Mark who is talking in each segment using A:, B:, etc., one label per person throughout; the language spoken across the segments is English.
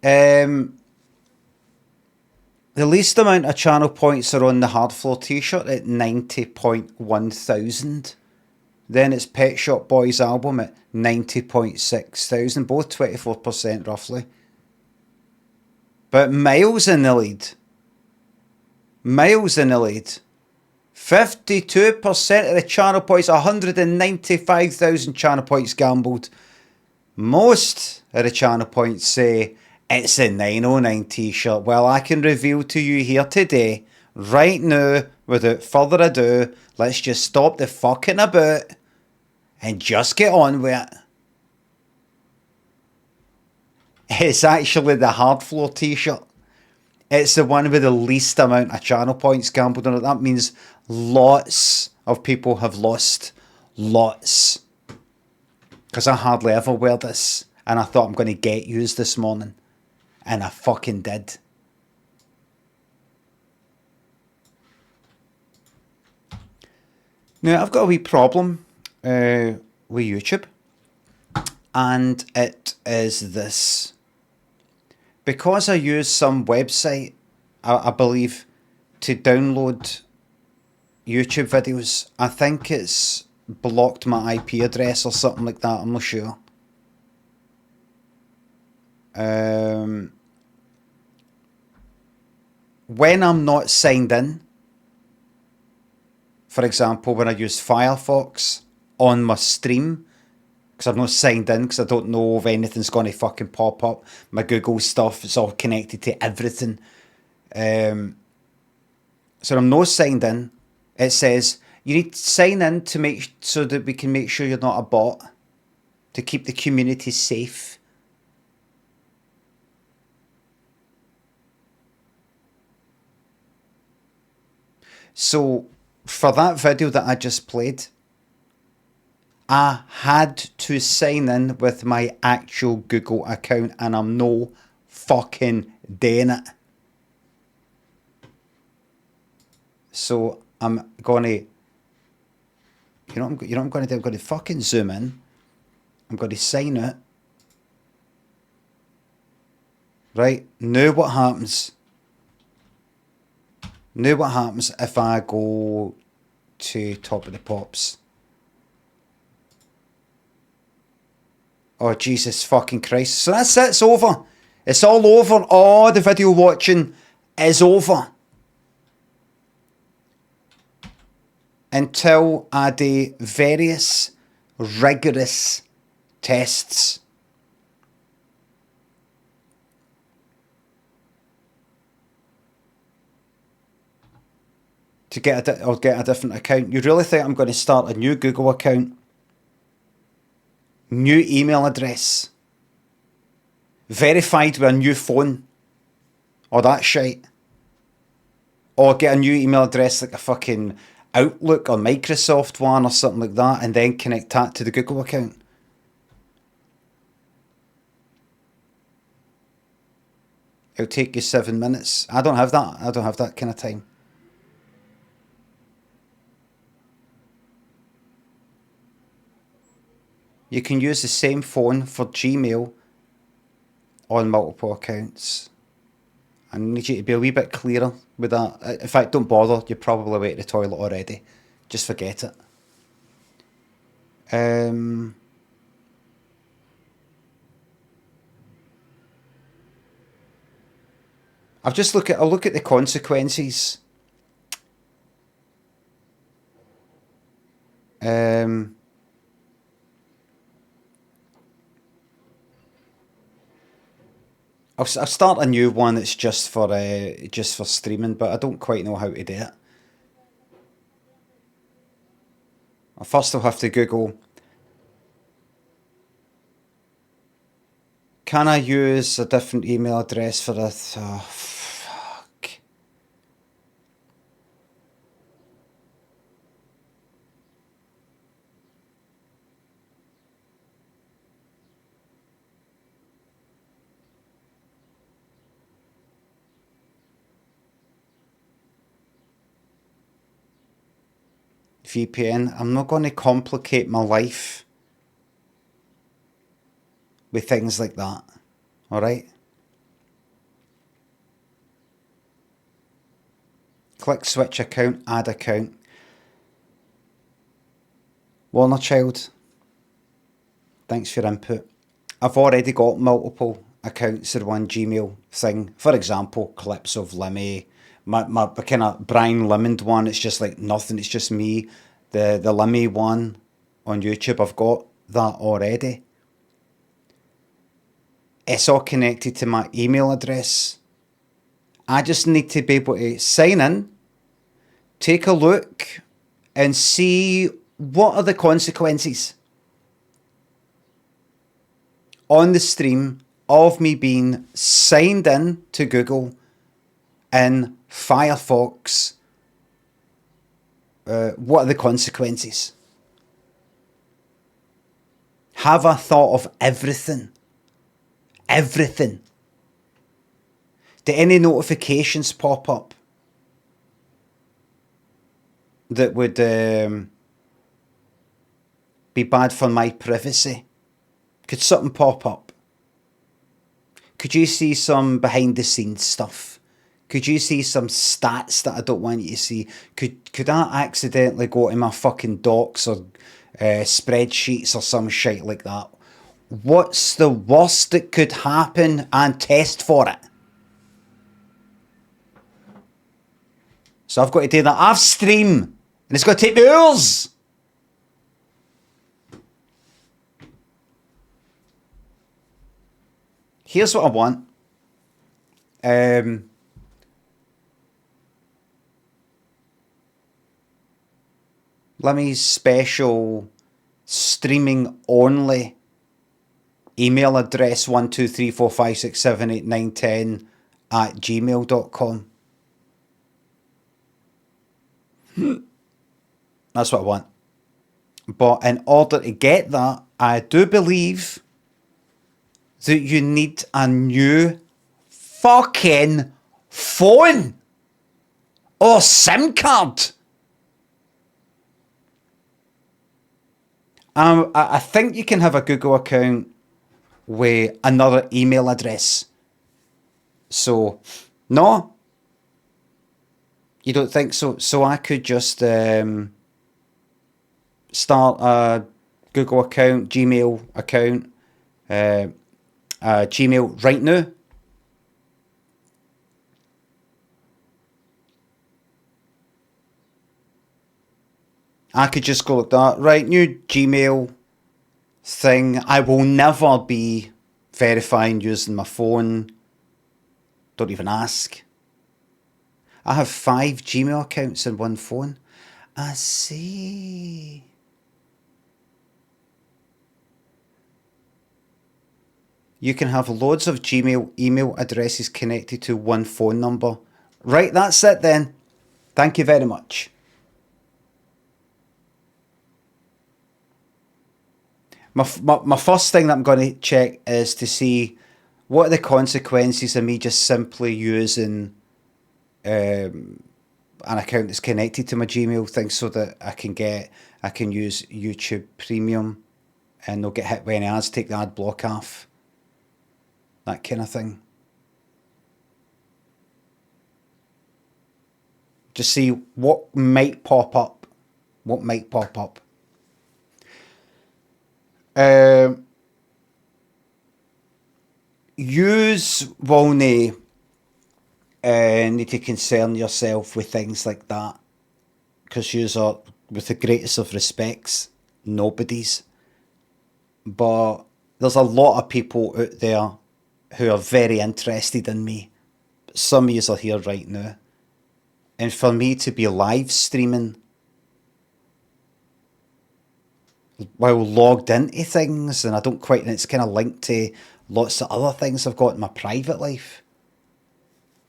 A: The least amount of channel points are on the Hard Floor t-shirt at 90.1 thousand. Then it's Pet Shop Boys album at 90.6 thousand, both 24% roughly. But Miles in the lead. Miles in the lead. 52% of the channel points, 195,000 channel points gambled. Most of the channel points say it's a 909 t-shirt. Well, I can reveal to you here today, right now, without further ado, let's just stop the fucking about and just get on with it. It's actually the Hard Floor t-shirt. It's the one with the least amount of channel points gambled on it. That means lots of people have lost. Lots. Because I hardly ever wear this. And I thought I'm going to get used this morning. And I fucking did. Now, I've got a wee problem with YouTube. And it is this. Because I use some website, I believe, to download YouTube videos, I think it's blocked my IP address or something like that, I'm not sure. When I'm not signed in, for example, when I use Firefox on my stream, because I'm not signed in, because I don't know if anything's going to fucking pop up. My Google stuff is all connected to everything. So I'm not signed in. It says you need to sign in to make so that we can make sure you're not a bot, to keep the community safe. So for that video that I just played, I had to sign in with my actual Google account, and I'm no fucking doing it. So I'm gonna, you know what I'm gonna do? I'm gonna fucking zoom in. I'm gonna sign it. Right, now what happens? Now what happens if I go to Top of the Pops? Oh, Jesus fucking Christ. So that's it, it's over. It's all over. All the video watching is over. Until I do various rigorous tests. To get a different account. You really think I'm going to start a new Google account? New email address, verified with a new phone, or that shite, or get a new email address like a fucking Outlook or Microsoft one or something like that, and then connect that to the Google account. It'll take you 7 minutes. I don't have that. I don't have that kind of time. You can use the same phone for Gmail on multiple accounts. I need you to be a wee bit clearer with that. In fact, don't bother. You're probably away to the toilet already. Just forget it. I'll look at the consequences. I'll start a new one that's just for streaming, but I don't quite know how to do it. First I'll have to Google, can I use a different email address for this? Oh, fuck. VPN. I'm not going to complicate my life with things like that. Alright? Click switch account, add account. Warner Child, thanks for your input. I've already got multiple accounts in one Gmail thing. For example, clips of Limmy. My kind of Brian Lemond one, it's just like nothing, it's just me. The Limmy one on YouTube, I've got that already. It's all connected to my email address. I just need to be able to sign in, take a look, and see what are the consequences on the stream of me being signed in to Google in Firefox. What are the consequences? Have I thought of everything? Everything. Do any notifications pop up that would be bad for my privacy? Could something pop up? Could you see some behind the scenes stuff? Could you see some stats that I don't want you to see? Could I accidentally go to my fucking docs or spreadsheets or some shit like that? What's the worst that could happen, and test for it? So I've got to do that off stream, and it's going to take me hours. Here's what I want. Limmy's special streaming only email address 12345678910 at gmail.com. That's what I want. But in order to get that, I do believe that you need a new fucking phone or SIM card. I think you can have a Google account with another email address. So, no, you don't think so? So I could just start a Google account, Gmail account, Gmail right now. I could just go like that. Right, new Gmail thing. I will never be verifying using my phone. Don't even ask. I have 5 Gmail accounts in one phone. I see. You can have loads of Gmail email addresses connected to one phone number. Right, that's it then. Thank you very much. My first thing that I'm going to check is to see what are the consequences of me just simply using an account that's connected to my Gmail thing, so that I can use YouTube Premium and not get hit with any ads, take the ad block off, that kind of thing. Just see what might pop up. What might pop up. Yous will need to concern yourself with things like that, because yous are, with the greatest of respects, nobodies. But there's a lot of people out there who are very interested in me. Some of yous are here right now. And for me to be live streaming while logged into things, and I don't quite, and it's kind of linked to lots of other things I've got in my private life,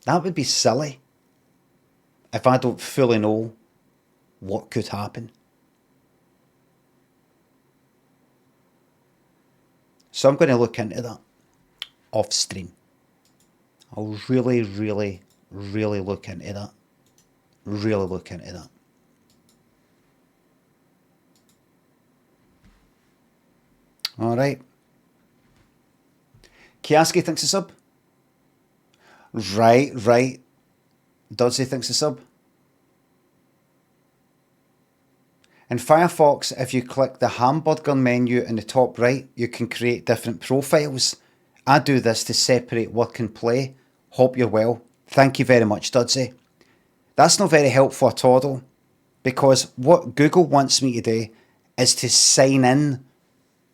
A: that would be silly if I don't fully know what could happen. So I'm going to look into that off stream. I'll really, really, really look into that. Really look into that. Alright. Kiaski thinks a sub. Right. Dodsey thinks a sub. In Firefox, if you click the hamburger menu in the top right, you can create different profiles. I do this to separate work and play. Hope you're well. Thank you very much, Dudsy. That's not very helpful at all, because what Google wants me to do is to sign in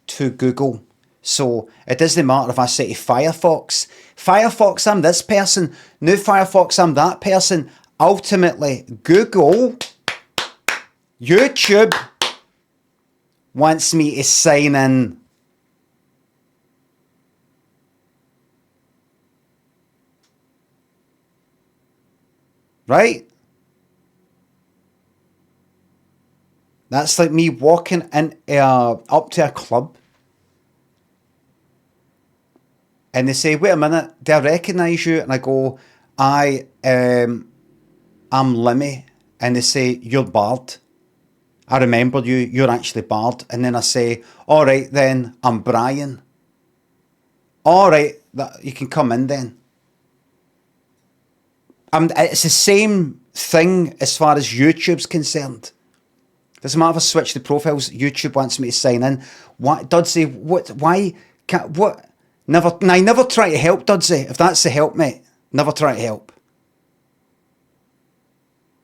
A: to Google. So it doesn't matter if I say to Firefox, Firefox, I'm this person. Now Firefox, I'm that person. Ultimately, Google, YouTube wants me to sign in. Right? That's like me walking in up to a club and they say, wait a minute, do I recognise you? And I go, I'm Limmy. And they say, you're Bard. I remember you, you're actually Bard. And then I say, all right then, I'm Brian. All right, you can come in then. It's the same thing as far as YouTube's concerned. Doesn't matter if I switch the profiles, YouTube wants me to sign in. What, Dudsy, what, why, can't, what? Never try to help, Dudsy. If that's the help, mate, never try to help.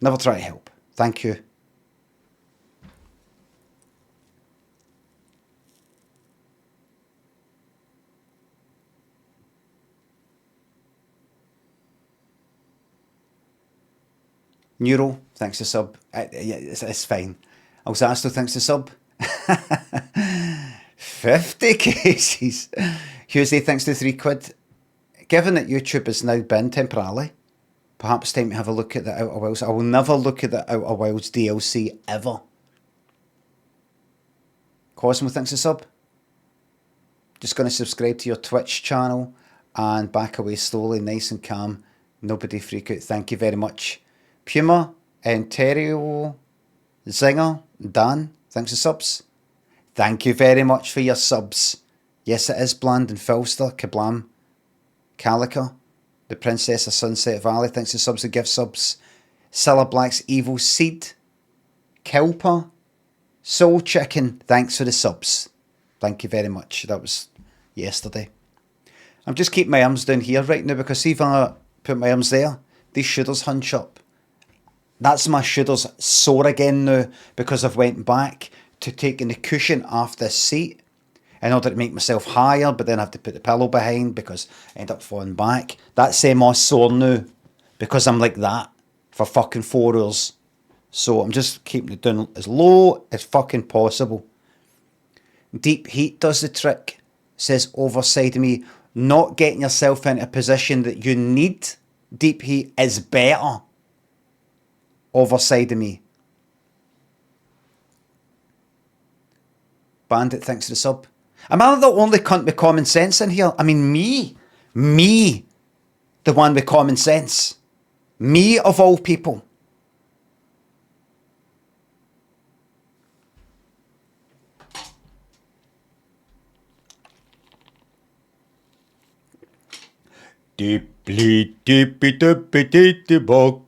A: Never try to help. Thank you. Neuro, thanks to sub. Yeah, it's fine. Alsasto, thanks to sub. 50 cases. Hughesy, thanks to £3. Given that YouTube has now been temporarily, perhaps time to have a look at the Outer Wilds. I will never look at the Outer Wilds DLC ever. Cosmo, thanks to sub. Just going to subscribe to your Twitch channel and back away slowly, nice and calm. Nobody freak out. Thank you very much. Puma, Ontario, Zinger, Dan, thanks for subs. Thank you very much for your subs. Yes, it is Bland and Filster, Kablam, Calica, the Princess of Sunset Valley, thanks for subs, the gift subs. Silla Black's Evil Seed, Kelper, Soul Chicken, thanks for the subs. Thank you very much. That was yesterday. I'm just keeping my arms down here right now because if I put my arms there, these shoulders hunch up. That's my shoulders sore again now because I've went back to taking the cushion off this seat in order to make myself higher, but then I have to put the pillow behind because I end up falling back. That's all sore now because I'm like that for fucking 4 hours. So I'm just keeping it down as low as fucking possible. Deep heat does the trick, says Overside of Me. Not getting yourself into a position that you need deep heat is better. Overside of Me. Bandit, thanks for the sub. Am I the only cunt with common sense in here? I mean, me, the one with common sense. Me of all people. Deeply, deepy, deepy, deepy, bog.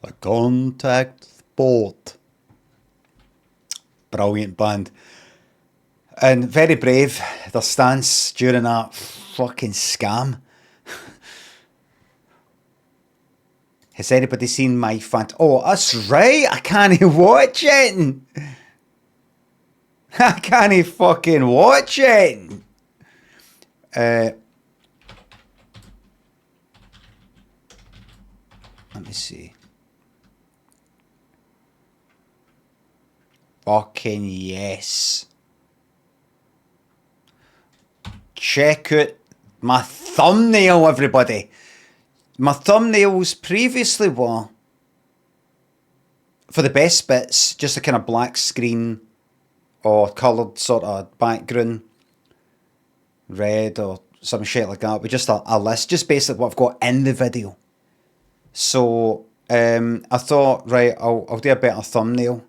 A: A contact sport. Brilliant band. And very brave, their stance during that fucking scam. Has anybody seen my Oh, that's right, I can't watch it. I can't fucking watch it. Let me see. Fucking yes. Check out my thumbnail, everybody. My thumbnails previously were, for the best bits, just a kind of black screen or coloured sort of background, red or some shit like that, with just a list, just basically what I've got in the video. So I thought, right, I'll do a better thumbnail.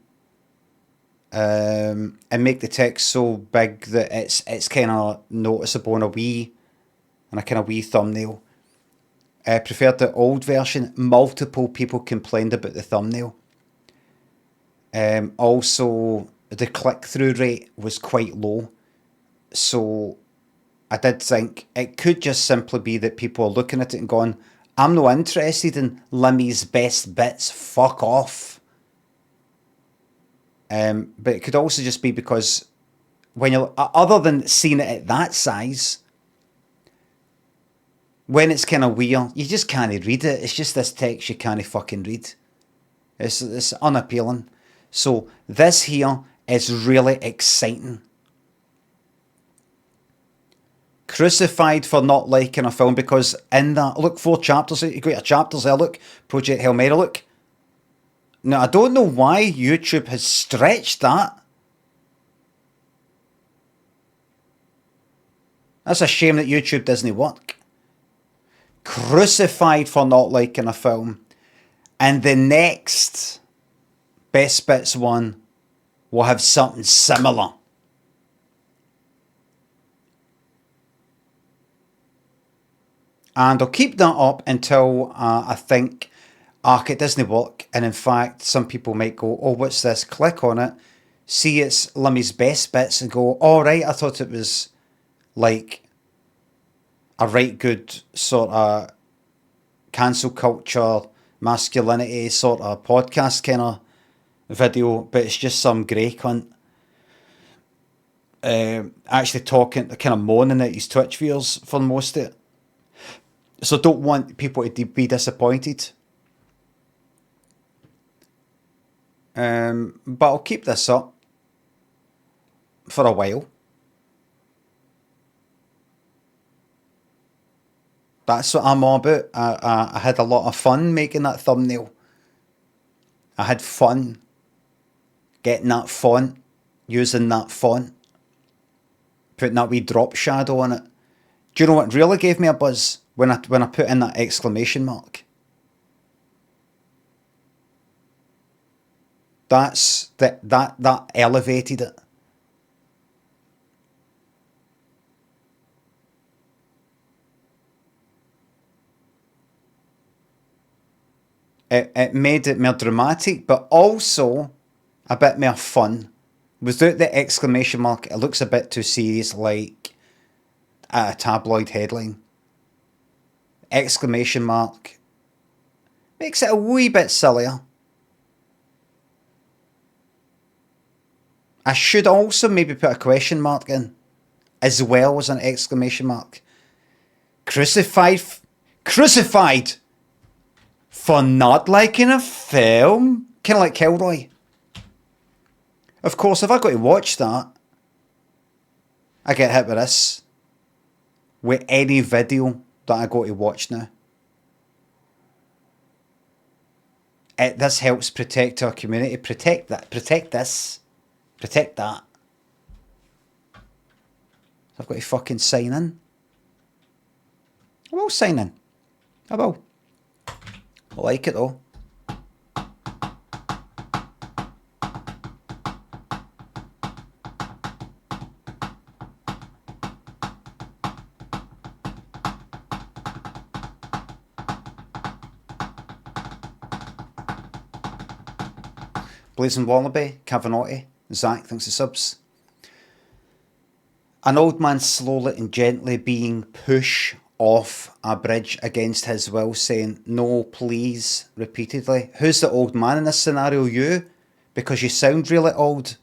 A: And make the text so big that it's kind of noticeable in a kind of wee thumbnail. I preferred the old version. Multiple people complained about the thumbnail. Also, the click-through rate was quite low. So I did think it could just simply be that people are looking at it and going, I'm not interested in Limmy's best bits, fuck off. But it could also just be because when you're, other than seeing it at that size, when it's kind of weird, you just can't read it. It's just this text you can't fucking read. It's unappealing. So this here is really exciting. Crucified for not liking a film, because in that, look, 4 chapters, you got your chapters there, look, Project Heardle, look. Now, I don't know why YouTube has stretched that. That's a shame that YouTube doesn't work. Crucified for not liking a film. And the next Best Bits one will have something similar. And I'll keep that up until I think, it doesn't work. And in fact, some people might go, oh, what's this? Click on it, see it's Limmy's Best Bits and go, all right, I thought it was like a right good sort of cancel culture, masculinity sort of podcast kind of video, but it's just some grey cunt actually talking, kind of moaning at his Twitch viewers for most of it. So don't want people to be disappointed. But I'll keep this up for a while. That's what I'm all about. I had a lot of fun making that thumbnail. I had fun getting that font, using that font, putting that wee drop shadow on it. Do you know what really gave me a buzz? When I put in that exclamation mark. That elevated it. It made it more dramatic, but also a bit more fun. Without the exclamation mark, it looks a bit too serious, like a tabloid headline. Exclamation mark makes it a wee bit sillier. I should also maybe put a question mark in, as well as an exclamation mark. Crucified for not liking a film? Kind of like Kilroy. Of course, if I got to watch that, I get hit with this. With any video that I go to watch now. This helps protect our community. Protect that. Protect this. Protect that. I've got to fucking sign in. I will sign in. I will. I like it though. Blazing Wallaby, Cavanotti, Zach, thanks for subs. An old man slowly and gently being pushed off a bridge against his will, saying, no, please, repeatedly. Who's the old man in this scenario? You? Because you sound really old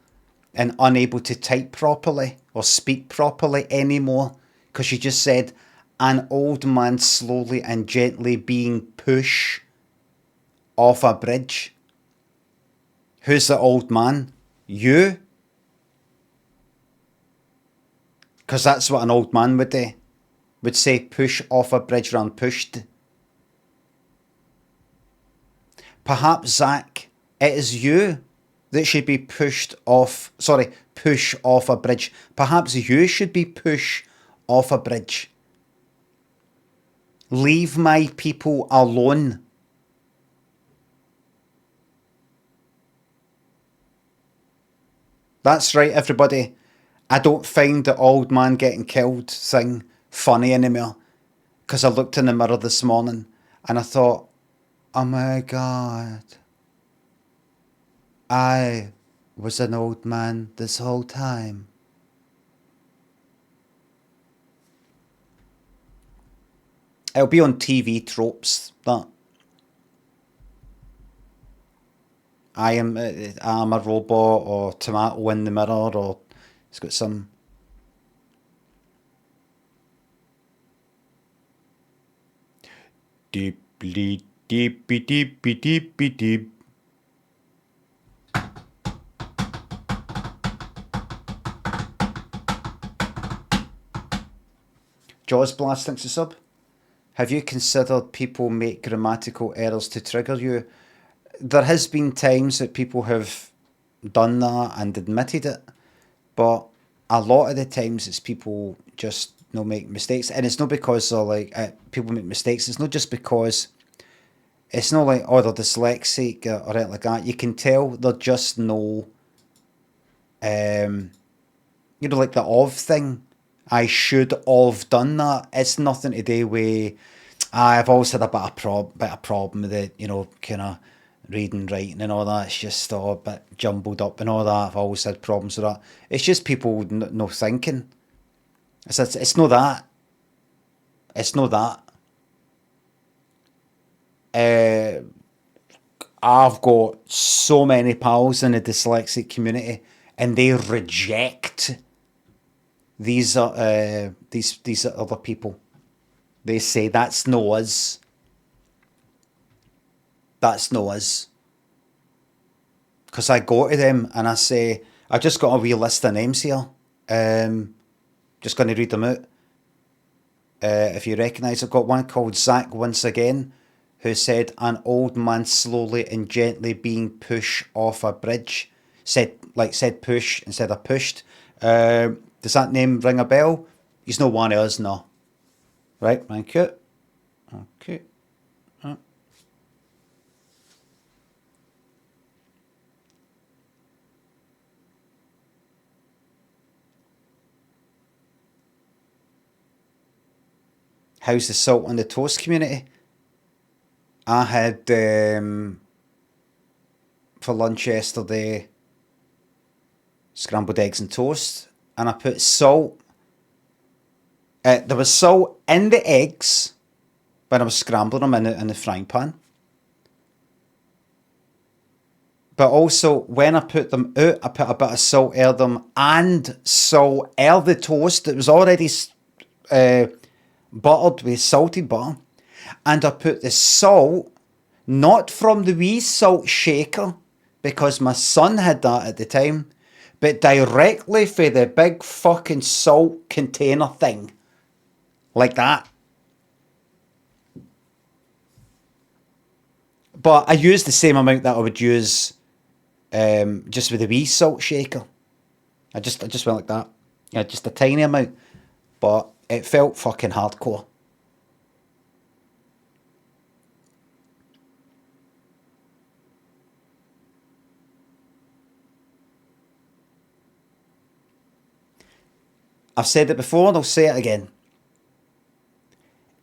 A: and unable to type properly or speak properly anymore. Because you just said, an old man slowly and gently being pushed off a bridge. Who's the old man? You? Because that's what an old man would do. Would say push off a bridge rather than pushed. Perhaps, Zach, it is you that should be push off a bridge. Perhaps you should be pushed off a bridge. Leave my people alone. That's right, everybody. I don't find the old man getting killed thing funny anymore. Because I looked in the mirror this morning and I thought, oh my God. I was an old man this whole time. It'll be on TV tropes, that. I'm a robot, or tomato in the mirror, or it's got some. Deeply, deepy, deepy, deepy, deep. Jaws Blast thinks a sub. Have you considered people make grammatical errors to trigger you? There has been times that people have done that and admitted it, but a lot of the times it's people just no make mistakes, and it's not because they're like people make mistakes. It's not just because it's not like, oh, they're dyslexic or anything like that. You can tell they're just no, like the of thing. I should have done that. It's nothing to do with. I've always had a bit of problem with it, kind of reading, writing, and all that. It's just a bit jumbled up and all that. I've always had problems with that. It's just people no thinking. It's not that. It's not that. I've got so many pals in the dyslexic community, and they reject these other people. They say that's no us. That's no us. Because I go to them and I say, I just got a wee list of names here. Just going to read them out. If you recognise, I've got one called Zach once again, who said an old man slowly and gently being pushed off a bridge. Said push instead of pushed. Does that name ring a bell? He's no one of us, no. Right, thank you. Okay. How's the salt on the toast community? I had for lunch yesterday scrambled eggs and toast, and I put salt. There was salt in the eggs when I was scrambling them in the frying pan. But also, when I put them out, I put a bit of salt over them and salt over the toast that was already buttered with salted butter. And I put the salt, not from the wee salt shaker, because my son had that at the time, but directly for the big fucking salt container thing. Like that. But I used the same amount that I would use just with the wee salt shaker. I just went like that. Yeah, just a tiny amount. But it felt fucking hardcore. I've said it before and I'll say it again.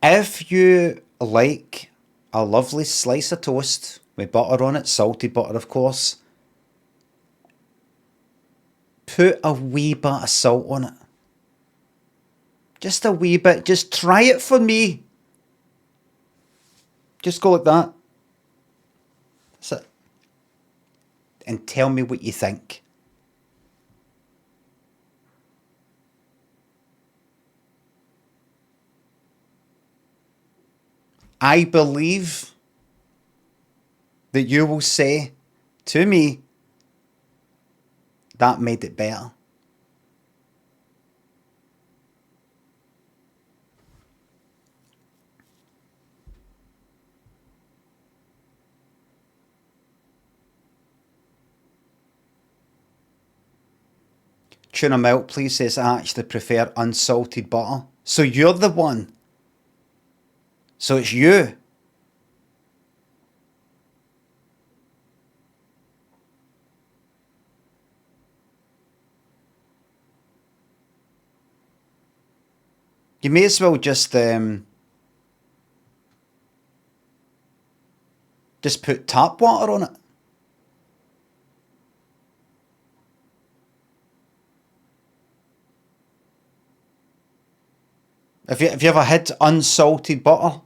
A: If you like a lovely slice of toast with butter on it, salted butter of course, put a wee bit of salt on it. Just a wee bit. Just try it for me. Just go like that. That's it. And tell me what you think. I believe that you will say to me, that made it better. Tuna Milk, please, says I actually prefer unsalted butter. So you're the one. So it's you. You may as well just put tap water on it. Have you ever had unsalted butter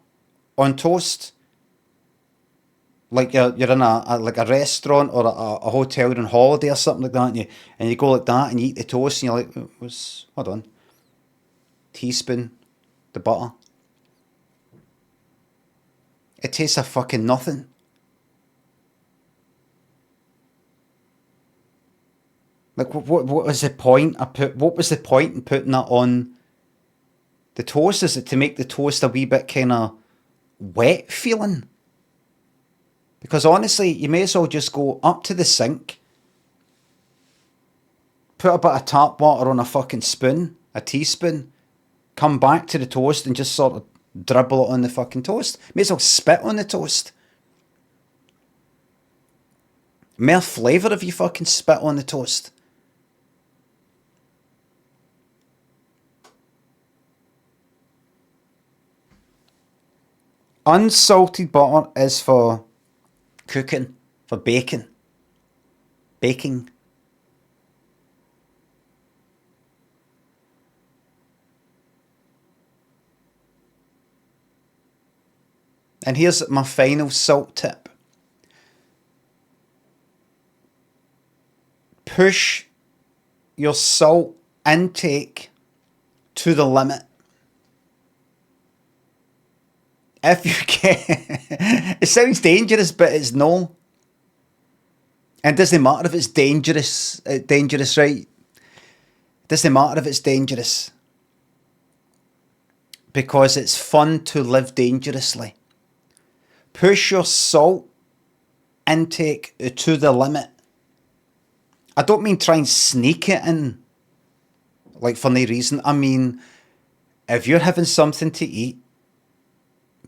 A: on toast? Like you're in like a restaurant or a hotel on holiday or something like that, and you go like that and you eat the toast and you're like, hold on, teaspoon, the butter. It tastes of fucking nothing. Like what was the point? What was the point in putting that on the toast? Is it to make the toast a wee bit kind of wet feeling? Because honestly, you may as well just go up to the sink, put a bit of tap water on a fucking spoon, a teaspoon, come back to the toast and just sort of dribble it on the fucking toast. May as well spit on the toast. More flavour if you fucking spit on the toast. Unsalted butter is for cooking, for baking. Baking. And here's my final salt tip. Push your salt intake to the limit. If you can. It sounds dangerous, but it's no. And it doesn't matter if it's dangerous. Dangerous, right? It doesn't matter if it's dangerous. Because it's fun to live dangerously. Push your salt intake to the limit. I don't mean try and sneak it in, like for no reason. I mean, if you're having something to eat,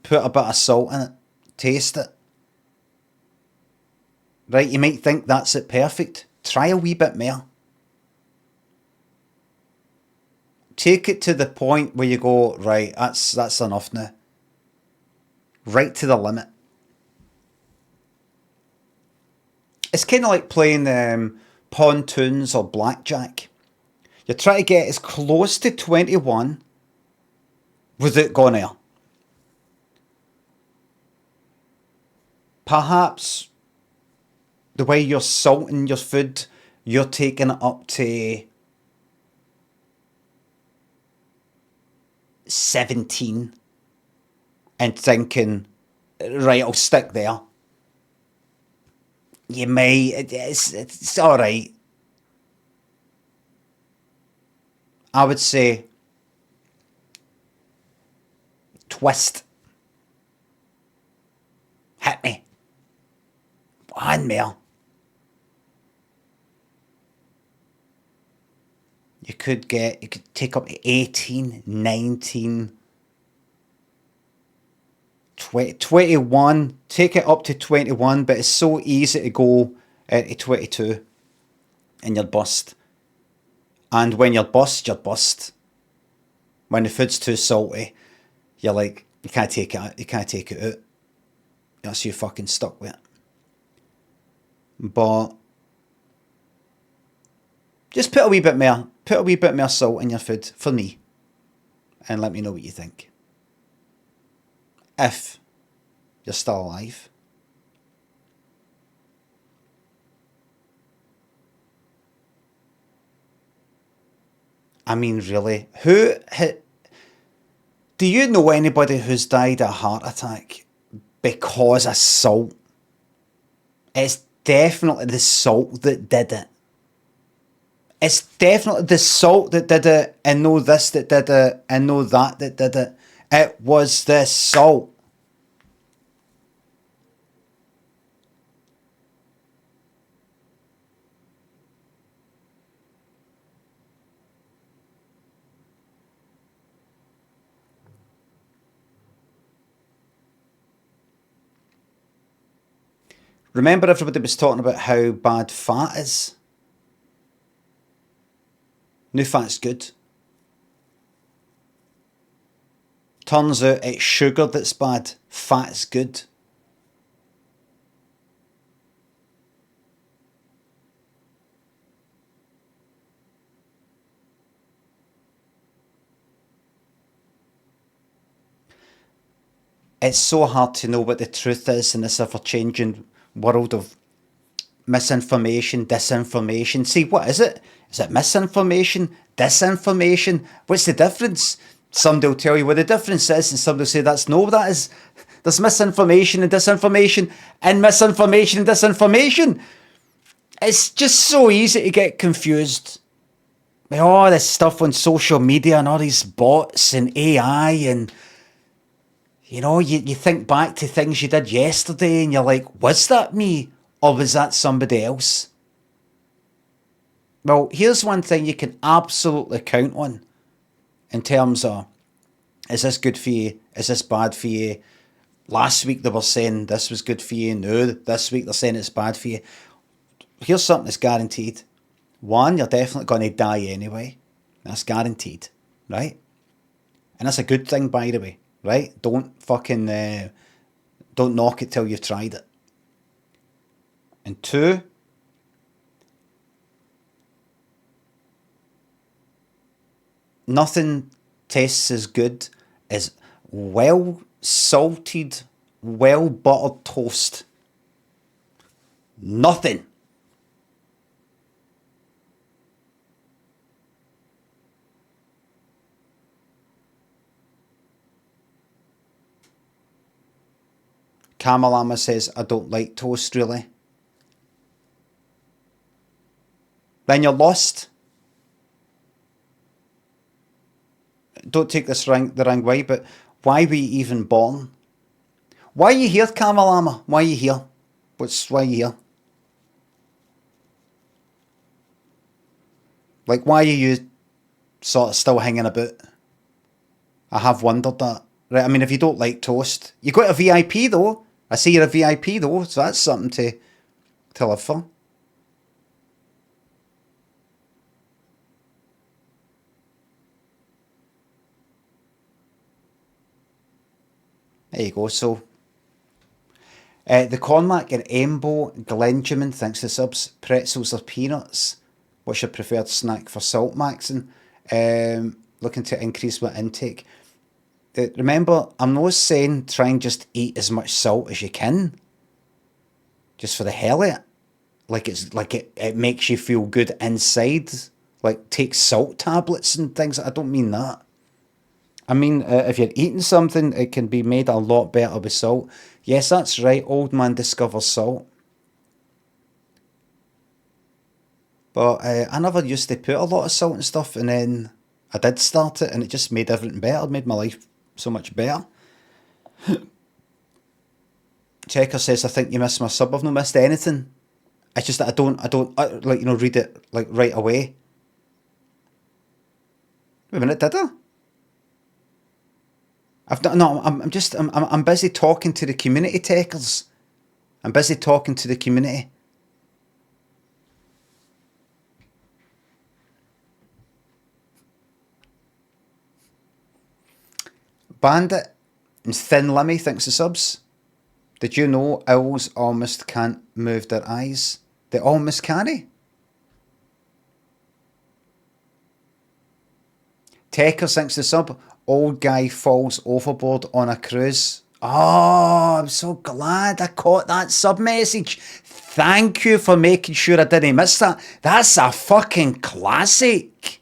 A: put a bit of salt in it, taste it. Right, you might think that's it perfect. Try a wee bit more. Take it to the point where you go, right, that's enough now. Right to the limit. It's kind of like playing pontoons or blackjack. You try to get as close to 21 without going there. Perhaps the way you're salting your food, you're taking it up to 17 and thinking, right, I'll stick there. You may, it's all right. I would say twist. Hit me. One more. You could take up to 18, 19, 20, 21. Take it up to 21, but it's so easy to go to 22 and you're bust. And when you're bust, you're bust. When the food's too salty, you're like, you can't take it out. You can't take it out. That's you fucking stuck with it. But just put a wee bit more salt in your food for me. And let me know what you think. If you're still alive. I mean, really, do you know anybody who's died of a heart attack because of salt? It's definitely the salt that did it. It's definitely the salt that did it, and no this that did it, and no that did it. It was the salt. Remember everybody was talking about how bad fat is? No fat's good. Turns out it's sugar that's bad. Fat's good. it's so hard to know what the truth is in this ever-changing world of misinformation, disinformation. See, what is it? Is it misinformation, disinformation? What's the difference? Somebody will tell you what the difference is, and somebody will say that's no, that is. There's misinformation and disinformation, and misinformation and disinformation. It's just so easy to get confused with all this stuff on social media and all these bots and AI, and you think back to things you did yesterday and you're like, was that me or was that somebody else? Well, here's one thing you can absolutely count on in terms of, is this good for you? Is this bad for you? Last week they were saying this was good for you. No, this week they're saying it's bad for you. Here's something that's guaranteed. One, you're definitely going to die anyway. That's guaranteed, right? And that's a good thing, by the way, right? Don't knock it till you've tried it. And two, nothing tastes as good as well salted, well buttered toast. Nothing. Kamalama says, I don't like toast really. Then you're lost. Don't take this the wrong way, but why were you even born? Why are you here, Kamalama? Why are you here? Why are you here? Like, why are you sort of still hanging about? I have wondered that. Right, I mean, if you don't like toast, you got a VIP though. I see you're a VIP though, so that's something to live for. There you go. So, the Cormac and Embo Glenjamin thanks for the subs. Pretzels or peanuts? What's your preferred snack for salt maxing? Looking to increase my intake. Remember, I'm not saying try and just eat as much salt as you can, just for the hell of it. It makes you feel good inside. Like take salt tablets and things. I don't mean that. I mean, if you're eating something, it can be made a lot better with salt. Yes, that's right. Old man discovers salt. But I never used to put a lot of salt and stuff, and then I did start it, and it just made everything better. It made my life so much better. Checker says, I think you missed my sub. I've not missed anything. It's just that I don't read it like right away. Wait a minute, did I? I'm busy talking to the community, techers. I'm busy talking to the community. Bandit and Thin Limmy thanks the subs. Did you know owls almost can't move their eyes? They almost can't. Techers thanks the sub. Old guy falls overboard on a cruise. Oh, I'm so glad I caught that sub message. Thank you for making sure I didn't miss that. That's a fucking classic.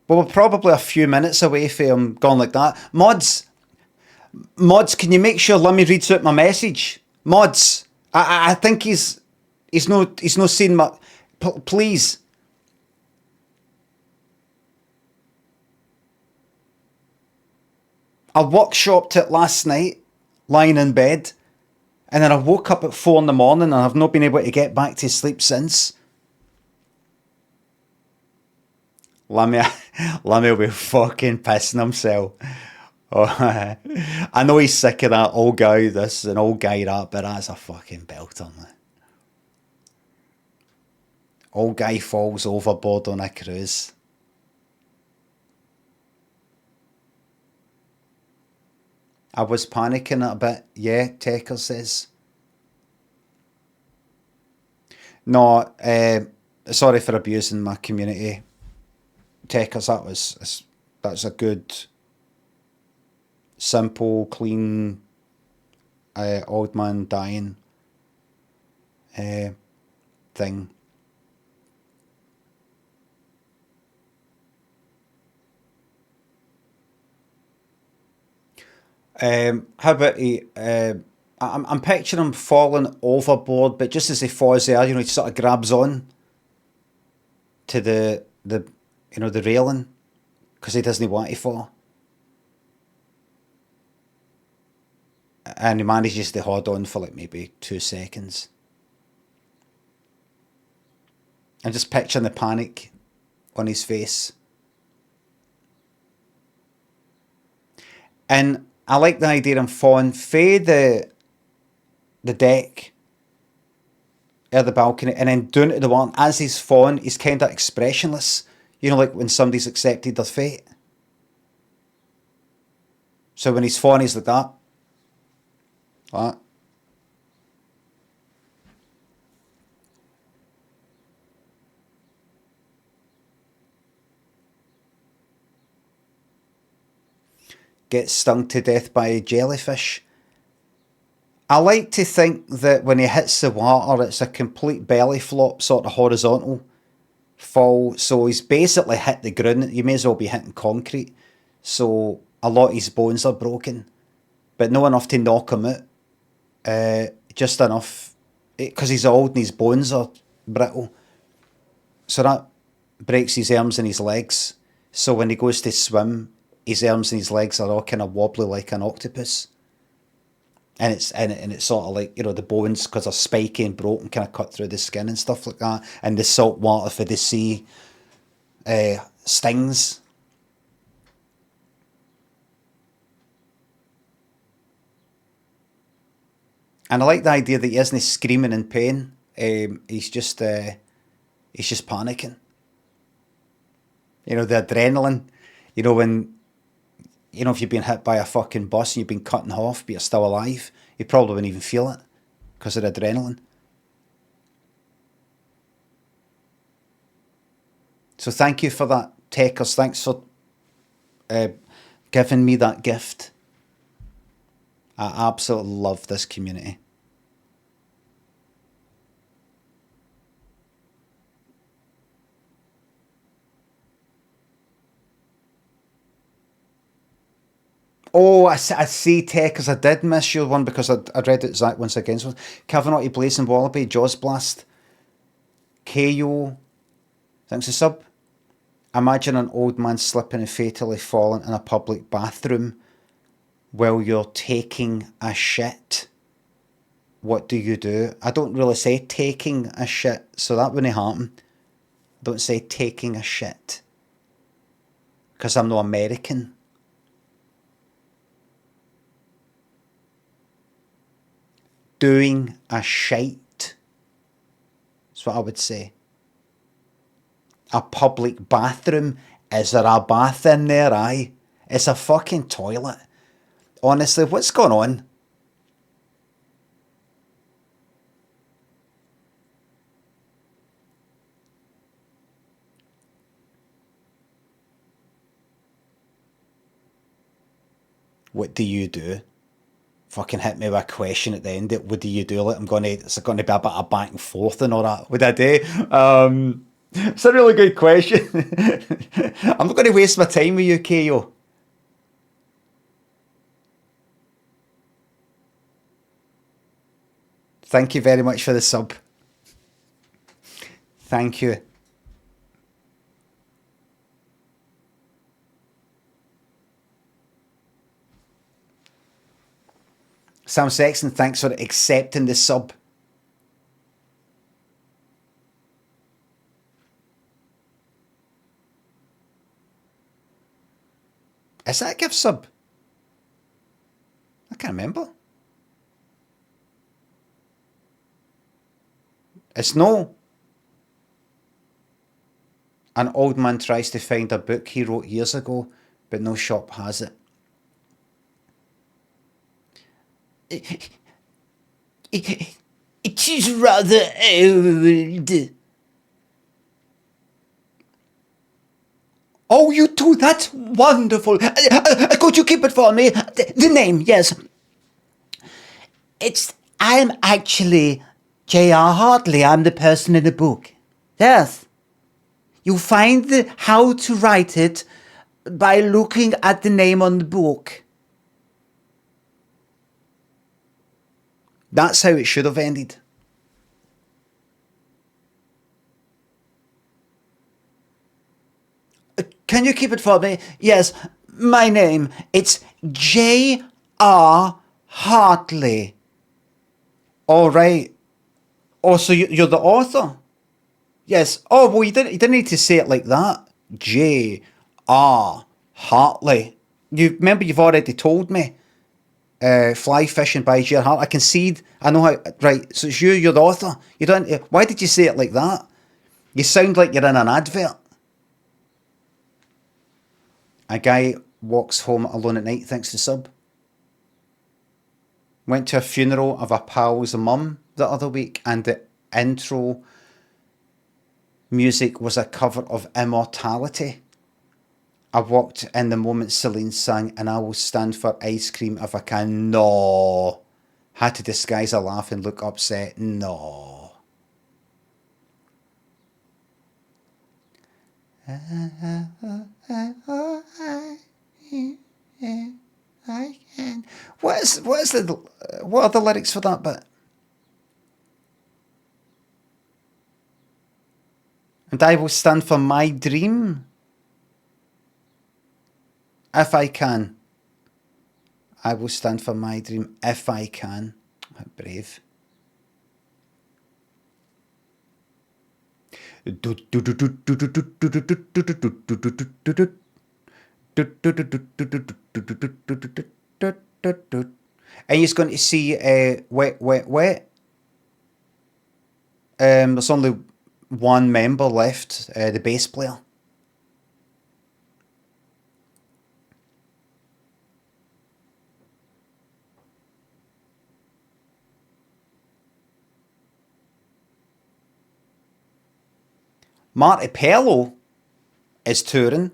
A: Well, we're probably a few minutes away from him going like that. Mods, can you make sure Limmy reads out my message? Mods, I think he's not seen my... Please. I workshopped it last night, lying in bed, and then I woke up at 4 in the morning and I've not been able to get back to sleep since. Limmy will be fucking pissing himself. Oh, I know he's sick of that old guy, this and old guy that, but that's a fucking belter, man. Old guy falls overboard on a cruise. I was panicking a bit. Yeah, Tecker says. No, sorry for abusing my community. Techers, that's a good, simple, clean, old man dying thing. How about he? I'm picturing him falling overboard, but just as he falls there, he sort of grabs on to the railing because he doesn't want to fall, and he manages to hold on for like maybe 2 seconds. I'm just picturing the panic on his face, and I like the idea of him falling fae the deck or the balcony, and then down to the water. As he's falling, he's kind of expressionless. Like when somebody's accepted their fate. So when he's falling, he's like that. Like that. Gets stung to death by a jellyfish. I like to think that when he hits the water, it's a complete belly flop, sort of horizontal fall. So he's basically hit the ground. You may as well be hitting concrete. So a lot of his bones are broken, but not enough to knock him out. Just enough, because he's old and his bones are brittle. So that breaks his arms and his legs. So when he goes to swim, his arms and his legs are all kind of wobbly like an octopus. And it's sort of like, the bones, because they're spiky and broken, kind of cut through the skin and stuff like that. And the salt water for the sea stings. And I like the idea that he isn't screaming in pain. He's just panicking. The adrenaline. When if you've been hit by a fucking bus and you've been cut in half, but you're still alive, you probably wouldn't even feel it because of the adrenaline. So thank you for that, Techers. Thanks for giving me that gift. I absolutely love this community. Oh, I see, Techers. I did miss your one because I'd read it Zach once again. So, Cavanagh, Blazing Wallaby, Jaws Blast, KO. Thanks a sub. Imagine an old man slipping and fatally falling in a public bathroom while you're taking a shit. What do you do? I don't really say taking a shit, so that wouldn't happen. I don't say taking a shit because I'm no American. Doing a shite. That's what I would say. A public bathroom. Is there a bath in there? Aye. It's a fucking toilet. Honestly, what's going on? What do you do? Fucking hit me with a question at the end. What do you do? Like it's going to be a bit of back and forth and all that. What I do? It's a really good question. I'm not going to waste my time with you, KO. Thank you very much for the sub. Thank you. Sam Sexton, thanks for accepting the sub. Is that a gift sub? I can't remember. It's no. An old man tries to find a book he wrote years ago, but no shop has it. It is rather old. you do? That's wonderful. Could you keep it for me? The name, yes. I'm actually J.R. Hartley. I'm the person in the book. Yes. You find how to write it by looking at the name on the book. That's how it should have ended. Can you keep it for me? Yes, my name. It's J.R. Hartley. All right. Oh, so you're the author? Yes. Oh, well, you didn't need to say it like that. J.R. Hartley. Remember, you've already told me. Fly fishing by J.R. Hartley. I concede. I know how. Right. So it's you. You're the author. You don't. Why did you say it like that? You sound like you're in an advert. A guy walks home alone at night, thanks to sub. Went to a funeral of a pal's mum the other week, and the intro music was a cover of Immortality. I walked in the moment Celine sang, and I will stand for ice cream if I can. No. Had to disguise a laugh and look upset. No. I can. What are the lyrics for that bit? And I will stand for my dream if I can. I will stand for my dream if I can. How brave. And you're going to see Wet, Wet, Wet. There's only one member left, the bass player. Marty Pello is touring.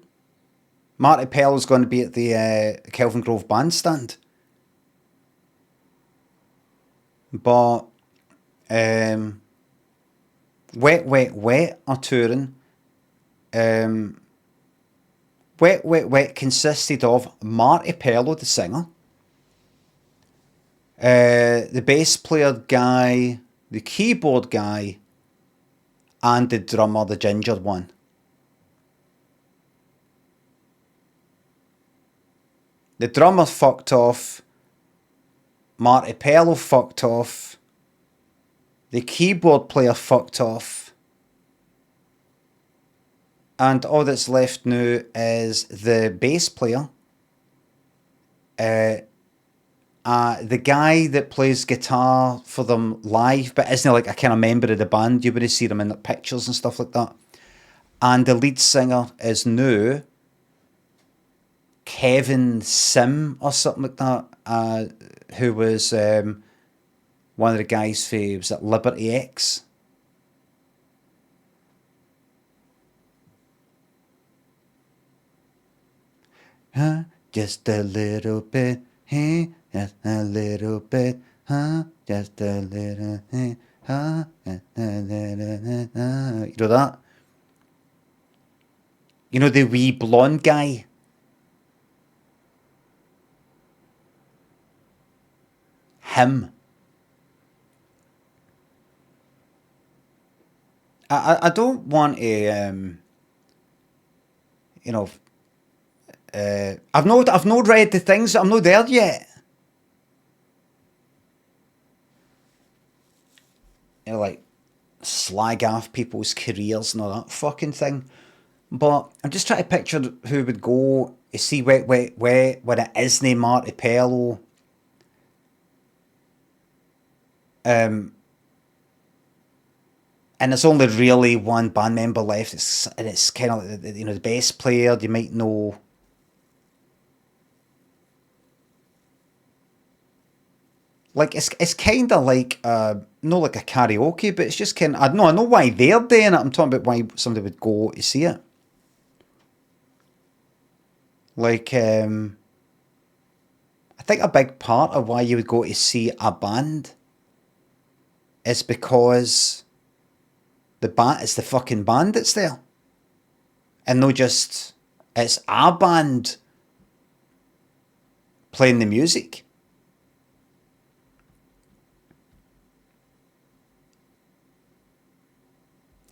A: Marty Pello's going to be at the Kelvin Grove Bandstand. But Wet, Wet, Wet are touring. Wet, Wet, Wet consisted of Marty Pello, the singer, the bass player guy, the keyboard guy, and the drummer, the ginger one. The drummer fucked off. Marty Pello fucked off. The keyboard player fucked off. And all that's left now is the bass player. The guy that plays guitar for them live, but isn't like a kind of member of the band. You would see them in the pictures and stuff like that. And the lead singer is now Kevin Sim or something like that, who was one of the guys for, was it Liberty X? Just a little bit, hey, just a little bit, just a little, hey, you know that? You know the wee blonde guy? Him. I don't want to, you know, I've not read the things. I'm not there yet. You know, like slag off people's careers and all that fucking thing. But I'm just trying to picture who would go to see Wet, Wet, Wet when it isn't Marty Pello. And there's only really one band member left. It's kind of like, you know, the bass player. You might know. Like it's kind of like not like a karaoke, but it's just kind of, I know why they're doing it. I'm talking about why somebody would go to see it. Like, I think a big part of why you would go to see a band is because it's the fucking band that's there. And not just, it's a band playing the music.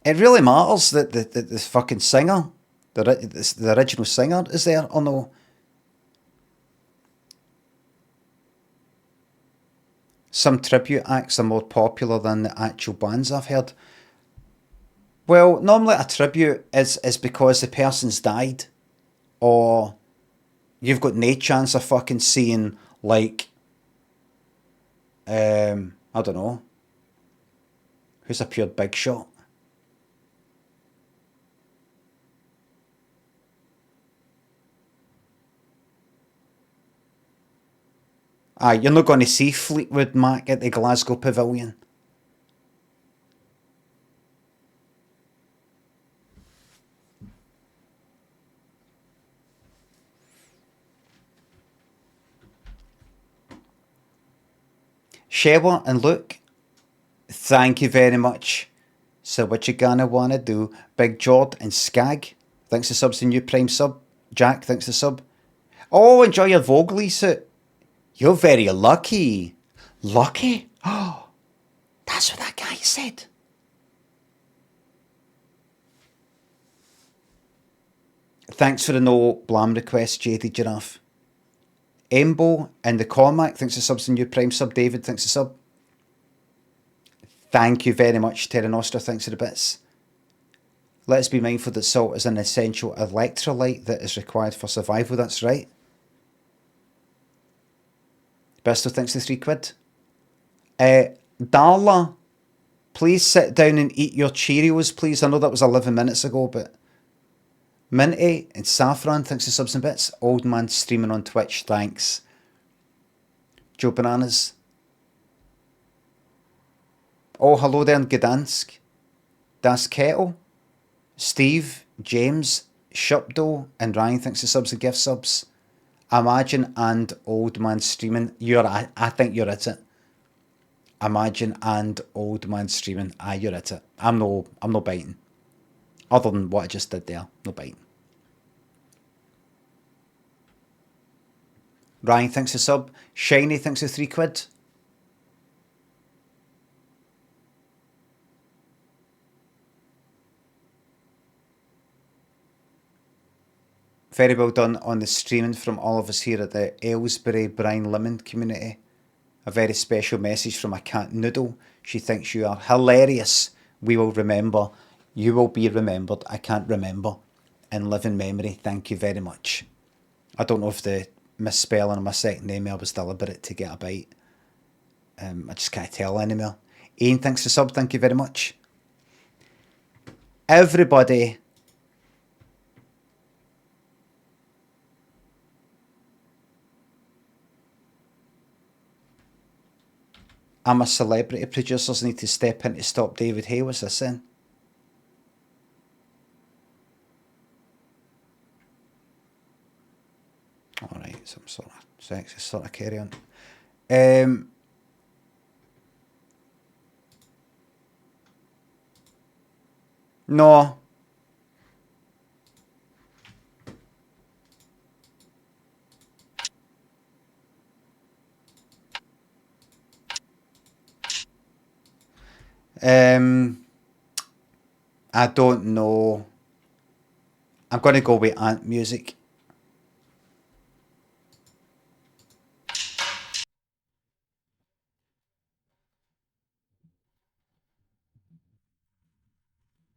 A: It really matters that the fucking singer, the original singer, is there or no. Some tribute acts are more popular than the actual bands, I've heard. Well, normally a tribute is because the person's died, or you've got no chance of fucking seeing, like, I don't know, who's a pure big shot. You're not going to see Fleetwood Mac at the Glasgow Pavilion. Shewa and Luke, thank you very much. So what you gonna wanna do? Big Jord and Skag, thanks to subs, the new Prime sub. Jack, thanks to sub. Oh, enjoy your Vogely suit. You're very lucky. Lucky? Oh, that's what that guy said. Thanks for the no blam request, JD Giraffe. Embo and the Cormac, thanks to subs, the new Prime sub. David, thanks to sub. Thank you very much, Terra Nostra, thanks for the bits. Let us be mindful that salt is an essential electrolyte that is required for survival, that's right. Bristol, thanks for £3. Darla, please sit down and eat your Cheerios, please. I know that was 11 minutes ago, but... Minty and Saffron, thanks for subs and bits. Old man streaming on Twitch, thanks. Joe Bananas. Oh, hello there in Gdansk. Das Kettle. Steve, James, Shupdo, and Ryan, thanks for subs and gift subs. Imagine and Old Man Streaming. I think you're at it. Imagine and Old Man Streaming. You're at it. I'm no biting. Other than what I just did there. No biting. Ryan, thanks for sub. Shiny, thanks for £3. Very well done on the streaming from all of us here at the Aylesbury Brian Lemon community. A very special message from a cat Noodle. She thinks you are hilarious. We will remember. You will be remembered. I can't remember. In living memory. Thank you very much. I don't know if the misspelling of my second name was deliberate to get a bite. I just can't tell anymore. Ian, thanks for sub. Thank you very much. Everybody... I'm a celebrity. Producers need to step in to stop David Hay. What's this in? Alright, some sort of sexy sort of carry on. No. I don't know. I'm going to go with Ant Music.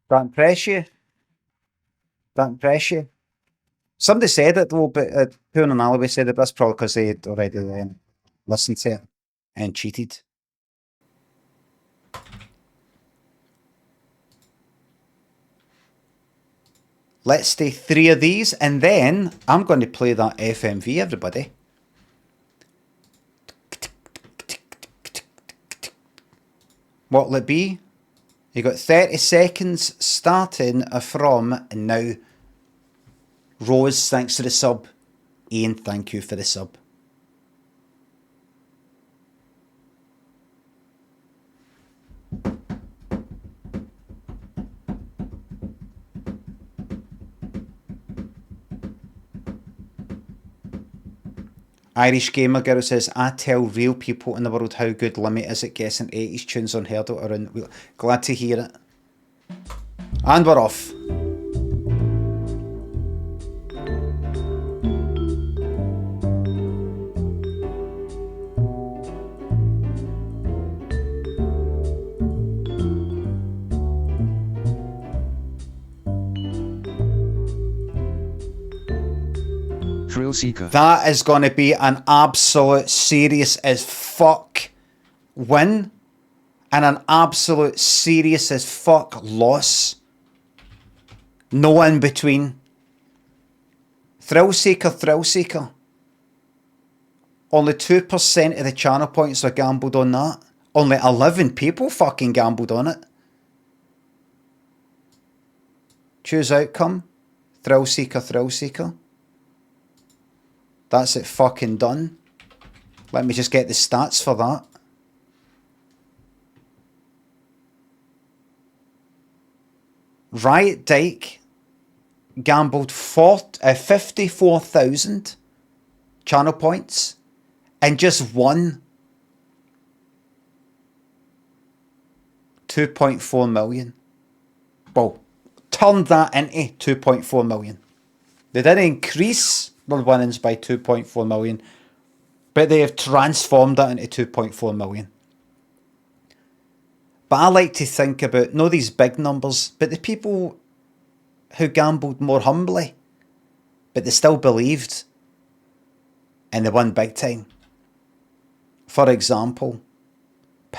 A: That impress you? That impress you? Somebody said it though, but Poon and Alleyway said it. That's probably because they had already listened to it and cheated. Let's do 3 of these, and then I'm going to play that FMV, everybody. What'll it be? You got 30 seconds starting from now. Rose, thanks to the sub. Ian, thank you for the sub. Irish Gamer Girl says, I tell real people in the world how good Limmy is at guessing 80s tunes on Heardle or in... Glad to hear it. And we're off. That is going to be an absolute serious as fuck win and an absolute serious as fuck loss. No in between. Thrill Seeker. Only 2% of the channel points are gambled on that. Only 11 people fucking gambled on it. Choose outcome. Thrill Seeker. That's it fucking done. Let me just get the stats for that. Riot Dyke gambled 54,000 channel points and just won 2.4 million. Well, turned that into 2.4 million. They didn't increase their winnings by 2.4 million, but they have transformed that into 2.4 million. But I like to think about, not these big numbers, but the people who gambled more humbly, but they still believed, and they won big time. For example,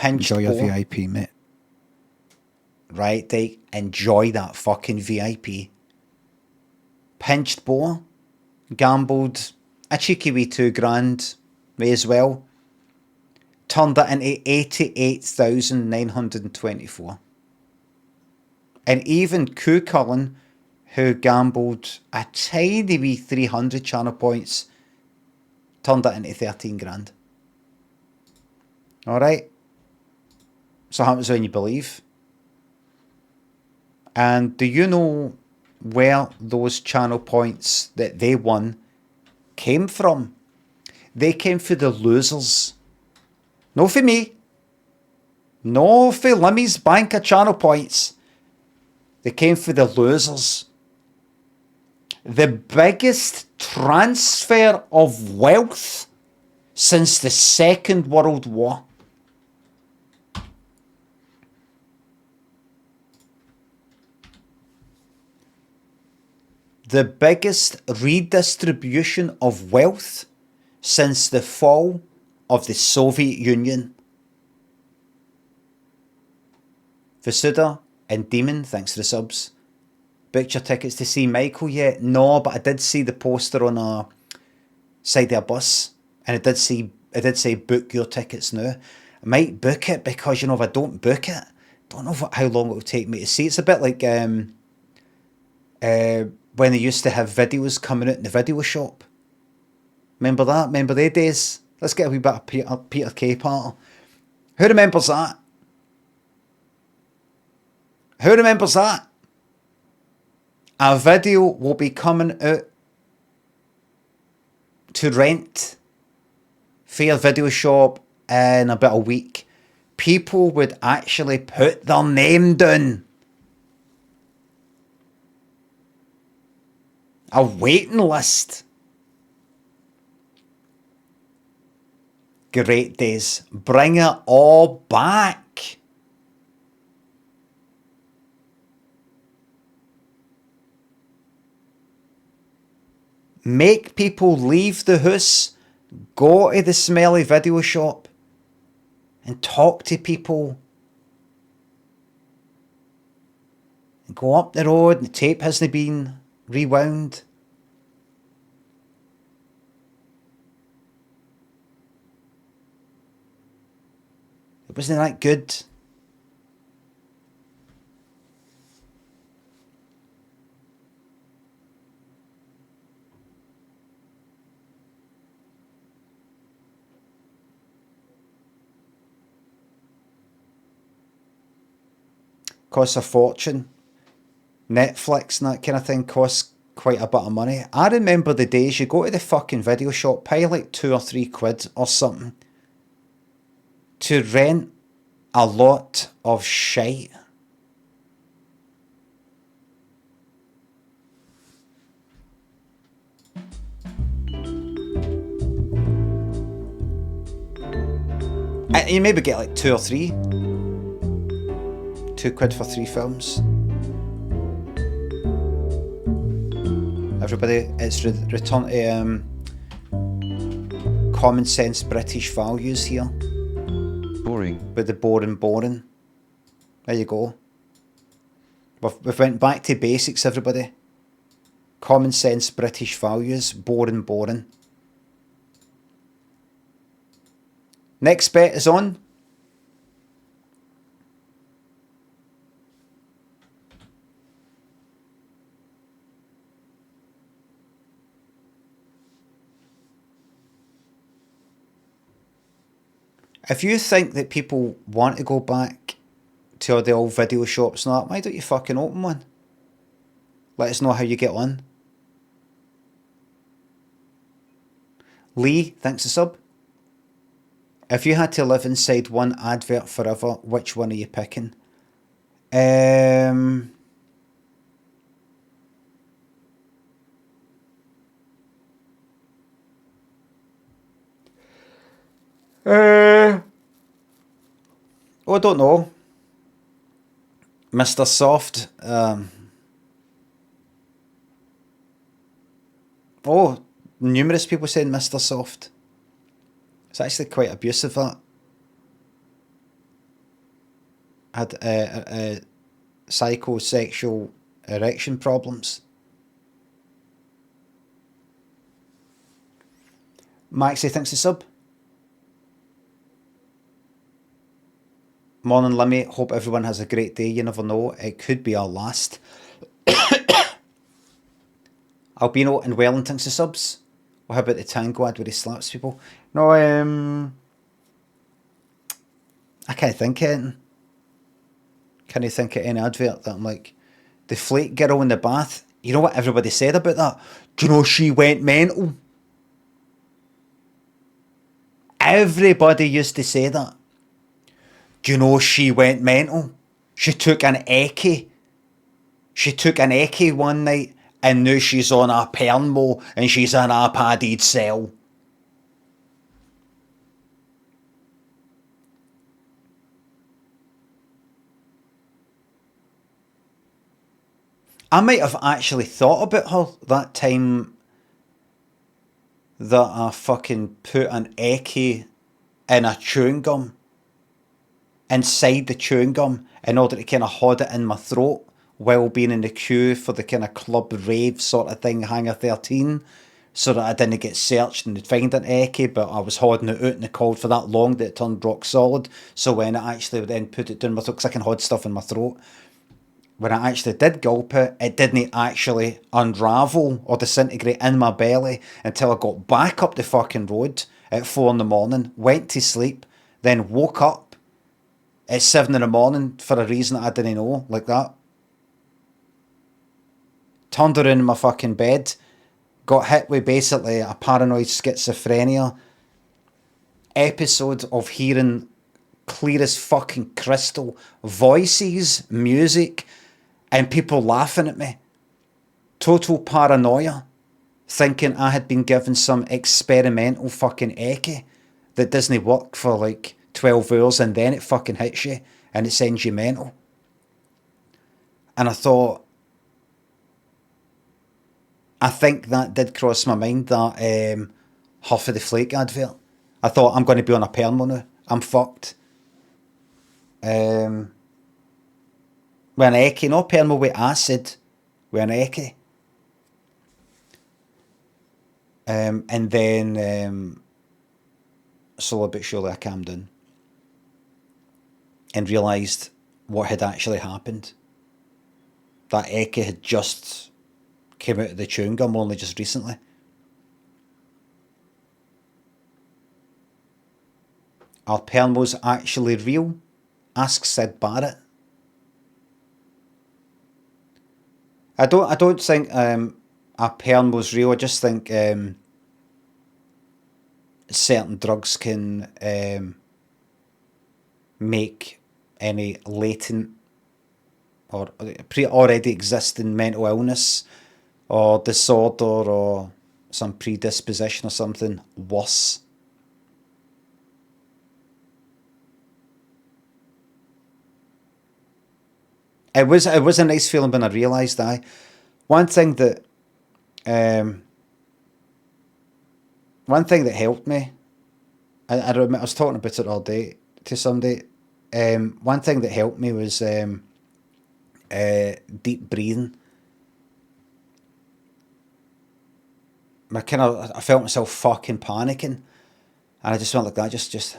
A: Enjoy your VIP, mate. Right, they enjoy that fucking VIP. Pinched Boa gambled a cheeky wee $2,000, may as well. Turned that into 88,924. And even Coo Cullen, who gambled a tiny wee 300 channel points, turned that into 13 grand. Alright? So happens when you believe. And do you know where those channel points that they won came from? They came for the losers. No for me. No for Limmy's bank of channel points. They came for the losers. The biggest transfer of wealth since the Second World War. The biggest redistribution of wealth since the fall of the Soviet Union. For Sodor and Demon, thanks for the subs. Booked your tickets to see Michael yet? No, but I did see the poster on a side of a bus, and it did say book your tickets now. I might book it because, you know, if I don't book it, don't know how long it will take me to see. It's a bit like when they used to have videos coming out in the video shop. Remember that? Remember they days? Let's get a wee bit of Peter K. Parter. Who remembers that? Who remembers that? A video will be coming out to rent for your video shop in about a week. People would actually put their name down. A waiting list. Great days. Bring it all back. Make people leave the house, go to the smelly video shop and talk to people. And go up the road and the tape hasn't been rewound. It wasn't that good. Costs a fortune. Netflix and that kind of thing costs quite a bit of money. I remember the days you go to the fucking video shop, pay like £2 or £3 or something to rent a lot of shite. And you maybe get like 2 or 3. £2 for 3 films. Everybody, it's return to common sense British values here.
B: Boring.
A: With the boring. There you go. We've went back to basics, everybody. Common sense British values. Boring. Next bet is on. If you think that people want to go back to all the old video shops and that, why don't you fucking open one? Let us know how you get on. Lee, thanks a sub. If you had to live inside one advert forever, which one are you picking? Oh, I don't know. Mr. Soft. Oh, numerous people saying Mr. Soft. It's actually quite abusive, that. Had psychosexual erection problems. Maxie thinks the sub. Morning, Limmy. Hope everyone has a great day. You never know. It could be our last. Albino and Wellington's the subs. Or how about the Tango ad where he slaps people? No, I can't think of anything. Can't think of any advert that I'm like, the flake girl in the bath. You know what everybody said about that? Do you know she went mental? Everybody used to say that. Do you know she went mental? She took an eccie. She took an eccie one night and now she's on a permo and she's in a padded cell. I might have actually thought about her that time that I fucking put an eccie in a chewing gum, inside the chewing gum, in order to kind of hold it in my throat while being in the queue for the kind of club rave sort of thing, Hangar 13, so that I didn't get searched and they'd find an eccie, but I was holding it out in the cold for that long that it turned rock solid. So when I actually then put it down my throat, because I can hold stuff in my throat, when I actually did gulp it, it didn't actually unravel or disintegrate in my belly until I got back up the fucking road at 4 in the morning, went to sleep, then woke up at 7 in the morning for a reason that I didn't know, like that. Turned around in my fucking bed, got hit with basically a paranoid schizophrenia episode of hearing clear as fucking crystal voices, music, and people laughing at me. Total paranoia, thinking I had been given some experimental fucking eccie that doesn't work for like 12 hours and then it fucking hits you and it sends you mental. And I thought, I think that did cross my mind, that Huff of the Flake advert. I thought, I'm going to be on a permo now. I'm fucked. With an eccie, no permo with acid, with an eccie. And then slowly but surely I calmed down and realised what had actually happened. That eccie had just came out of the chewing gum only just recently. Are permos actually real? Ask Sid Barrett. I don't think a perm was real. I just think certain drugs can make any latent or already existing mental illness or disorder or some predisposition or something worse. It was a nice feeling when I realised that. One thing that um, one thing that helped me, I remember I was talking about it all day to somebody. One thing that helped me was deep breathing. I felt myself fucking panicking, and I just went like that, just,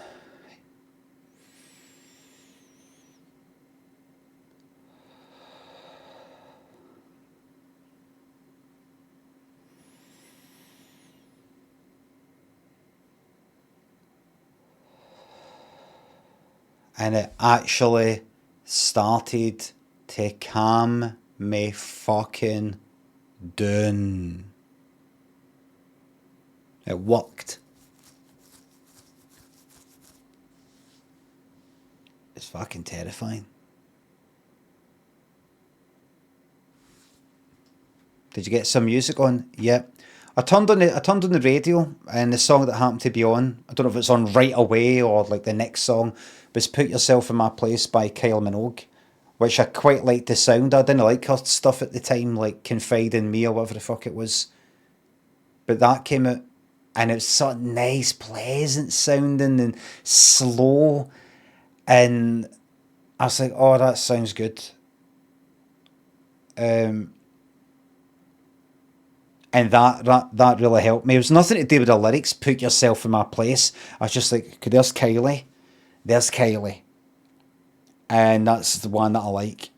A: and it actually started to calm me fucking down. It worked. It's fucking terrifying. Did you get some music on? Yep. I turned on the radio, and the song that happened to be on, I don't know if it's on right away or like the next song, was Put Yourself in My Place by Kyle Minogue, which I quite liked the sound. I didn't like her stuff at the time, like Confide in Me or whatever the fuck it was. But that came out, and it was sort of nice, pleasant sounding and slow, and I was like, oh, that sounds good. Um, and that really helped me. It was nothing to do with the lyrics. Put yourself in my place. I was just like, okay, there's Kylie, and that's the one that I like.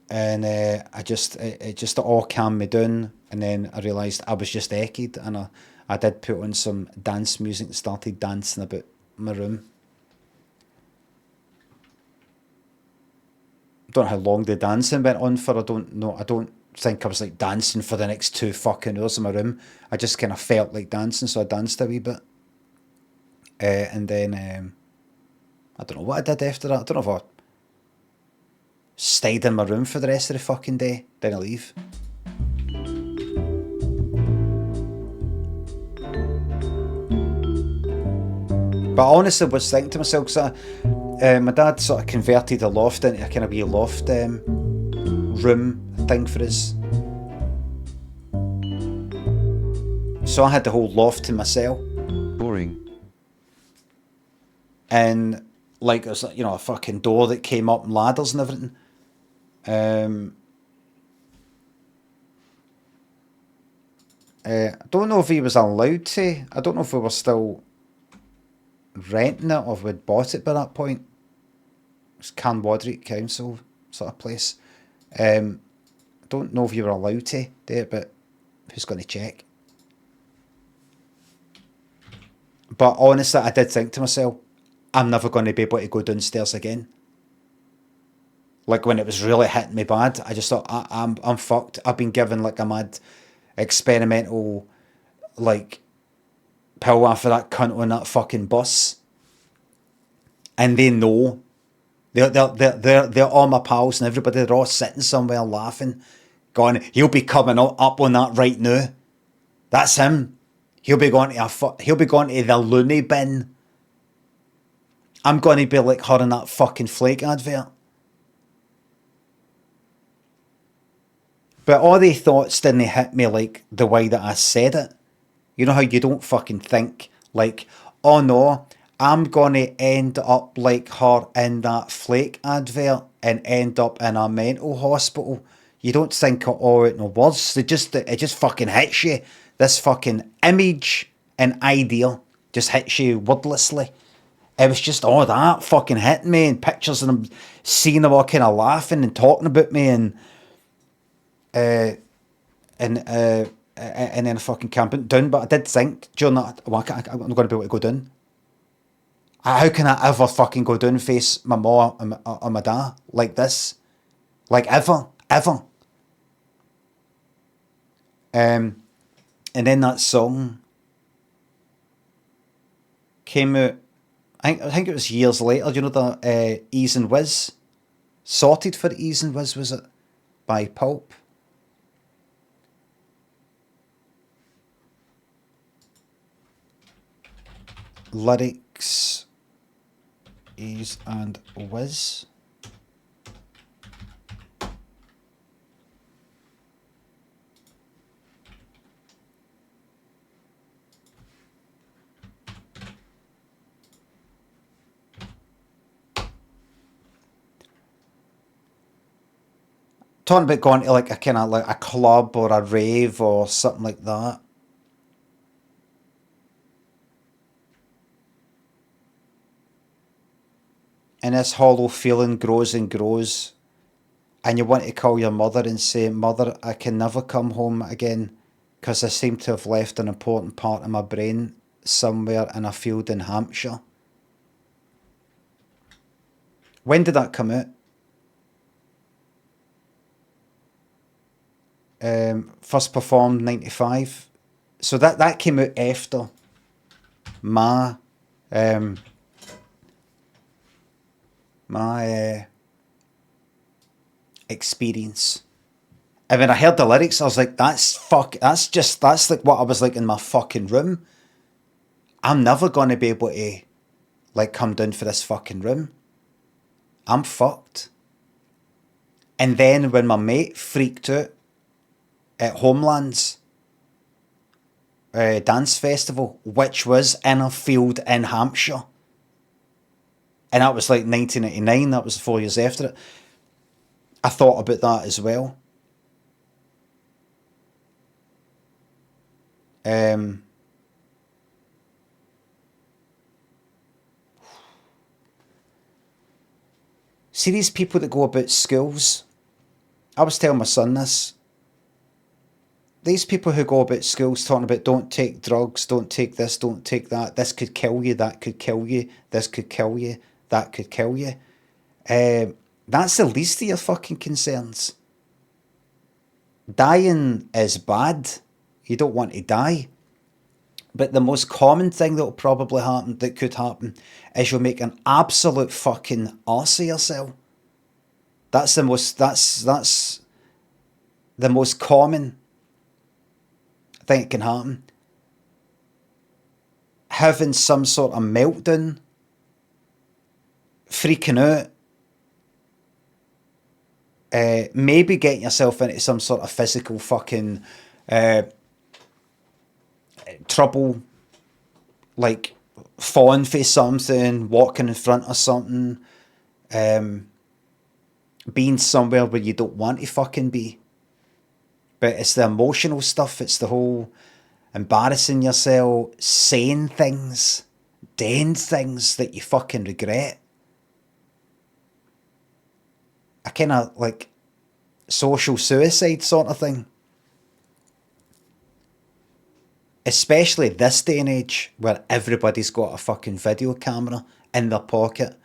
A: And it just all calmed me down. And then I realised I was just echoed, and I did put on some dance music and started dancing about my room. Don't know how long the dancing went on for. I don't know. I don't think I was like dancing for the next 2 fucking hours in my room. I just kind of felt like dancing, so I danced a wee bit. And then I don't know what I did after that. I don't know if I stayed in my room for the rest of the fucking day. Then I leave. But I honestly was thinking to myself, because my dad sort of converted a loft into a kind of wee loft room thing for us. So I had the whole loft to myself.
B: Boring.
A: And like there's a fucking door that came up and ladders and everything. I don't know if he was allowed to. I don't know if we were still renting it or if we'd bought it by that point. It's Canwadrick Council sort of place. I don't know if you were allowed to do it, but who's going to check? But honestly, I did think to myself, I'm never going to be able to go downstairs again. Like when it was really hitting me bad, I just thought I'm fucked. I've been given like a mad experimental like pill after that cunt on that fucking bus, and they know they're all my pals and everybody. They're all sitting somewhere laughing, going, "He'll be coming up on that right now. That's him. He'll be going to the loony bin. I'm going to be like her in that fucking Flake advert." But all the thoughts didn't hit me like the way that I said it. You know how you don't fucking think like, oh no, I'm going to end up like her in that Flake advert and end up in a mental hospital. You don't think it all out in words. It just fucking hits you. This fucking image and idea just hits you wordlessly. It was just all that fucking hitting me, and pictures of them seeing them all kind of laughing and talking about me, and uh, and then fucking camping down. But I did think during that, well, I'm not going to be able to go down. How can I ever fucking go down and face my mom and my dad like this? Like ever. And then that song came out, I think it was years later, you know, the Ease and Whiz? Sorted for Ease and Whiz, was it? By Pulp. Lyrics, Ease and Whiz. Talking about going to like a kind of like a club or a rave or something like that. And this hollow feeling grows and grows. And you want to call your mother and say, Mother, I can never come home again because I seem to have left an important part of my brain somewhere in a field in Hampshire. When did that come out? First performed 95. So that came out after my experience. And when I heard the lyrics, I was like, that's like what I was like in my fucking room. I'm never gonna be able to like come down for this fucking room. I'm fucked. And then when my mate freaked out at Homeland's dance festival, which was in a field in Hampshire, and that was like 1989, that was 4 years after it, I thought about that as well. See these people that go about schools, I was telling my son this, these people who go about schools talking about don't take drugs, don't take this, don't take that, this could kill you, that could kill you, this could kill you, that could kill you. That's the least of your fucking concerns. Dying is bad. You don't want to die. But the most common thing that will probably happen, that could happen, is you'll make an absolute fucking arse of yourself. That's the most common thing that can happen. Having some sort of meltdown, freaking out, maybe getting yourself into some sort of physical fucking trouble, like falling for something, walking in front of something, being somewhere where you don't want to fucking be. But it's the emotional stuff, it's the whole embarrassing yourself, saying things, doing things that you fucking regret. A kind of like social suicide sort of thing. Especially this day and age where everybody's got a fucking video camera in their pocket,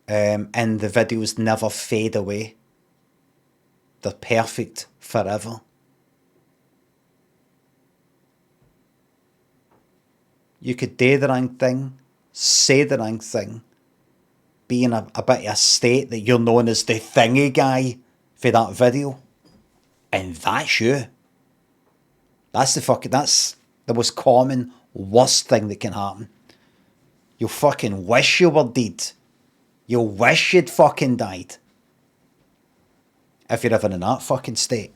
A: and the videos never fade away. They're perfect forever. You could do the wrong thing, say the wrong thing, be in a bit of a state that you're known as the thingy guy for that video, and that's you. That's the most common, worst thing that can happen. You'll fucking wish you were dead. You'll wish you'd fucking died. If you're ever in that fucking state.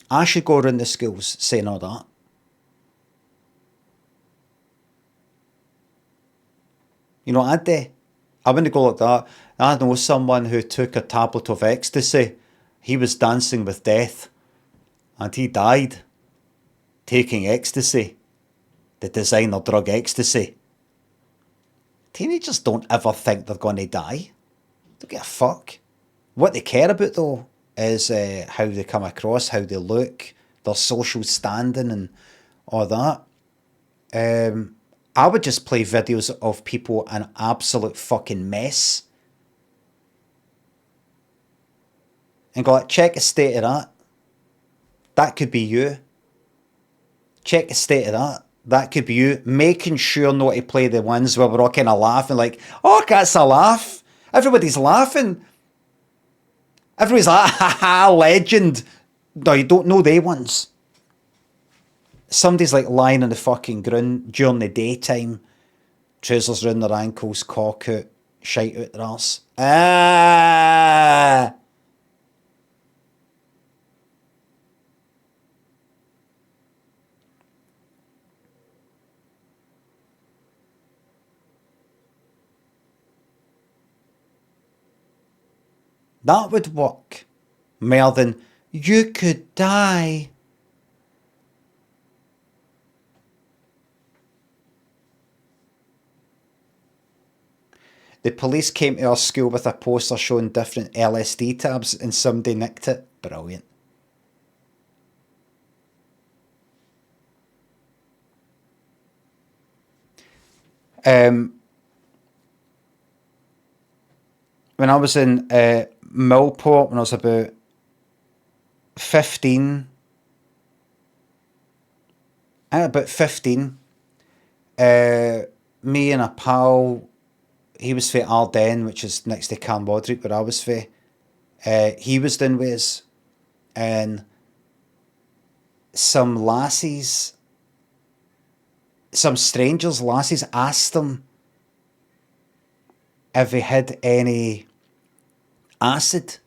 A: I should go around the schools saying all that. You know what I'd do? I wouldn't go like that. I know someone who took a tablet of ecstasy. He was dancing with death. And he died taking ecstasy. The designer drug ecstasy. Teenagers don't ever think they're going to die. Don't give a fuck. What they care about though is how they come across, how they look, their social standing and all that. I would just play videos of people an absolute fucking mess. and go like, check the state of that. That could be you. Check the state of that. That could be you. Making sure not to play the ones where we're all kind of laughing like, oh, that's a laugh. Everybody's laughing. Everybody's like, ha ha, legend. No, you don't know they ones. Somebody's like lying on the fucking ground during the daytime, trousers round their ankles, cock out, shite out their arse. Ah! That would work. More than, you could die. The police came to our school with a poster showing different LSD tabs and somebody nicked it. Brilliant. When I was in Millport, when I was about 15, me and a pal, he was for Ardennes, which is next to Carnwater, where I was for. He was doing with us, and some lassies, some strangers' lassies asked him if he had any acid,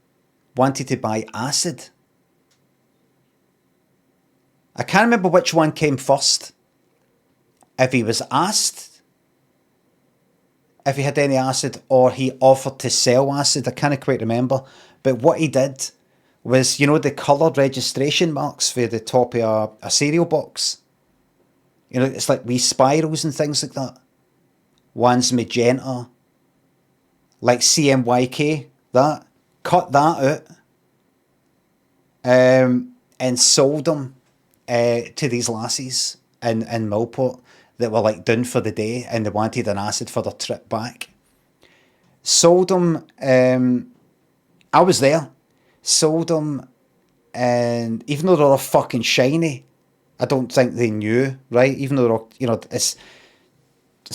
A: wanted to buy acid. I can't remember which one came first. If he was asked if he had any acid or he offered to sell acid, I can't quite remember. But what he did was, you know, the coloured registration marks for the top of a cereal box. You know, it's like wee spirals and things like that. One's magenta, like CMYK, that. Cut that out and sold them to these lassies in Millport that were like done for the day and they wanted an acid for their trip back. Sold them, I was there, sold them, and even though they're all fucking shiny, I don't think they knew, right? Even though they're all, you know, it's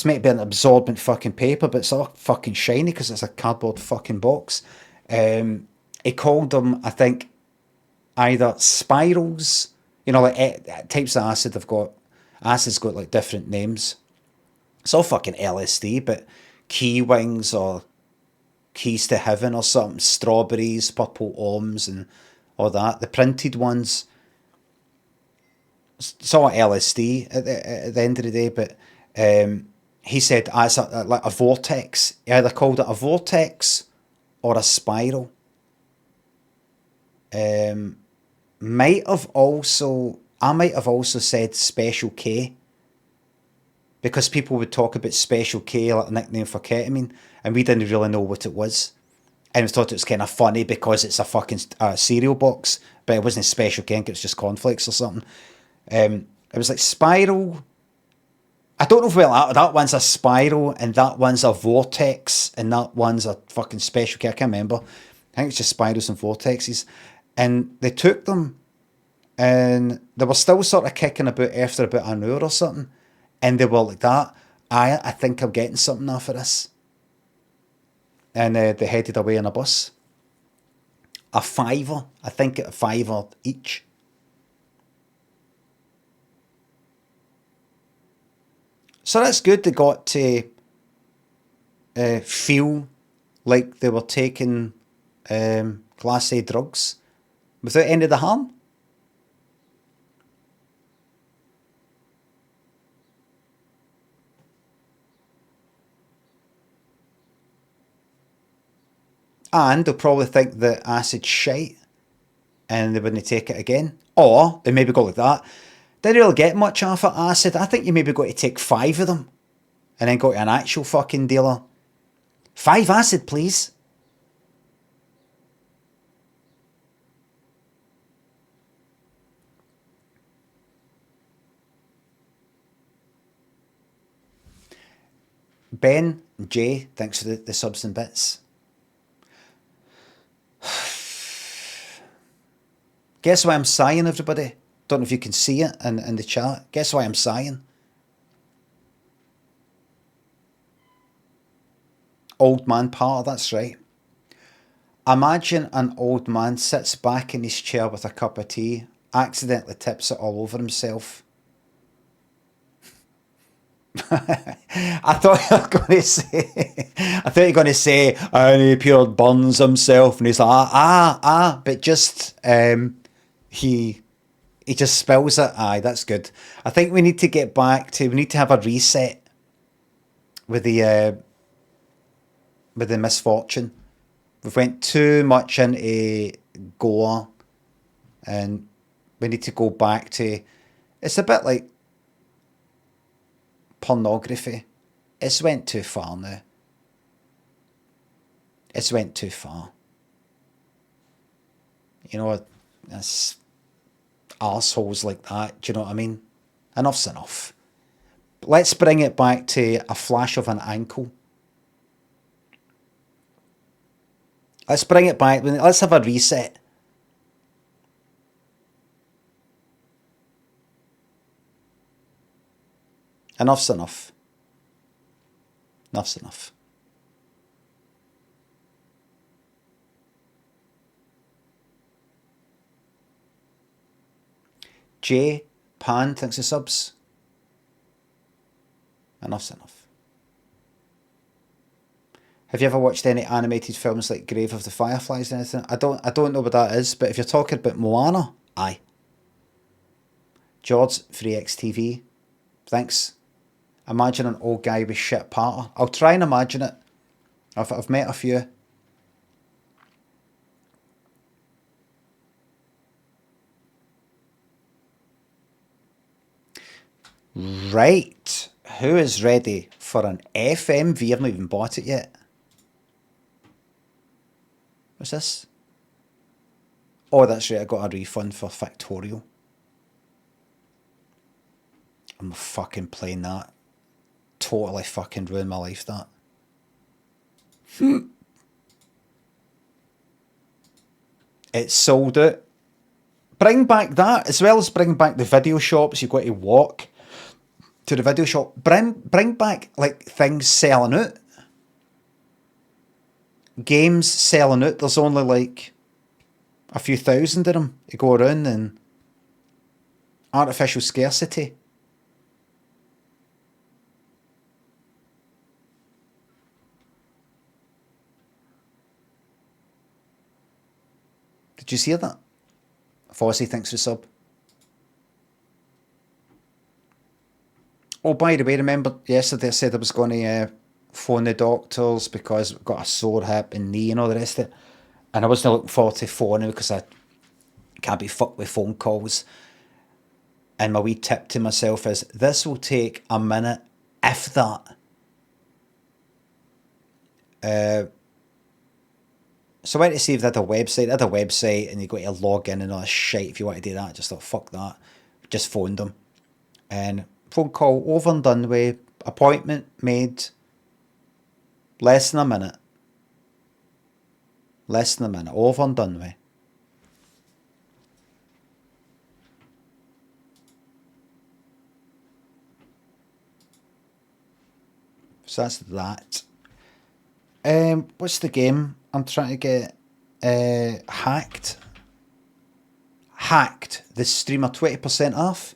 A: meant to be an absorbent fucking paper, but it's all fucking shiny because it's a cardboard fucking box. He called them, I think, either spirals, you know, like types of acid have got, acid's got like different names. It's all fucking LSD, but key wings or keys to heaven or something, strawberries, purple oms and all that. The printed ones, it's all LSD at the end of the day, but he said as like a vortex. He either called it a vortex or a spiral. I might have also said Special K, because people would talk about Special K like a nickname for ketamine, and we didn't really know what it was. And we thought it was kind of funny because it's a fucking cereal box, but it wasn't Special K, I think it was just cornflakes or something. It was like spiral. I don't know if that one's a spiral and that one's a vortex and that one's a fucking Special K. I can't remember. I think it's just spirals and vortexes. And they took them and they were still sort of kicking about after about an hour or something. And they were like that. I think I'm getting something off of this. And they headed away on a bus. A fiver. I think a fiver each. So that's good. They got to feel like they were taking Class A drugs without any of the harm. And they'll probably think that acid's shite and they wouldn't take it again. Or they maybe go like that. Didn't really get much off of acid. I think you maybe got to take 5 of them and then go to an actual fucking dealer. 5 acid, please. Ben J, thanks for the subs and bits. Guess why I'm sighing, everybody? Don't know if you can see it in the chat. Guess why I'm sighing? Old man part, that's right. Imagine an old man sits back in his chair with a cup of tea, accidentally tips it all over himself. I thought you were going to say, and he pure burns himself, and he's like, but just, he just spells it. Aye, that's good. I think we need to get back to, we need to have a reset with the misfortune. We've went too much into gore, and we need to go back to, it's a bit like pornography. It's went too far now. It's went too far. You know, it's arseholes like that, do you know what I mean? Enough's enough. Let's bring it back to a flash of an ankle. Let's bring it back. Let's have a reset. Enough's enough. Enough's enough. J Pan thinks of subs. Enough's enough. Have you ever watched any animated films like Grave of the Fireflies or anything? I don't know what that is, but if you're talking about Moana, aye. George, Free XTV, thanks. Imagine an old guy with shit parter. I'll try and imagine it. I've met a few. Right. Who is ready for an FMV? I've not even bought it yet. What's this? Oh, that's right. I got a refund for Factorial. I'm fucking playing that. Totally fucking ruined my life, that. It's sold out. Bring back that, as well as bring back the video shops. You've got to walk to the video shop. Bring back, like, things selling out. Games selling out. There's only, like, a few thousand of them to go around, and artificial scarcity. Did you see that? Fossey thinks the sub. Oh, by the way, remember yesterday I said I was going to phone the doctors because I've got a sore hip and knee and all the rest of it. And I wasn't looking forward to phoning because I can't be fucked with phone calls. And my wee tip to myself is, this will take a minute, if that. So I went to see if they had a website. They had a website and you got to log in and all this shit. If you want to do that, I just thought, fuck that. Just phoned them. And phone call over and done with. Appointment made. Less than a minute. Less than a minute. Over and done with. So that's that. What's the game? I'm trying to get hacked. Hacked. The streamer 20% off.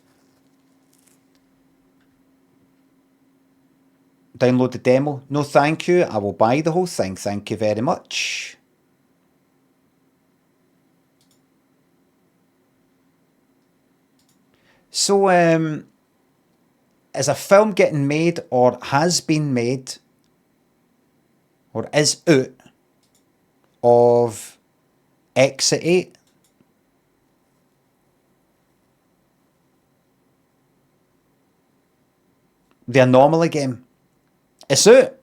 A: Download the demo. No, thank you. I will buy the whole thing. Thank you very much. So, is a film getting made or has been made or is out of Eccie? The Anomaly game. It's out.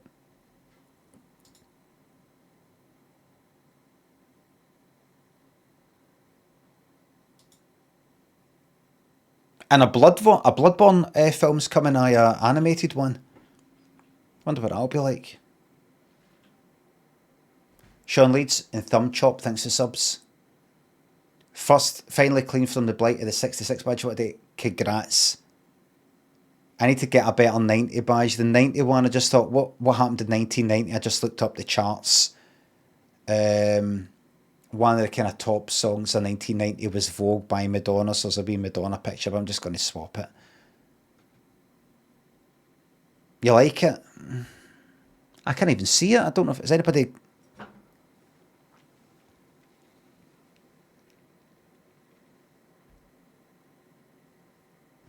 A: And a Bloodborne film's coming, an animated one. Wonder what that'll be like. Sean Leeds and Thumbchop thanks for subs. finally clean from the blight of the 66 badge. What day? Congrats. I need to get a better 90 badge. The 91, I just thought, what happened in 1990? I just looked up the charts. One of the kind of top songs in 1990 was Vogue by Madonna, so there's a wee Madonna picture, but I'm just going to swap it. You like it? I can't even see it. I don't know if... Is anybody...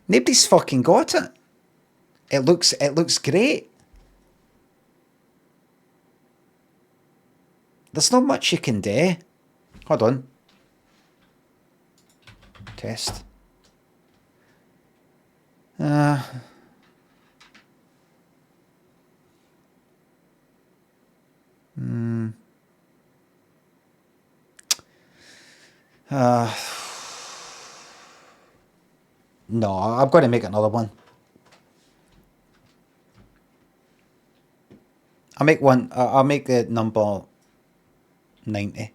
A: Nobody's fucking got it. It looks great. There's not much you can do. Hold on. Test. No, I'm going to make another one. I'll make one. I'll make the number 90.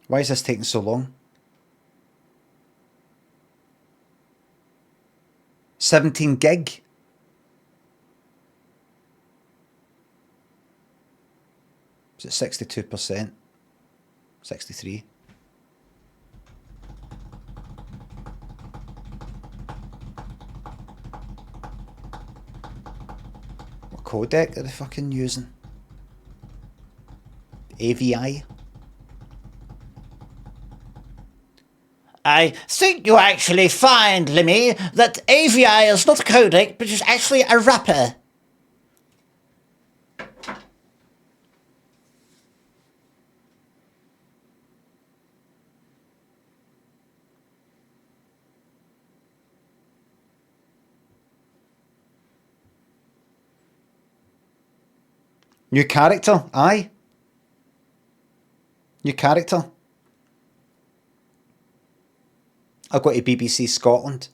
A: Why is this taking so long? 17 gig. Is it 62%? 63. What codec are they fucking using? AVI?
C: I think you actually find, Limmy, that AVI is not a codec, but is actually a wrapper.
A: New character, aye. New character. I'll go to BBC Scotland.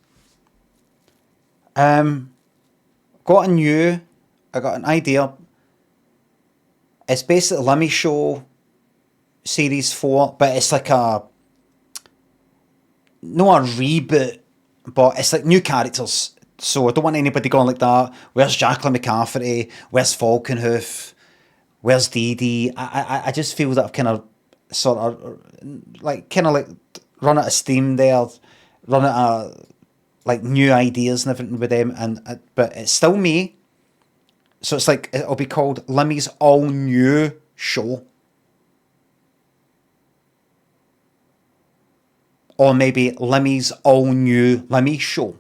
A: I got an idea. It's basically Limmy Show Series 4, but it's like not a reboot, but it's like new characters. So I don't want anybody going like that. Where's Jacqueline McCafferty? Where's Falconhoof? Where's Dee Dee? I just feel that I've kind of run out of steam there, run out of like new ideas and everything with them, but it's still me. So it's like it'll be called Limmy's All New Show, or maybe Limmy's All New Limmy Show.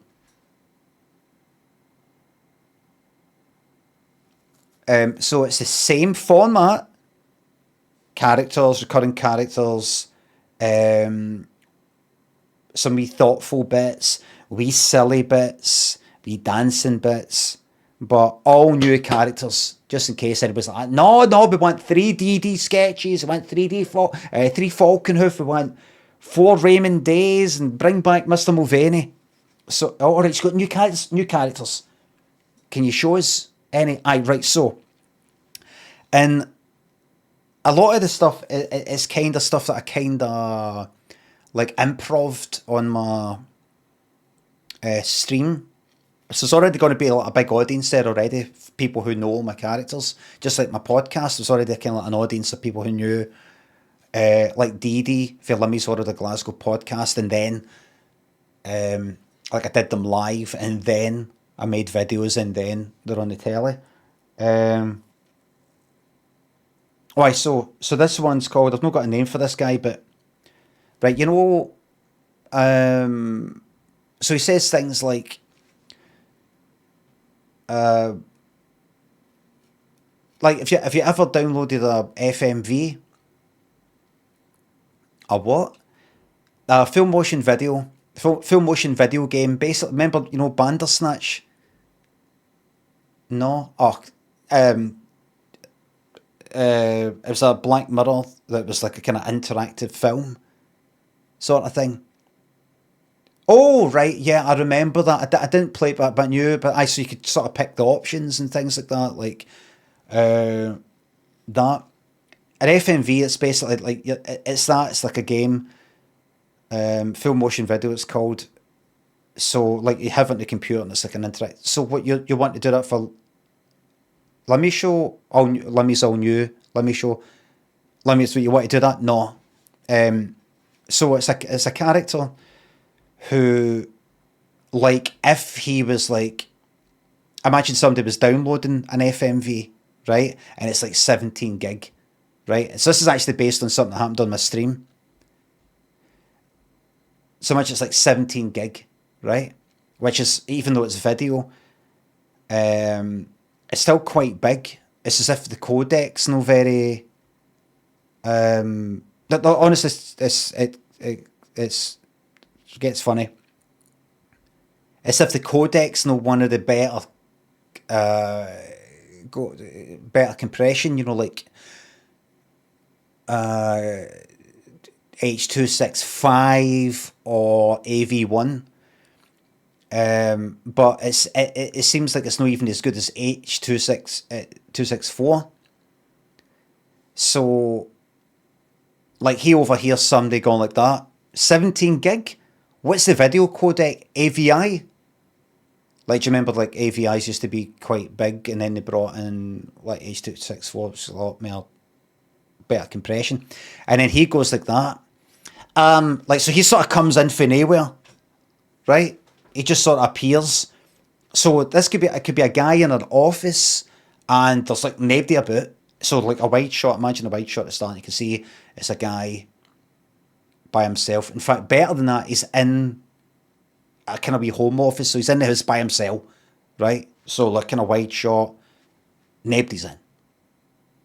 A: So it's the same format, characters, recurring characters, some wee thoughtful bits, wee silly bits, wee dancing bits, but all new characters, just in case anybody's like, no, we want 3 DD sketches, we want 3 Falconhoof, we want 4 Raymond Days, and bring back Mr. Mulvaney. So, alright, it's got new characters. Can you show us any? Aye, right, so. And a lot of the stuff is kind of stuff that I kind of like improved on my stream. So it's already going to be like a big audience there already, people who know my characters. Just like my podcast, there's already kind of like an audience of people who knew, like Dee Dee for Limmy's Horror the Glasgow podcast, and then like I did them live, and then I made videos, and then they're on the telly. Right, so this one's called, I've not got a name for this guy, but right, you know, so he says things like, if you ever downloaded a FMV, a what? A full motion video game. Basically, remember, you know, Bandersnatch? No? Oh, it was a Black Mirror that was like a kind of interactive film sort of thing. Oh, right, yeah, I remember that. I didn't play it, but I knew, but so you could sort of pick the options and things like that, like that. an FMV, it's basically like it's like a game, full motion video. It's called. So like you have it on the computer and it's like an interact. So what you want to do that for? Let me show all Limmy's all new. Let me show Limmy's what you want to do that. No, so it's a character who, like, if he was like, imagine somebody was downloading an FMV, right, and it's like 17 gig, right. So this is actually based on something that happened on my stream. So much it's like 17 gig, right, which is, even though it's video, it's still quite big. It's as if the codec's no very. Honestly, it gets funny. It's if the codec's no one of the better, better compression. You know, like H.265 or AV1. But it seems like it's not even as good as H.264. So, like, he overhears somebody going like that. 17 gig? What's the video codec? AVI? Like, do you remember, like, AVIs used to be quite big, and then they brought in, like, H.264, which is a lot more better compression. And then he goes like that. Like, so he sort of comes in from nowhere, right? He just sort of appears. So this could be a guy in an office, and there's like nobody about. So like a wide shot, imagine a wide shot at the start, you can see it's a guy by himself. In fact, better than that, he's in a kind of wee home office, so he's in the house by himself, right? So like kind of wide shot, nobody's in.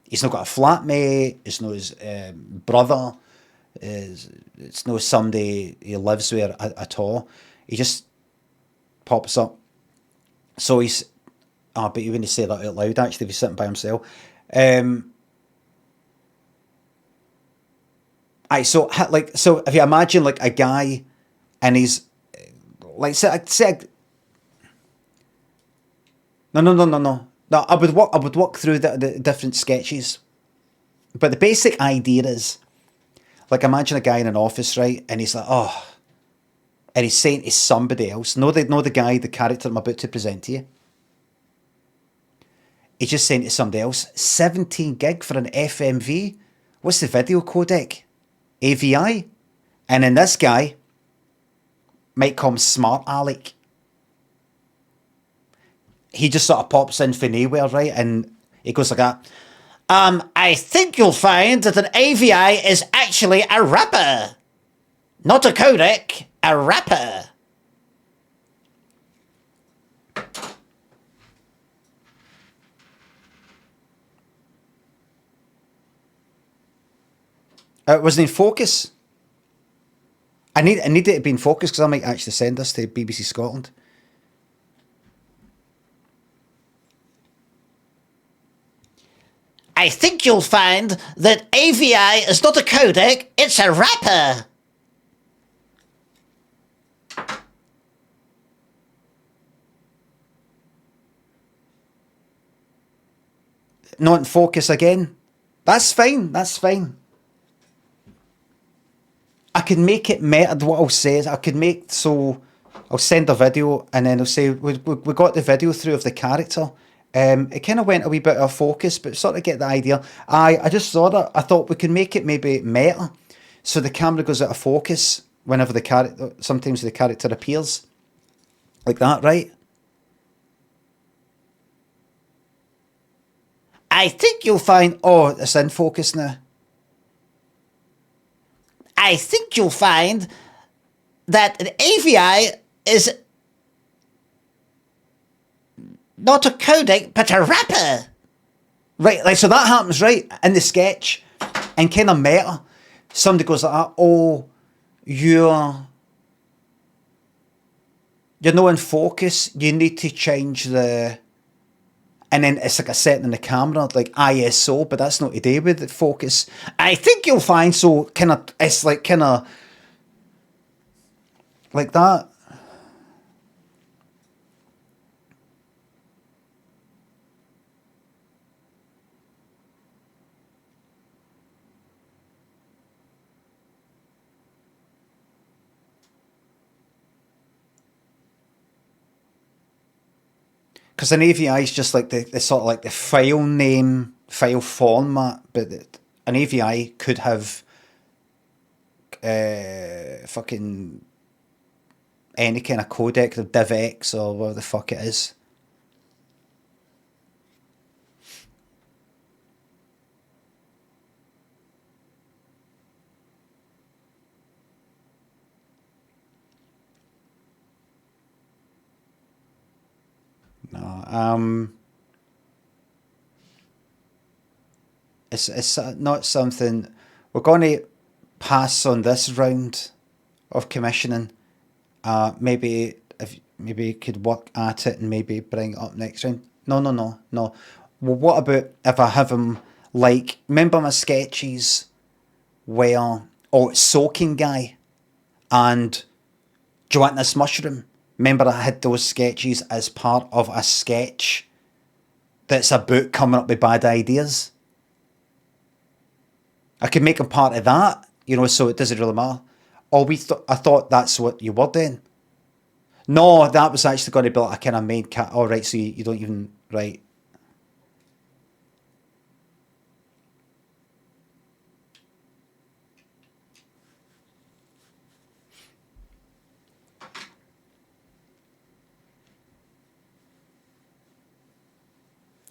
A: He's not got a flatmate, it's not his brother, it's not somebody he lives with at all. He just pops up. So he's, but you wouldn't say that out loud actually if he's sitting by himself. So if you imagine like a guy and he's like, no. I would walk through the different sketches, but the basic idea is, like, imagine a guy in an office, right, and he's like, oh, and he's saying to somebody else, know the guy, the character I'm about to present to you. He's just saying to somebody else, 17 gig for an FMV? What's the video codec? AVI? And then this guy might come smart Alec. He just sort of pops in from nowhere, right? And he goes like that.
C: I think you'll find that an AVI is actually a wrapper. Not a codec, a wrapper.
A: It wasn't in focus. I need it to be in focus because I might actually send this to BBC Scotland.
C: I think you'll find that AVI is not a codec, it's a wrapper.
A: Not in focus again. That's fine. I can make it meta. What I'll say is I'll send a video and then I'll say we got the video through of the character. It kind of went a wee bit out of focus, but sort of get the idea. I just saw that. I thought we can make it maybe meta, so the camera goes out of focus whenever sometimes the character appears, like that, right?
C: I think you'll find...
A: Oh, it's in focus now.
C: I think you'll find that an AVI is not a codec, but a wrapper.
A: Right, like, so that happens, right, in the sketch, and kind of meta. Somebody goes like that, oh, you're not in focus, you need to change the... And then it's like a setting in the camera, like ISO, but that's not to do with the focus. I think you'll find, so kind of, it's like kind of like that. Because an AVI is just like the sort of like the file name, file format, but an AVI could have fucking any kind of codec, or DivX, or whatever the fuck it is. No, it's not something we're going to pass on this round of commissioning. Maybe you could work at it and maybe bring it up next round. No. Well, what about if I have him like, remember my sketches where, it's soaking guy and gelatinous mushroom? Remember I had those sketches as part of a sketch that's about coming up with bad ideas? I could make him part of that, so it doesn't really matter. I thought that's what you were doing. No, that was actually going to be like a kind of main cat. Oh, right, so you don't even... Right.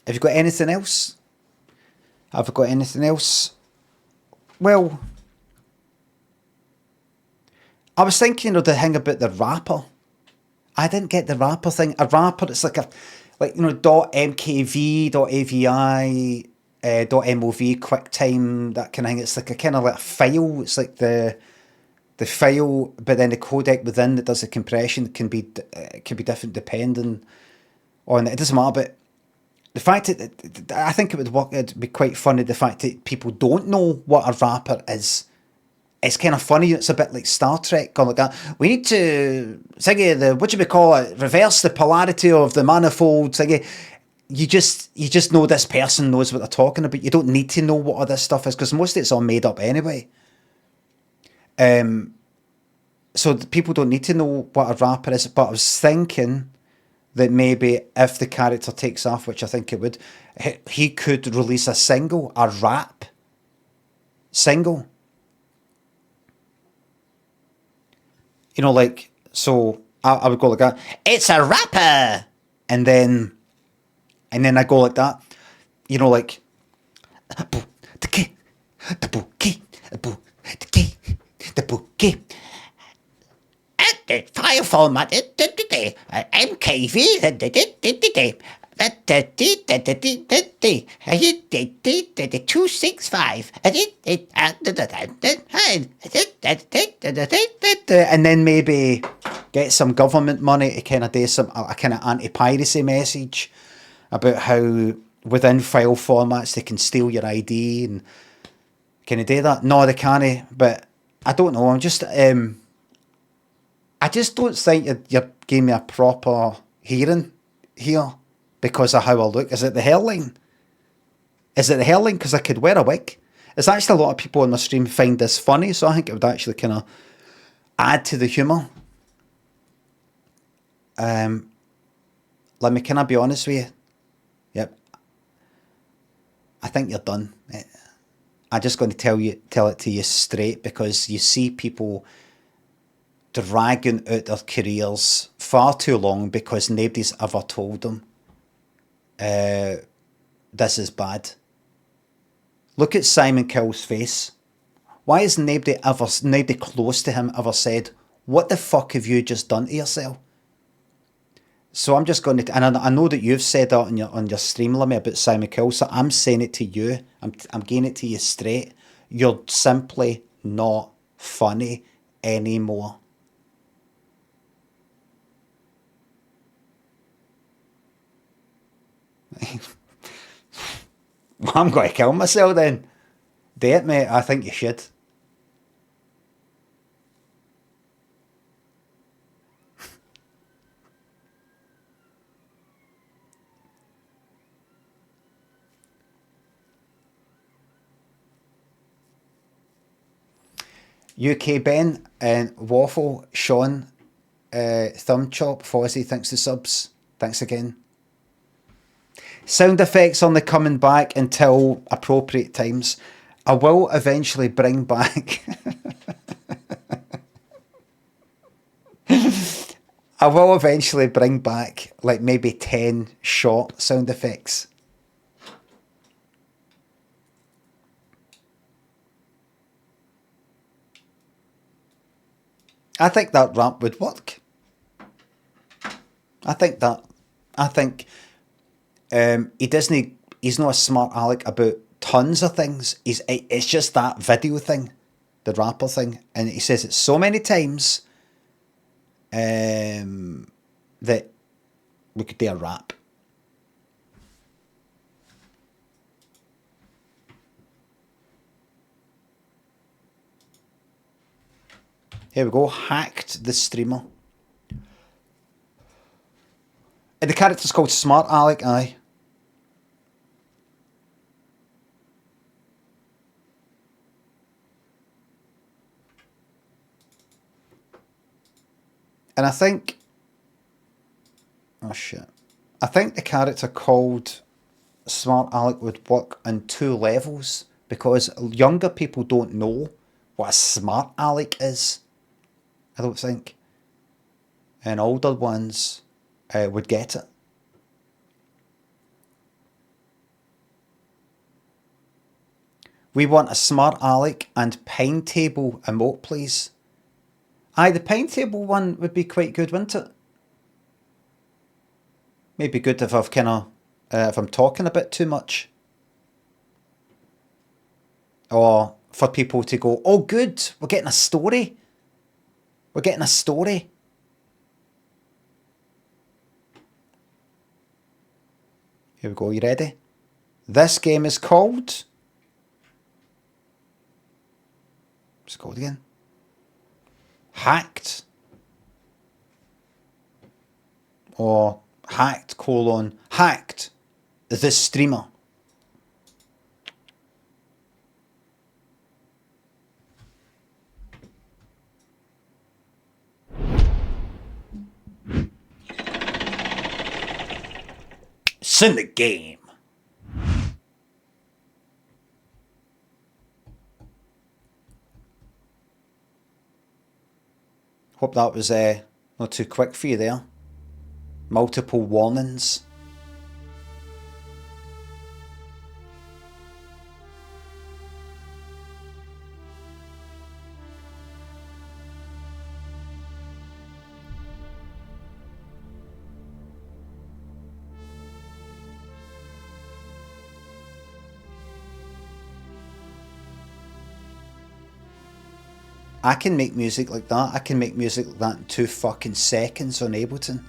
A: Have you got anything else? Have I got anything else? Well, I was thinking of the thing about the wrapper. I didn't get the wrapper thing. A wrapper, it's like .mkv, .avi, .mov, QuickTime, that kind of thing. It's like a kind of like a file. It's like the file, but then the codec within that does the compression can be different depending on it. It doesn't matter, but the fact that I think it would work, it'd be quite funny, the fact that people don't know what a wrapper is. It's kind of funny. It's a bit like Star Trek, or like that. We need to what do we call it? Reverse the polarity of the manifold. You just know this person knows what they're talking about. You don't need to know what all this stuff is, because most of it's all made up anyway. So people don't need to know what a wrapper is. But I was thinking that maybe if the character takes off, which I think it would, he could release a rap single. So I would go like that.
C: It's a rapper!
A: And then I go like that. Like...
C: At the file format, MKV, 265.
A: And then maybe get some government money to kind of do a kind of anti-piracy message about how within file formats they can steal your ID, and can they do that? No, they can't. But I don't know. I just don't think you're giving me a proper hearing here because of how I look. Is it the hairline? Because I could wear a wig. There's actually a lot of people on my stream find this funny, so I think it would actually kind of add to the humour. Limmy, can I be honest with you? Yep. I think you're done. I'm just going to tell it to you straight, because you see people dragging out their careers far too long because nobody's ever told them this is bad. Look at Simon Cowell's face. Why has nobody close to him ever said, what the fuck have you just done to yourself? So I'm just going to, and I know that you've said that on your stream, Limmy, about Simon Cowell, so I'm saying it to you. I'm getting it to you straight. You're simply not funny anymore. Well, I'm going to kill myself then. Do it, mate. I think you should. UK Ben and Waffle, Sean, Thumb Chop, Fozzie, thanks to subs. Thanks again. Sound effects only coming back until appropriate times. I will eventually bring back... I will eventually bring back, like, maybe 10 short sound effects. I think that rap would work. I think he's not a smart aleck about tons of things. It's just that video thing, the rapper thing. And he says it so many times that we could do a rap. Here we go, hacked the streamer. And the character's called Smart Aleck, aye. And I think... oh shit. I think the character called Smart Aleck would work on 2 levels, because younger people don't know what a Smart Aleck is, I don't think. And older ones would get it. We want a Smart Aleck and Pine Table emote, please. Aye, the Pine Table one would be quite good, wouldn't it? Maybe good if I've if I'm talking a bit too much. Or for people to go, oh good, we're getting a story. We're getting a story. Here we go, you ready? This game is called... what's it called again? Hacked. Or hacked : hacked the streamer. It's in the game. Hope that was not too quick for you there. Multiple warnings. I can make music like that. I can make music like that in 2 fucking seconds on Ableton.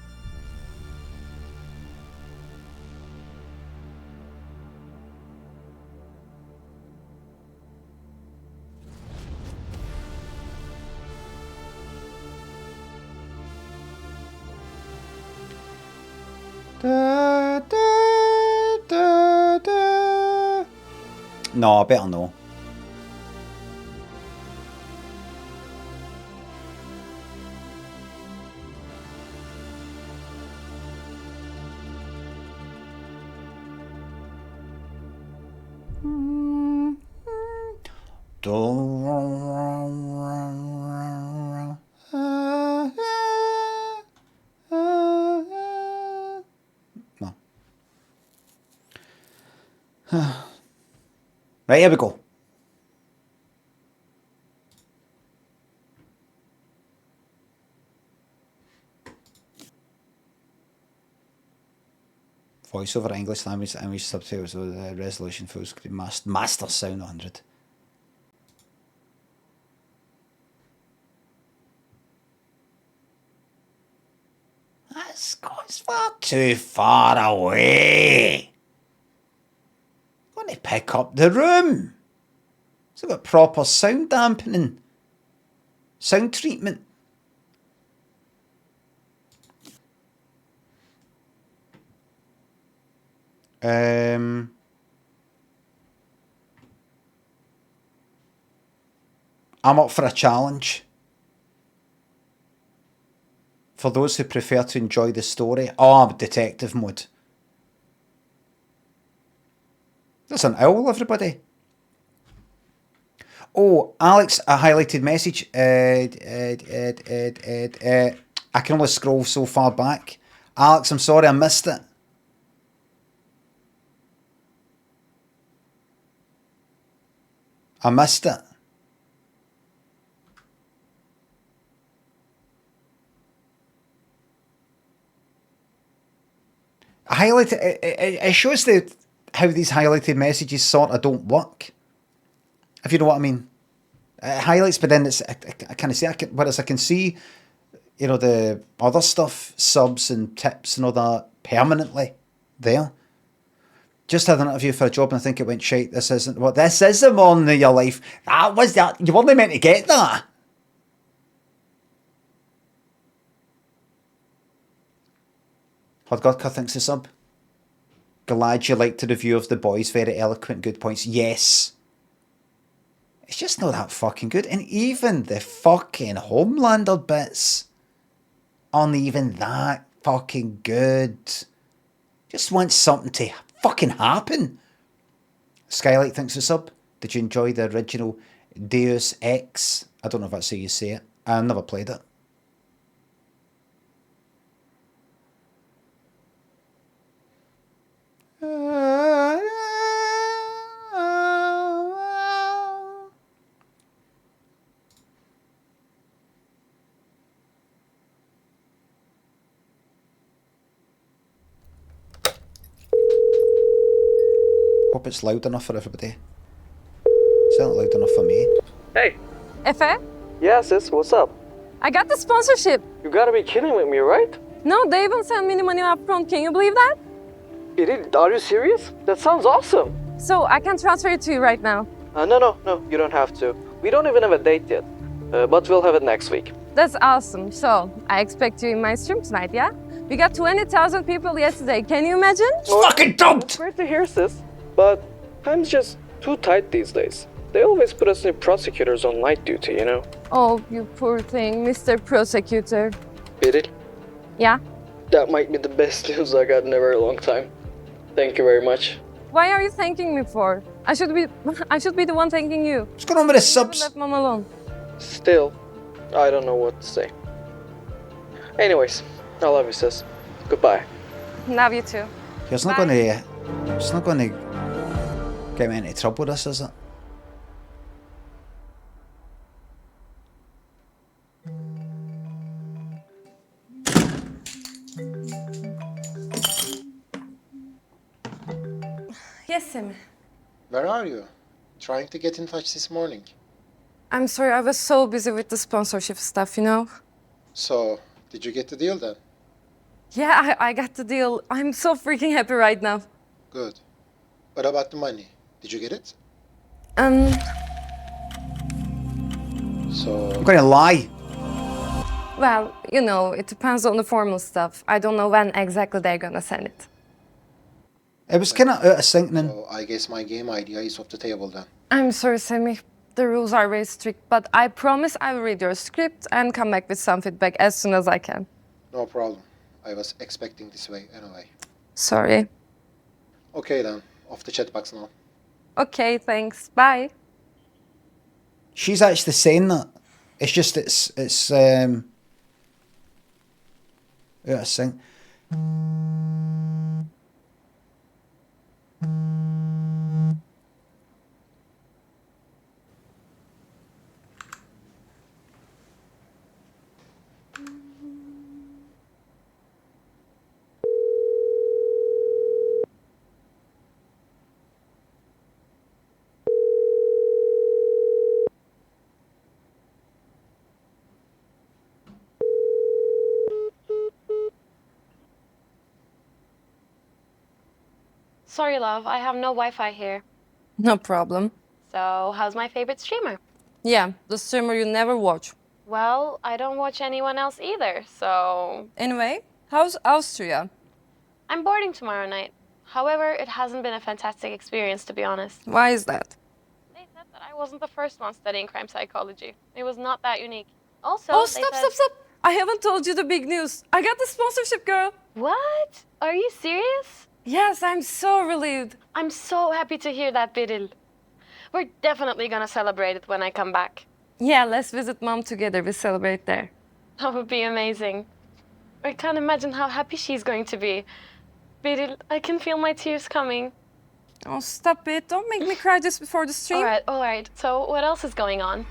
A: Da, da, da, da. No, I better no. No. Right, here we go. Voiceover English language subtitles with resolution full screen master sound 100. That's far too far away. I'm going to pick up the room. It's got proper sound dampening, sound treatment. I'm up for a challenge. For those who prefer to enjoy the story, detective mode. That's an owl, everybody. Oh, Alex, a highlighted message. I can only scroll so far back. Alex, I'm sorry, I missed it. I missed it. It shows how these highlighted messages sort of don't work. If you know what I mean. It highlights, but then I kind of see, whereas I can see, you know, the other stuff, subs and tips and all that permanently there. Just had an interview for a job and I think it went shite. This isn't what this is the morning of your life. That was that. You weren't meant to get that. Hardgorka thinks the sub. Glad you liked the review of The Boys. Very eloquent, good points. Yes. It's just not that fucking good. And even the fucking Homelander bits aren't even that fucking good. Just want something to fucking happen. Skylight thinks the sub. Did you enjoy the original Deus Ex? I don't know if that's how you say it. I never played it. Hope it's loud enough for everybody. It's not loud enough for me.
D: Hey.
E: Efe?
D: Yeah, sis, what's up?
E: I got the sponsorship.
D: You gotta be kidding with me, right?
E: No, they even sent me the money up front. Can you believe that?
D: Are you serious? That sounds awesome.
E: So I can transfer it to you right now.
D: No, you don't have to. We don't even have a date yet. But we'll have it next week.
E: That's awesome. So I expect you in my stream tonight, yeah? We got 20,000 people yesterday. Can you imagine?
A: Fucking dumped!
D: Great to hear, sis. But time's just too tight these days. They always put us new prosecutors on night duty, you know?
E: Oh, you poor thing, Mr. Prosecutor.
D: Get it?
E: Yeah?
D: That might be the best news I got in a very long time. Thank you very much.
E: Why are you thanking me for? I should be the one thanking you.
A: What's going on with the
E: You
A: subs?
E: left Mom alone.
D: Still, I don't know what to say. Anyways, I love you, sis. Goodbye.
E: Love you too.
A: It's not
E: Bye.
A: gonna get me into trouble, this, is it?
E: Yes, Sammy.
F: Where are you? Trying to get in touch this morning.
E: I'm sorry, I was so busy with the sponsorship stuff, you know?
F: So, did you get the deal then?
E: Yeah, I got the deal. I'm so freaking happy right now.
F: Good. What about the money? Did you get it? So,
A: I'm gonna lie.
E: Well, you know, it depends on the formal stuff. I don't know when exactly they're gonna send it.
A: It was kind of out of sync then.
F: so I guess my game idea is off the table then.
E: I'm sorry, Sammy. The rules are very strict, but I promise I will read your script and come back with some feedback as soon as I can.
F: No problem. I was expecting this way anyway.
E: Sorry.
F: Okay then, off the chat box now.
E: Okay, thanks. Bye.
A: She's actually saying that. It's just it's out of sync.
G: Sorry, love, I have no Wi-Fi here.
E: No problem.
G: So, how's my favorite streamer?
E: Yeah, the streamer you never watch.
G: Well, I don't watch anyone else either, so...
E: Anyway, how's Austria?
G: I'm boarding tomorrow night. However, it hasn't been a fantastic experience, to be honest.
E: Why is that?
G: They said that I wasn't the first one studying crime psychology. It was not that unique. Also,
E: Oh,
G: they
E: stop,
G: said...
E: stop, stop! I haven't told you the big news. I got the sponsorship, girl.
G: What? Are you serious?
E: Yes, I'm so relieved.
G: I'm so happy to hear that, Biril. We're definitely gonna celebrate it when I come back.
E: Yeah, let's visit mom together. We celebrate there.
G: That would be amazing. I can't imagine how happy she's going to be. Biril, I can feel my tears coming.
E: Oh, stop it. Don't make me cry just before the stream.
G: All right. So what else is going on?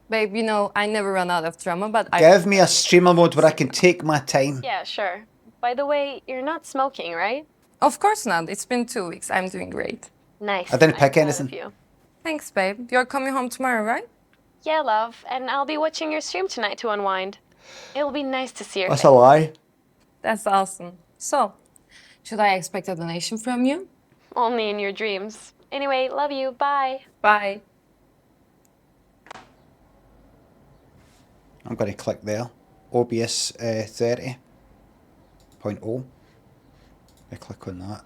E: Babe, you know, I never run out of drama, but I...
A: Give me a streamer mode where I can take my time.
G: Yeah, sure. By the way, you're not smoking, right?
E: Of course not. It's been 2 weeks. I'm doing great.
G: Nice.
A: I didn't
G: I'm
A: pick
G: proud of
A: anything.
G: you.
E: Thanks, babe. You're coming home tomorrow, right?
G: Yeah, love. And I'll be watching your stream tonight to unwind. It'll be nice to see your
A: That's
G: face.
A: a lie.
E: That's awesome. So, should I expect a donation from you?
G: Only in your dreams. Anyway, love you. Bye.
E: Bye.
A: I'm going to click there. OBS 30.0. I click on that.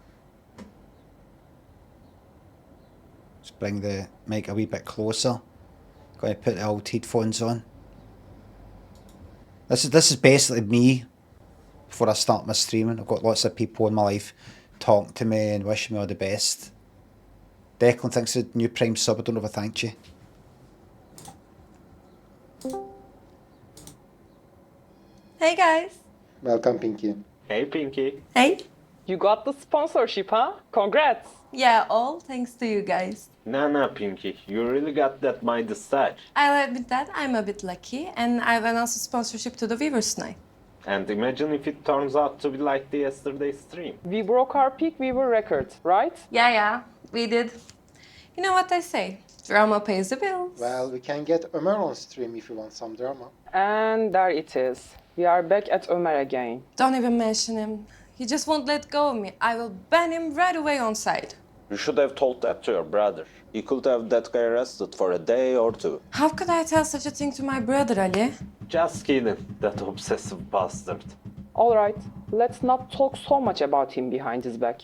A: Just bring the mic a wee bit closer. Going to put the old headphones on. This is basically me before I start my streaming. I've got lots of people in my life talking to me and wishing me all the best. Declan thinks the new Prime sub. I don't know if I thanked you.
E: Hey, guys.
F: Welcome, Pinky.
H: Hey, Pinky.
E: Hey.
D: You got the sponsorship, huh? Congrats!
E: Yeah, all thanks to you guys.
H: Nah, Pinky. You really got that Midas touch.
E: I'll admit that I'm a bit lucky, and I've announced a sponsorship to the viewers tonight.
H: And imagine if it turns out to be like the yesterday's stream.
D: We broke our peak viewer record, right?
E: Yeah, we did. You know what they say? Drama pays the bills.
F: Well, we can get Ömer on stream if you want some drama.
D: And there it is. We are back at Ömer again.
E: Don't even mention him. He just won't let go of me. I will ban him right away on site.
I: You should have told that to your brother. He could have that guy arrested for a day or two.
E: How could I tell such a thing to my brother, Ali?
H: Just kidding, that obsessive bastard.
D: All right, let's not talk so much about him behind his back.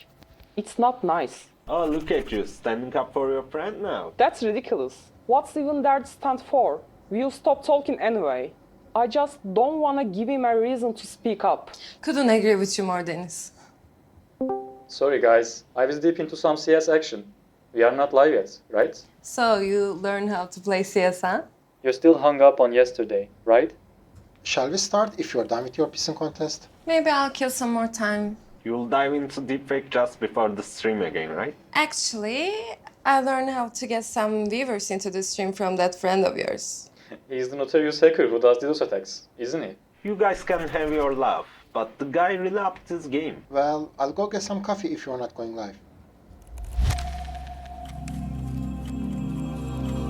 D: It's not nice.
H: Oh, look at you, standing up for your friend now.
D: That's ridiculous. What's even that stand for? We'll stop talking anyway. I just don't want to give him a reason to speak up.
E: Couldn't agree with you more, Dennis.
J: Sorry guys, I was deep into some CS action. We are not live yet, right?
E: So, you learn how to play CS, huh?
J: You're still hung up on yesterday, right?
F: Shall we start if you're done with your pissing contest?
E: Maybe I'll kill some more time.
H: You'll dive into deepfake just before the stream again, right?
E: Actually, I learned how to get some viewers into the stream from that friend of yours.
J: He's the notorious hacker who does DDoS attacks, isn't he?
H: You guys can have your laugh, but the guy really upped his game.
F: Well, I'll go get some coffee if you're not going live.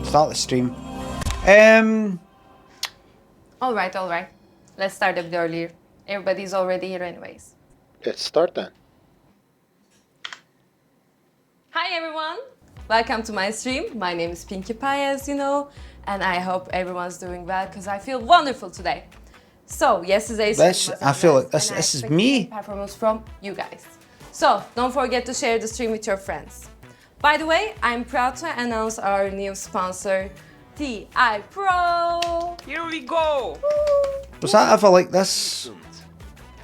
A: Start the stream.
E: All right. Let's start a bit earlier. Everybody's already here anyways.
F: Let's start then.
E: Hi everyone! Welcome to my stream. My name is Pinkie Pie, as you know, and I hope everyone's doing well because I feel wonderful today. So, yesterday's stream was
A: I feel like
E: nice,
A: this
E: and I
A: is
E: expect
A: me.
E: great performance from you guys. So, don't forget to share the stream with your friends. By the way, I'm proud to announce our new sponsor, TI Pro.
D: Here we go!
A: Was that ever like this?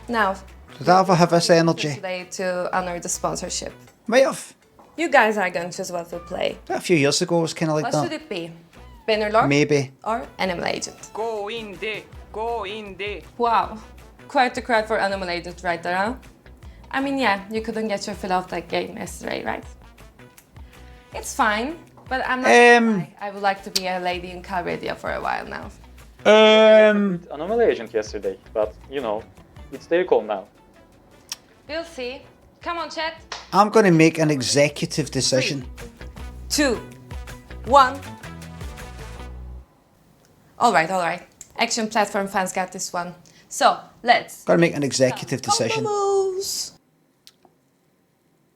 E: Now,
A: Did that ever have this energy?
E: today to honor the sponsorship.
A: Might have.
E: You guys are going to choose what to play.
A: A few years ago it was kind of like
E: What should
A: that.
E: it be? Bannerlord
A: Maybe.
E: or Animal Agent?
D: Go in there, go in there.
E: Wow, quite the crowd for Animal Agent right there, huh? I mean, yeah, you couldn't get your fill of that game yesterday, right? It's fine, but I'm not gonna lie. I would like to be a lady in Calradia for a while now.
J: Anomaly agent yesterday, but you know, it's their call now.
E: We'll see. Come on, chat.
A: I'm going to make an executive decision.
E: 2, 1. All right. Action platform fans got this one. So, let's...
A: Got to make an executive decision.
E: Combos.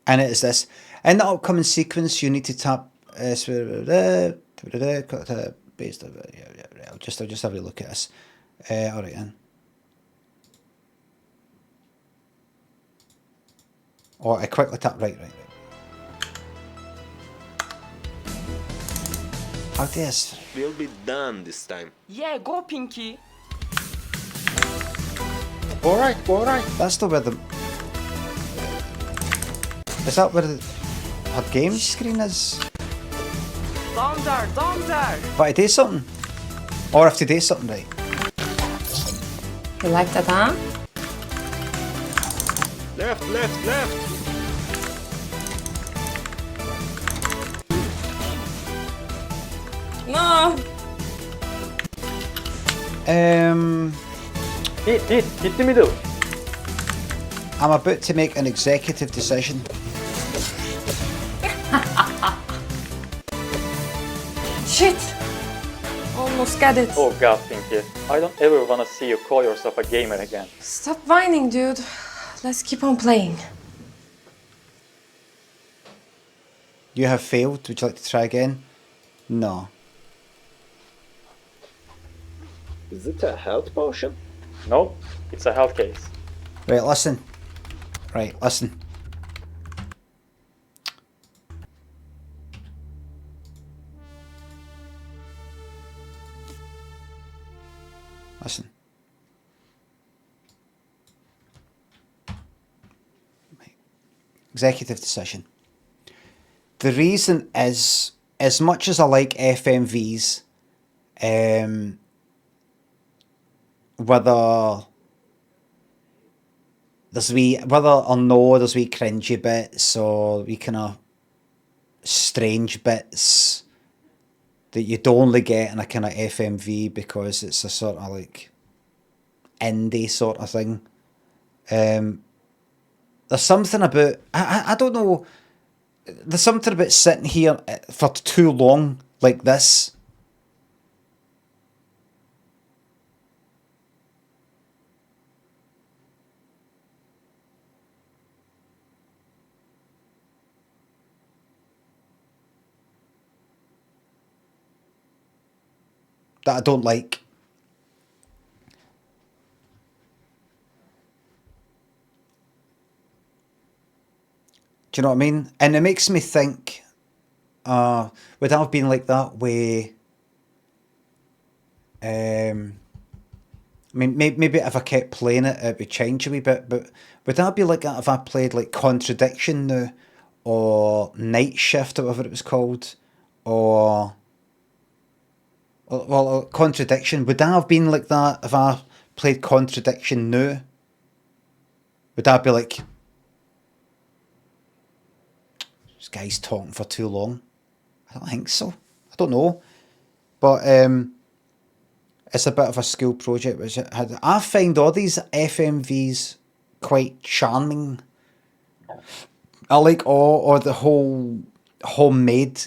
A: And it is this. In the upcoming sequence, you need to tap... I'll just have a look at this. Alright then. Or I quickly tap right. How this?
I: We'll be done this time.
D: Yeah, go Pinky.
F: Alright, alright.
A: That's not where the... Is that where her game screen is?
C: Down there, down there.
A: If I do something? Or if to do something right?
E: You like that, huh?
H: Left, left, left.
E: No!
J: Hit the middle.
A: I'm about to make an executive decision.
E: Shit! Almost got it.
J: Oh god, Pinky. I don't ever wanna see you call yourself a gamer again.
E: Stop whining, dude. Let's keep on playing.
A: You have failed. Would you like to try again? No.
I: Is it a health potion?
J: No, it's a health case.
A: Right, listen. Right, listen. Listen. Right. Executive decision. The reason is, as much as I like FMVs, whether or no there's wee cringy bits or wee kind of strange bits that you'd only get in a kind of FMV because it's a sort of like indie sort of thing. There's something about, I don't know, there's something about sitting here for too long like this. That I don't like. Do you know what I mean? And it makes me think, would I have been like that way? I mean, maybe if I kept playing it, it would change a wee bit, but would that be like that if I played like Contradiction now, or Night Shift, or whatever it was called, or... Well, Contradiction, would that have been like that if I played Contradiction now? Would that be like, this guy's talking for too long? I don't think so. I don't know. But it's a bit of a school project which I find all these FMVs quite charming. I like all the whole homemade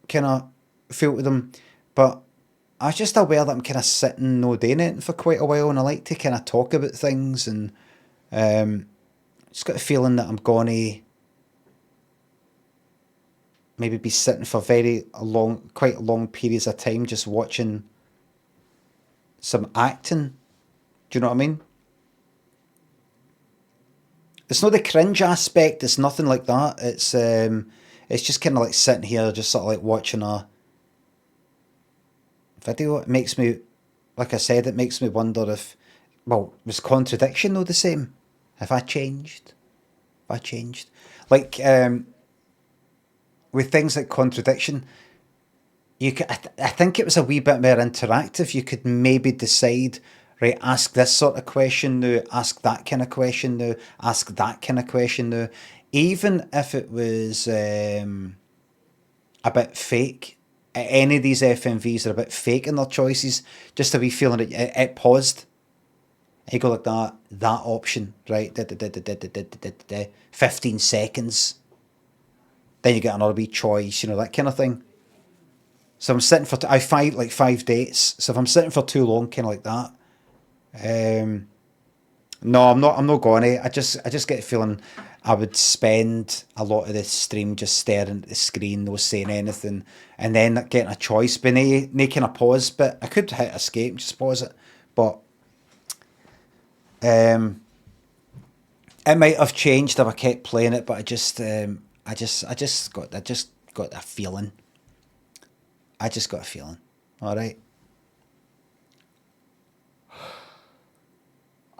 A: kind of feel to them. But I was just aware that I'm kind of sitting no doing it for quite a while, and I like to kind of talk about things, and just got a feeling that I'm going to maybe be sitting for quite long periods of time just watching some acting. Do you know what I mean? It's not the cringe aspect, it's nothing like that. It's just kind of like sitting here just sort of like watching a video. It makes me, like I said, it makes me wonder if, well, was Contradiction though the same? Have I changed? Like, with things like Contradiction, you could, I think it was a wee bit more interactive. You could maybe decide, right, ask this sort of question now, ask that kind of question now, ask that kind of question now. Even if it was a bit fake, any of these FMVs are a bit fake in their choices, just a wee feeling it paused. And you go like that option, right, 15 seconds. Then you get another wee choice, you know, that kind of thing. So I'm sitting for, I fight like 5 dates, so if I'm sitting for too long, kind of like that, no, I'm not going to. I just get a feeling I would spend a lot of the stream just staring at the screen, no saying anything, and then getting a choice, but making a pause bit. I could hit escape, just pause it, but it might have changed if I kept playing it. But I just got a feeling. I just got a feeling. All right.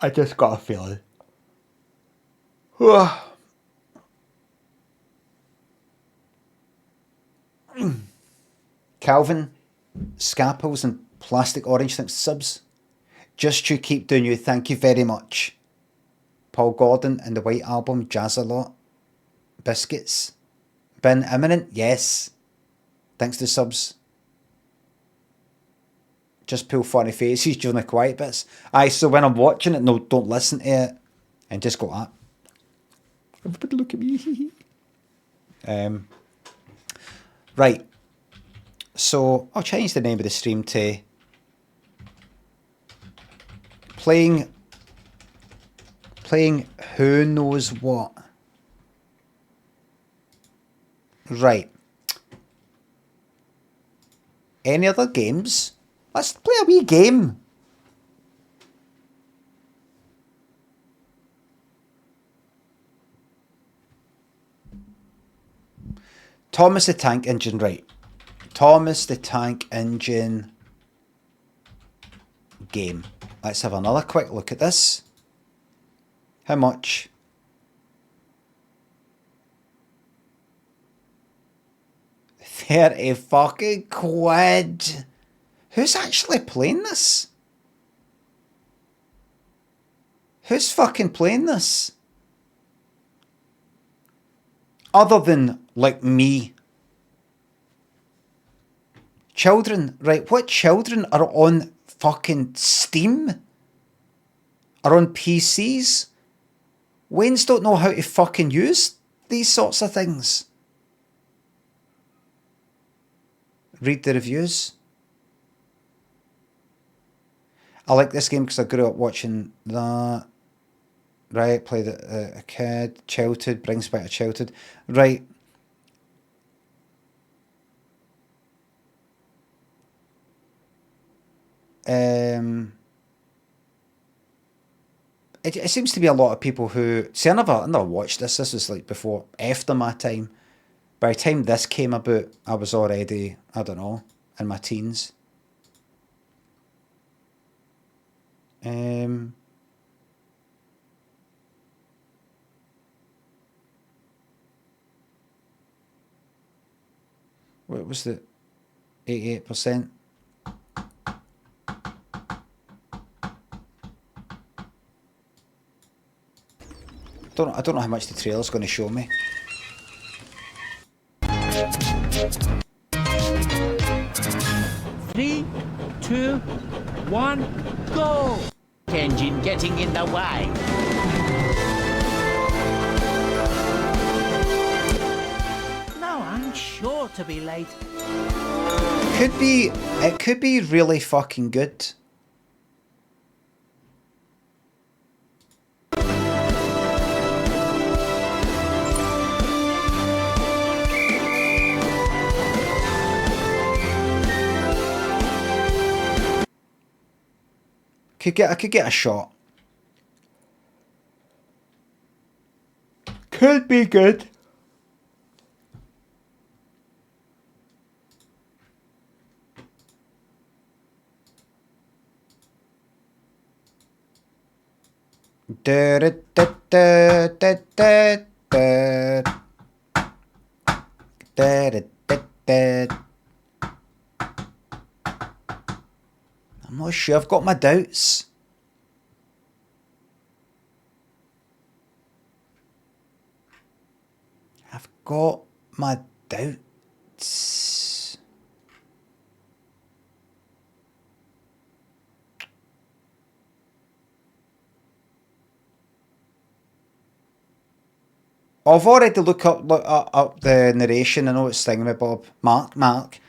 A: I just got a feeling. Calvin, Scaples and Plastic Orange thanks to subs. Just you keep doing you, thank you very much. Paul Gordon and the White Album, Jazz a Lot. Biscuits. Been imminent? Yes. Thanks to subs. Just pull funny faces during the quiet bits. Aye, so when I'm watching it, no, don't listen to it. And just go that. Everybody look at me. Right. So I'll change the name of the stream to playing who knows what. Right. Any other games? Let's play a wee game. Thomas the Tank Engine, right. Thomas the Tank Engine game. Let's have another quick look at this. How much? £30 fucking quid. Who's actually playing this? Who's fucking playing this? Other than, like, me. Children, right, what children are on fucking Steam? Are on PCs? Waynes don't know how to fucking use these sorts of things. Read the reviews. I like this game because I grew up watching that. Right, played it a kid. Childhood, brings back a childhood. Right. It seems to be a lot of people who... See, I never watched this. This was like before, after my time. By the time this came about, I was already, I don't know, in my teens. What was the 88%? I don't know how much the trailer's going to show me.
K: Three, two, one, go! Engine getting in the way. No, I'm sure to be late.
A: It could be really fucking good. I could get a shot. Could be good. Da da da da da da da da da da. I'm not sure. I've got my doubts. I've got my doubts. I've already looked up the narration. I know it's Thingamabob. Mark.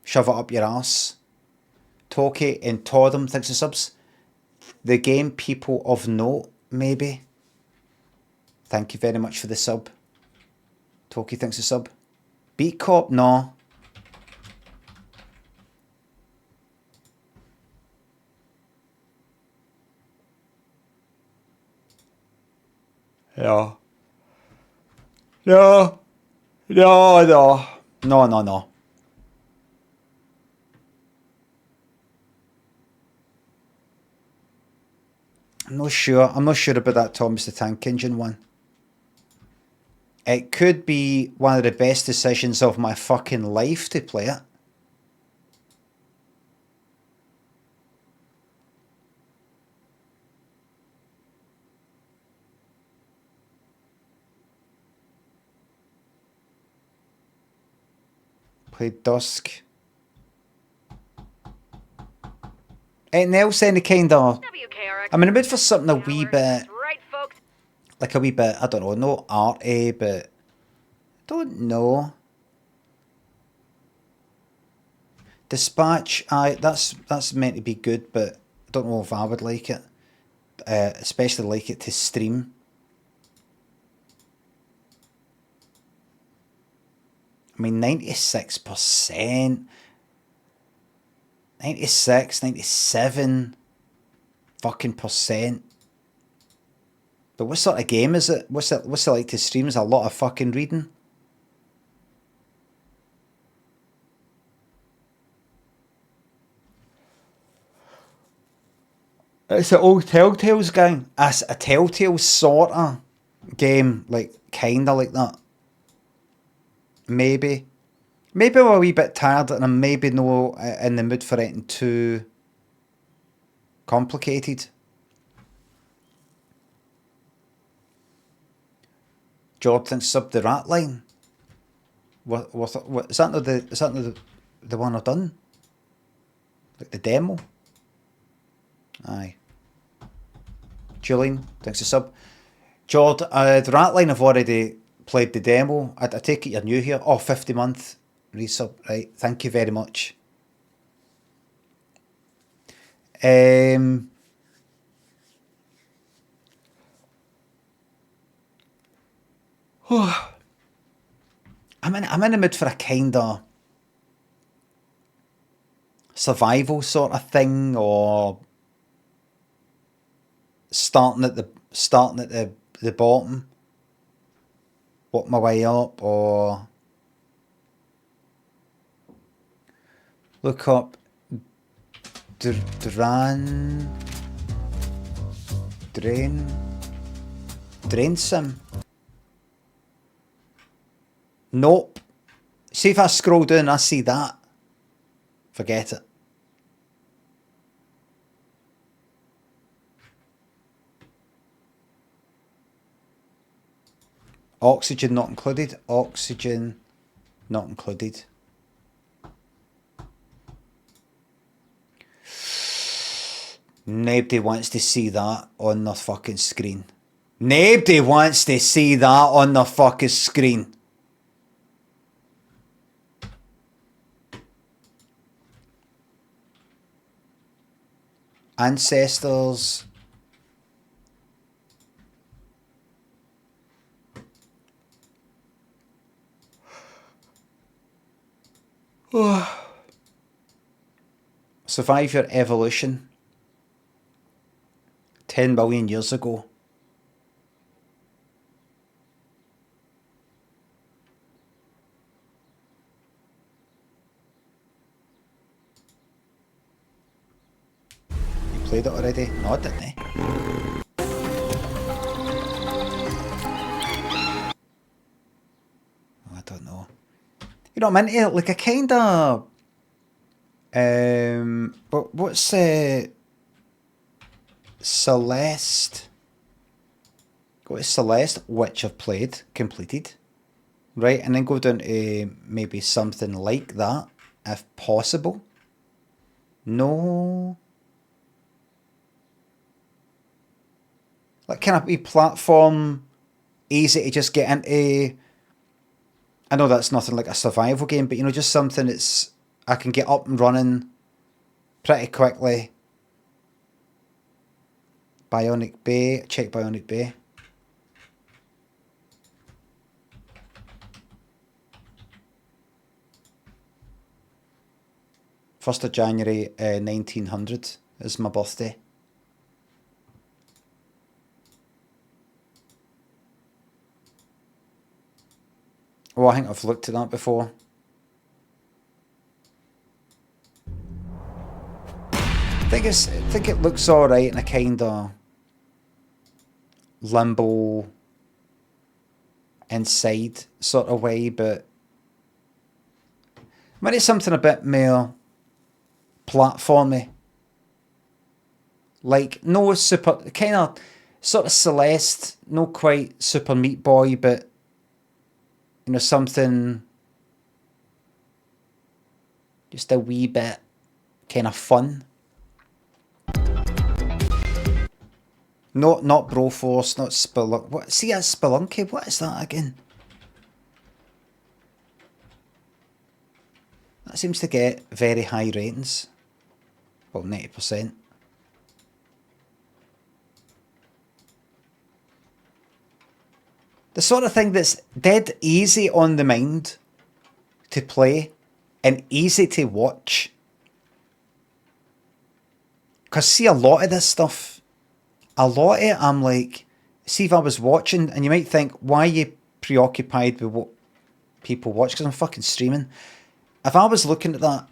A: Shove it up your arse. Toki and Toddum, thanks for subs. The game People of Note, maybe. Thank you very much for the sub. Toki, thanks for sub. Beat Cop, no. Yeah. No. I'm not sure. I'm not sure about that Thomas the Tank Engine one. It could be one of the best decisions of my fucking life to play it. Played Dusk. Anything else, any kind of... I'm in the mood for something a wee bit... Like a wee bit, I don't know, not arty, but... I don't know. Dispatch, that's meant to be good, but I don't know if I would like it. Especially like it to stream. I mean, 96%. 96, 97 fucking percent. But what sort of game is it? What's it like to stream? Is a lot of fucking reading? It's an old Telltale's game. It's a Telltale sort of game, like kinda like that. Maybe. Maybe I'm a wee bit tired and I'm maybe no in the mood for anything too complicated. Jordan sub the rat line. What is that not the one I've done? Like the demo? Aye. Julian, thanks for sub. Jord, the rat line I've already played the demo. I take it you're new here. Oh, 50-month resub, right? Thank you very much. I'm in the mood for a kind of survival sort of thing, or starting at the bottom, work my way up, or look up Drain Sim. Nope. See if I scroll down, I see that. Forget it. Oxygen not included. Oxygen not included. Nobody wants to see that on the fucking screen. Nobody wants to see that on the fucking screen. Ancestors. Survive your evolution. 10 million years ago. You played it already? No, I didn't. I don't know. You know, I'm into like a kind of but what's Celeste? Go to Celeste, which I've played, completed, right, and then go down to maybe something like that, if possible. No, like can it be platform, easy to just get into? I know that's nothing like a survival game, but you know, just something that's I can get up and running pretty quickly. Bionic Bay, check Bionic Bay. First of January 1900 is my birthday. Oh, I think I've looked at that before. I think it looks alright, and I kinda limbo inside sort of way, but maybe something a bit more platformy. Like, no super, kind of, sort of Celeste, no quite Super Meat Boy, but, you know, something just a wee bit kind of fun. Not Broforce, not Spelunk. What? See, that's Spelunky. What is that again? That seems to get very high ratings. Well, 90%. The sort of thing that's dead easy on the mind to play and easy to watch. Because see, a lot of this stuff, a lot of it, I'm like, see if I was watching, and you might think, why are you preoccupied with what people watch? Because I'm fucking streaming. If I was looking at that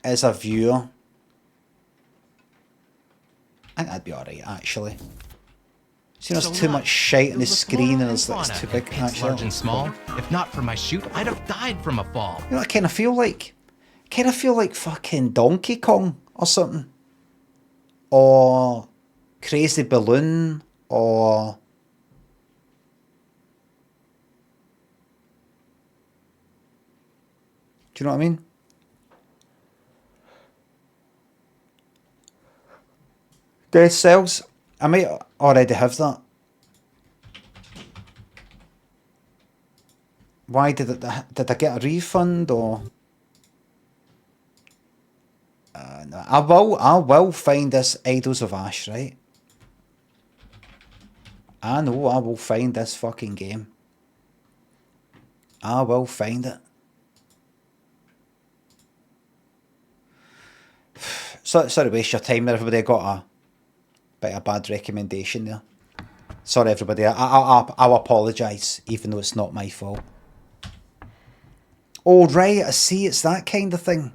A: as a viewer, I think that'd be alright, actually. See, there's too much shite on the screen, and it's too big, actually.
L: Large and small. If not for my shoot, I'd have died from a fall.
A: You know what I kind of feel like? Kind of feel like fucking Donkey Kong or something. Or Crazy Balloon, or... Do you know what I mean? Death Cells. I might already have that. Why did I get a refund, or? No, I will find this Idols of Ash, right? I know I will find this fucking game. I will find it. Sorry to waste your time there, everybody. Got a bit of a bad recommendation there. Sorry, everybody. I'll apologise, even though it's not my fault. Oh, right. I see. It's that kind of thing.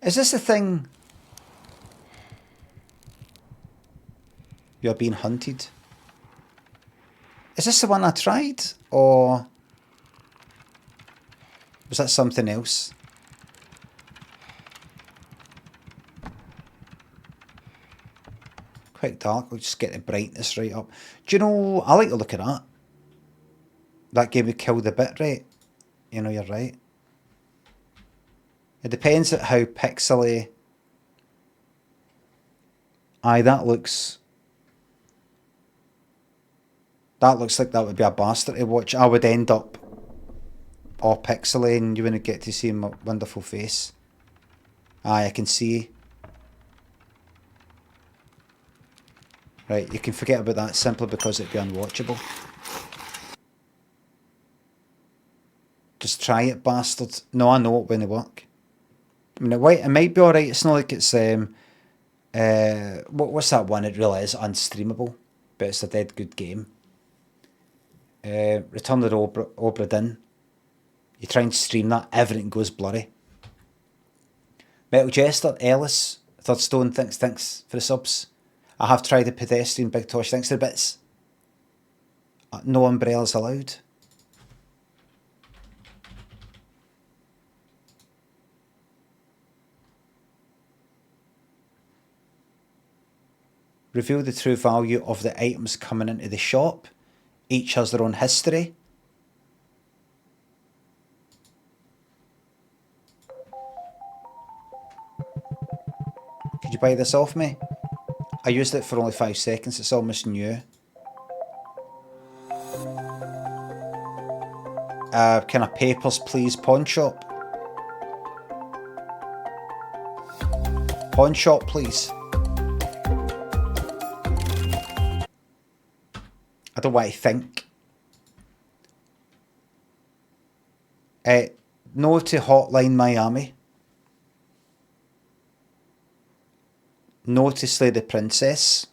A: Is this the thing? You're being hunted. Is this the one I tried? Or was that something else? Quite dark. We'll just get the brightness right up. Do you know, I like the look of that. That game would kill the bit rate. You know, you're right. It depends on how pixely. Aye, that looks like that would be a bastard to watch. I would end up all pixely and you wouldn't get to see my wonderful face. Aye, I can see. Right, you can forget about that simply because it'd be unwatchable. Just try it, bastard. No, I know it wouldn't work. I mean, it might be alright. It's not like it's what's that one? It really is unstreamable, but it's a dead good game. Return of the Obra Dinn. You try and stream that, everything goes blurry. Metal Jester, Ellis, Third Stone, thanks for the subs. I have tried the Pedestrian, Big Tosh, thanks for the bits. No umbrellas allowed. Reveal the true value of the items coming into the shop. Each has their own history. Could you buy this off me? I used it for only 5 seconds, it's almost new. Kind of papers, please, pawn shop. Pawn shop, please. I don't want to think. No to Hotline Miami. No to Slay the Princess.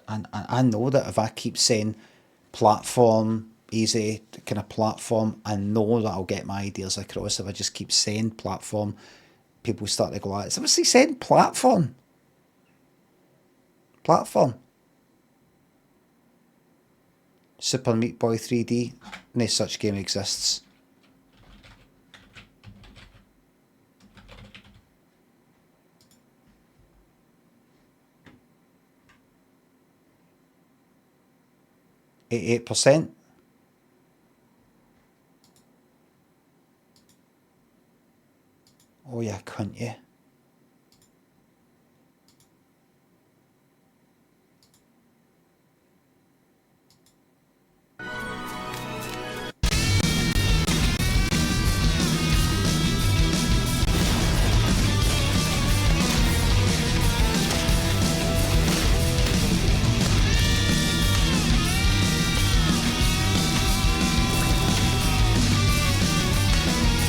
A: And I know that if I keep saying platform, easy kind of platform, I know that I'll get my ideas across. If I just keep saying platform, people start to go, it's obviously saying platform. platform. Super Meat Boy 3D. No such game exists. %. Oh yeah, cunt you.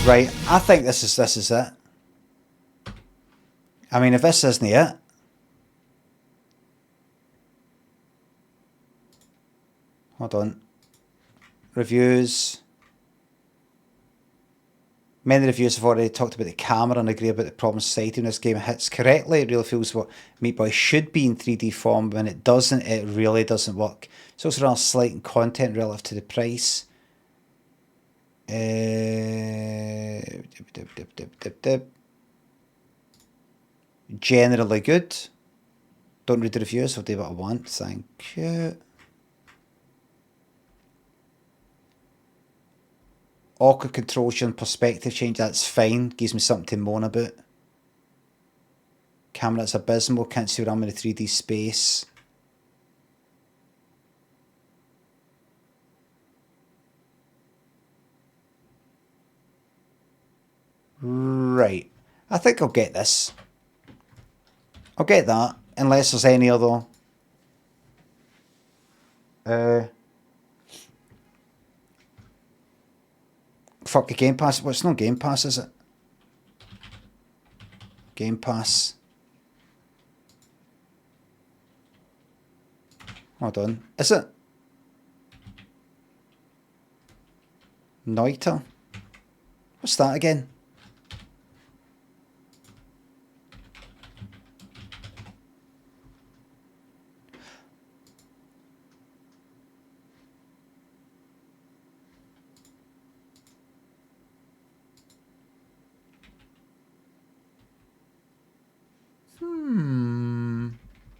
A: Right, I think this is it. I mean, if this isn't it, hold on. Reviews. Many reviews have already talked about the camera and agree about the problems society in this game hits correctly. It really feels what Meat Boy should be in 3D form. When it doesn't, it really doesn't work. It's also rather slight in content relative to the price. Generally good. Don't read the reviews, I'll do what I want. Thank you. Awkward controls and perspective change, that's fine. Gives me something to moan about. Camera's abysmal, can't see where I'm in a 3D space. Right. I think I'll get this. I'll get that, unless there's any other... Fuck the Game Pass. Well, it's not Game Pass, is it? Game Pass. Hold on. Is it? Noiter? What's that again?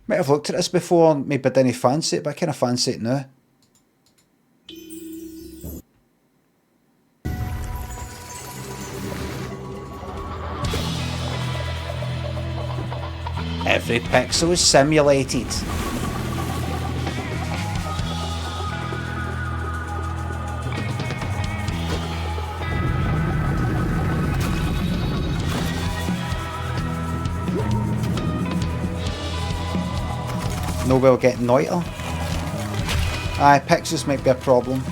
A: Might have looked at this before, maybe I didn't fancy it, but I kind of fancy it now. Every pixel is simulated. No way I'll get Noiter. Aye, pixels might be a problem.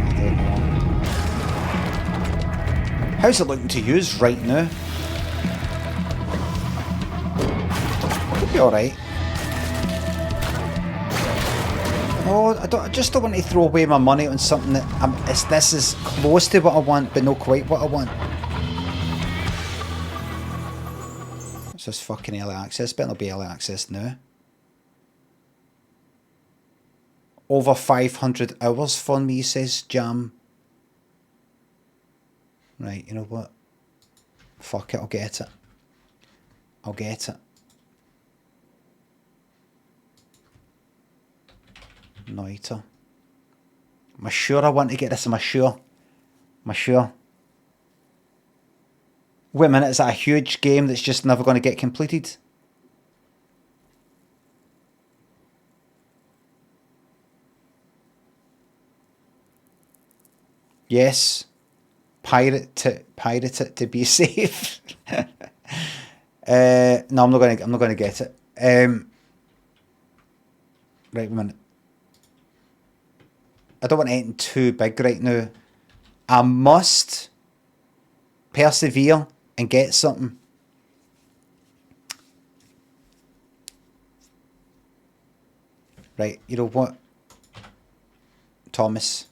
A: I don't know. How's it looking to use right now? Could be alright. No, I just don't want to throw away my money on something that this is close to what I want, but not quite what I want. What's this fucking early access? Better not be early access now. Over 500 hours for me, says Jam. Right, you know what? Fuck it, I'll get it. I'll get it. Noiter. Am I sure I want to get this? Am I sure? Am I sure? Wait a minute, is that a huge game that's just never going to get completed? Yes. Pirate it to be safe. No, I'm not going to get it. Right, a minute. I don't want anything too big right now. I must persevere and get something. Right, you know what? Thomas.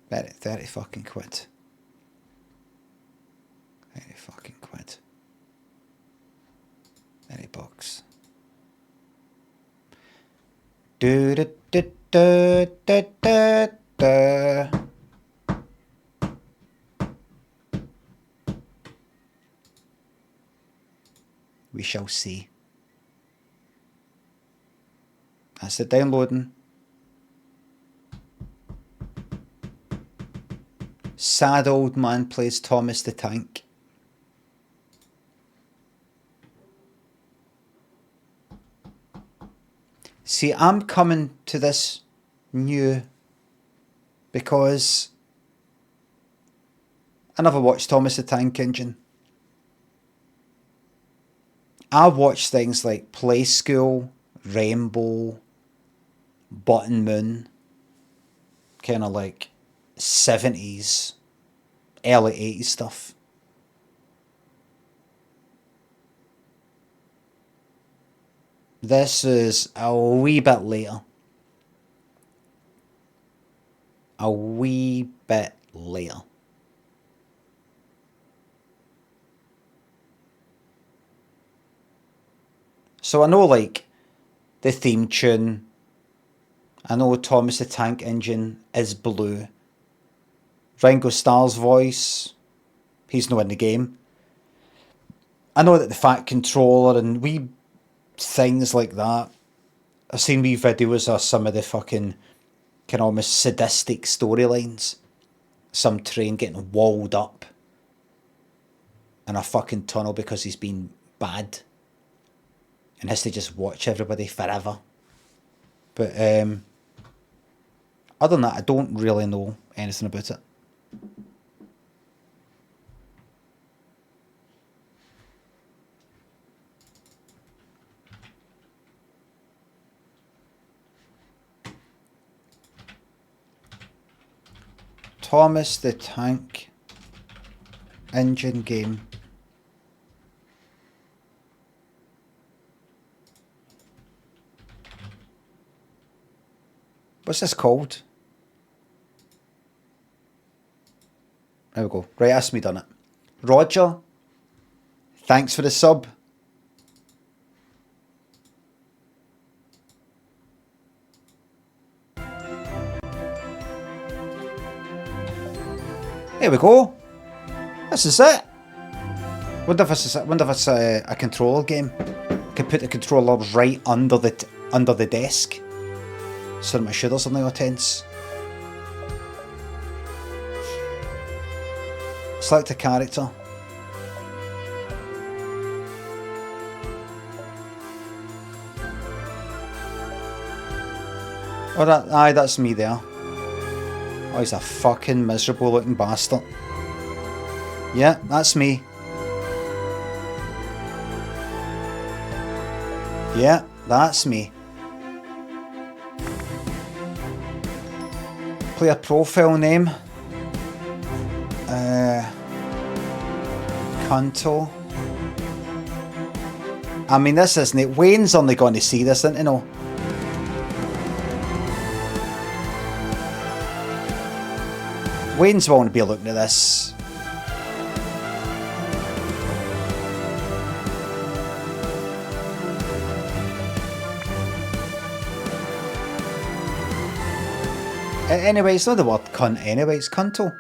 A: 30 fucking quid. 30 fucking quid. 30 bucks. Do do do do do do do. We shall see. That's it downloading. Sad old man plays Thomas the Tank. See, I'm coming to this new because I never watched Thomas the Tank Engine. I watched things like Play School, Rainbow, Button Moon, kind of like 70s, early 80s stuff. This is a wee bit later. A wee bit later. So I know, like, the theme tune. I know Thomas the Tank Engine is blue. Ringo Starr's voice. He's not in the game. I know that the Fat Controller and wee things like that. I've seen wee videos of some of the fucking kind of almost sadistic storylines. Some train getting walled up in a fucking tunnel because he's been bad. And has to just watch everybody forever. But other than that, I don't really know anything about it. Thomas the Tank Engine game. What's this called? There we go. Right, that's me done it. Roger, thanks for the sub. There we go. This is it. Wonder if it's a controller game. I can put the controller right under the desk, so that my shoulders are not tense. Select a character. Oh, that's me there. Oh, he's a fucking miserable looking bastard. Yeah, that's me. Yeah, that's me. Player profile name. Cunto. I mean, this isn't it. Wayne's only going to see this, isn't he? No. Wayne's won't be looking at this. Anyway, it's not the word cunt anyway, it's cunto.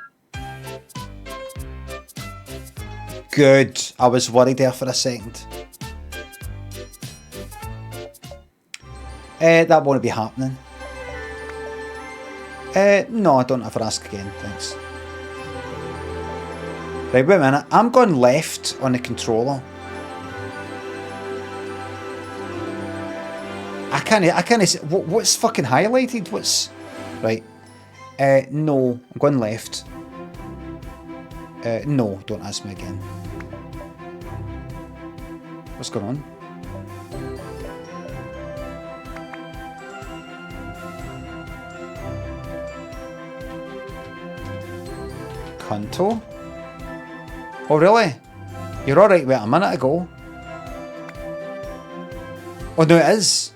A: Good. I was worried there for a second. That won't be happening. No, I don't ever ask again, thanks. Right, wait a minute. I'm going left on the controller. I can't see. What's fucking highlighted? What's... Right. No, I'm going left. No, don't ask me again. What's going on? Cunto? Oh, really? You're alright, wait a minute ago. Oh, no, it is.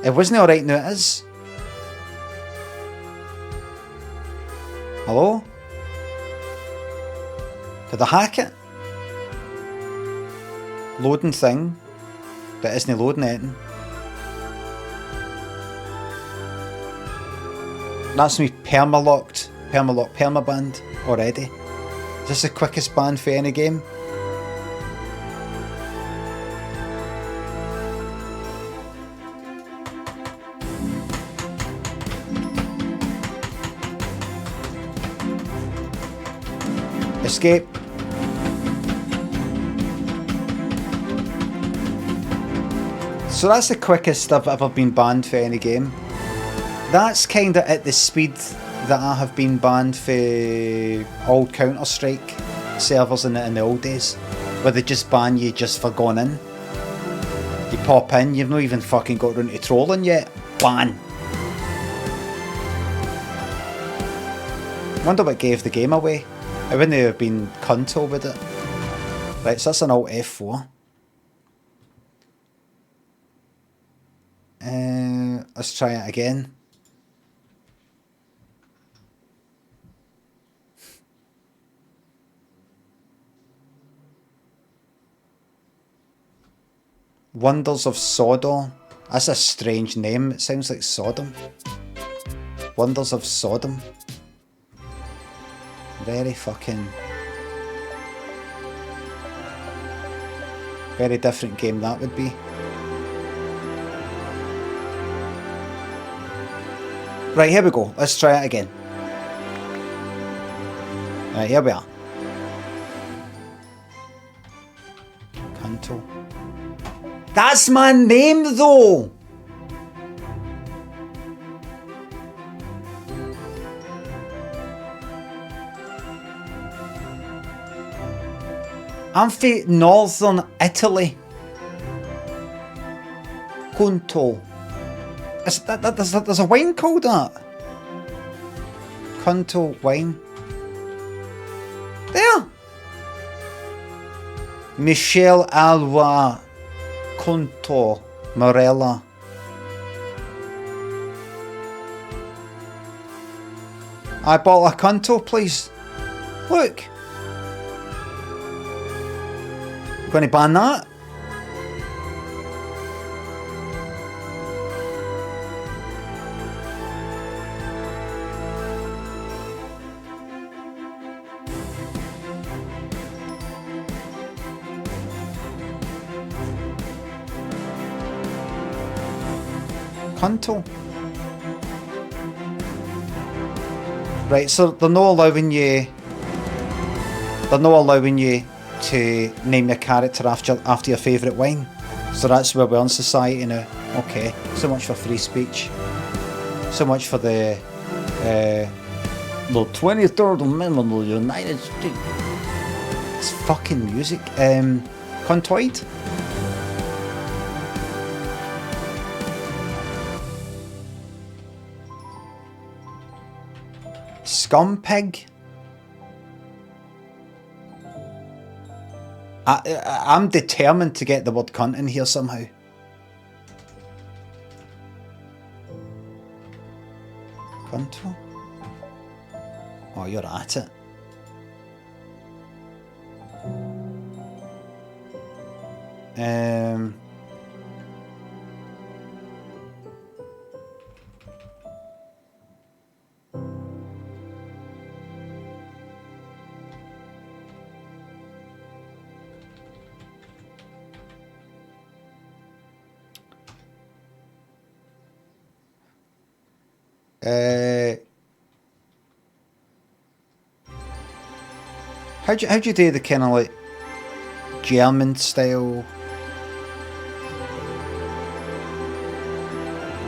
A: It wasn't alright, no, it is. Hello? Did I hack it? Loading thing that isn't loading anything. That's me permabanned already. Is this the quickest ban for any game? Escape. So that's the quickest I've ever been banned for any game. That's kind of at the speed that I have been banned for old Counter-Strike servers in the old days, where they just ban you just for going in. You pop in, you've not even fucking got around to trolling yet. Ban. Wonder what gave the game away. I wouldn't have been cunto with it. Right, so that's an Alt F4. Let's try it again. Wonders of Sodor. That's a strange name. It sounds like Sodom. Wonders of Sodom. Very fucking... very different game that would be. Right, here we go. Let's try it again. Right, here we are. Canto. That's my name, though! I'm from northern Italy. Conto. There's a wine called that. Conto wine. There. Michelle Alva. Conto. Morella. I bought a Conto, please. Look. Going to ban that? Conto. Right, so they're not allowing you. They're not allowing you to name your character after your favourite wine. So that's where we're in society now. Okay, so much for free speech. So much for the 23rd Amendment of the United States. It's fucking music. Contoid? Scumpig? I'm determined to get the word cunt in here somehow. Cunto? Oh, you're at it. How'd you do the kind of like German style,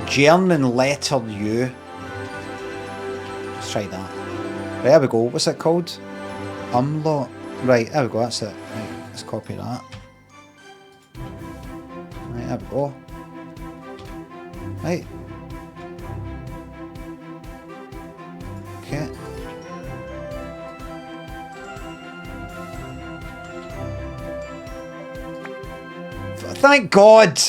A: German letter U? Let's try that. Right, there we go. What's it called? Umlaut. Right, there we go. That's it. Right, let's copy that. Right, there we go. Right. Okay. Thank God!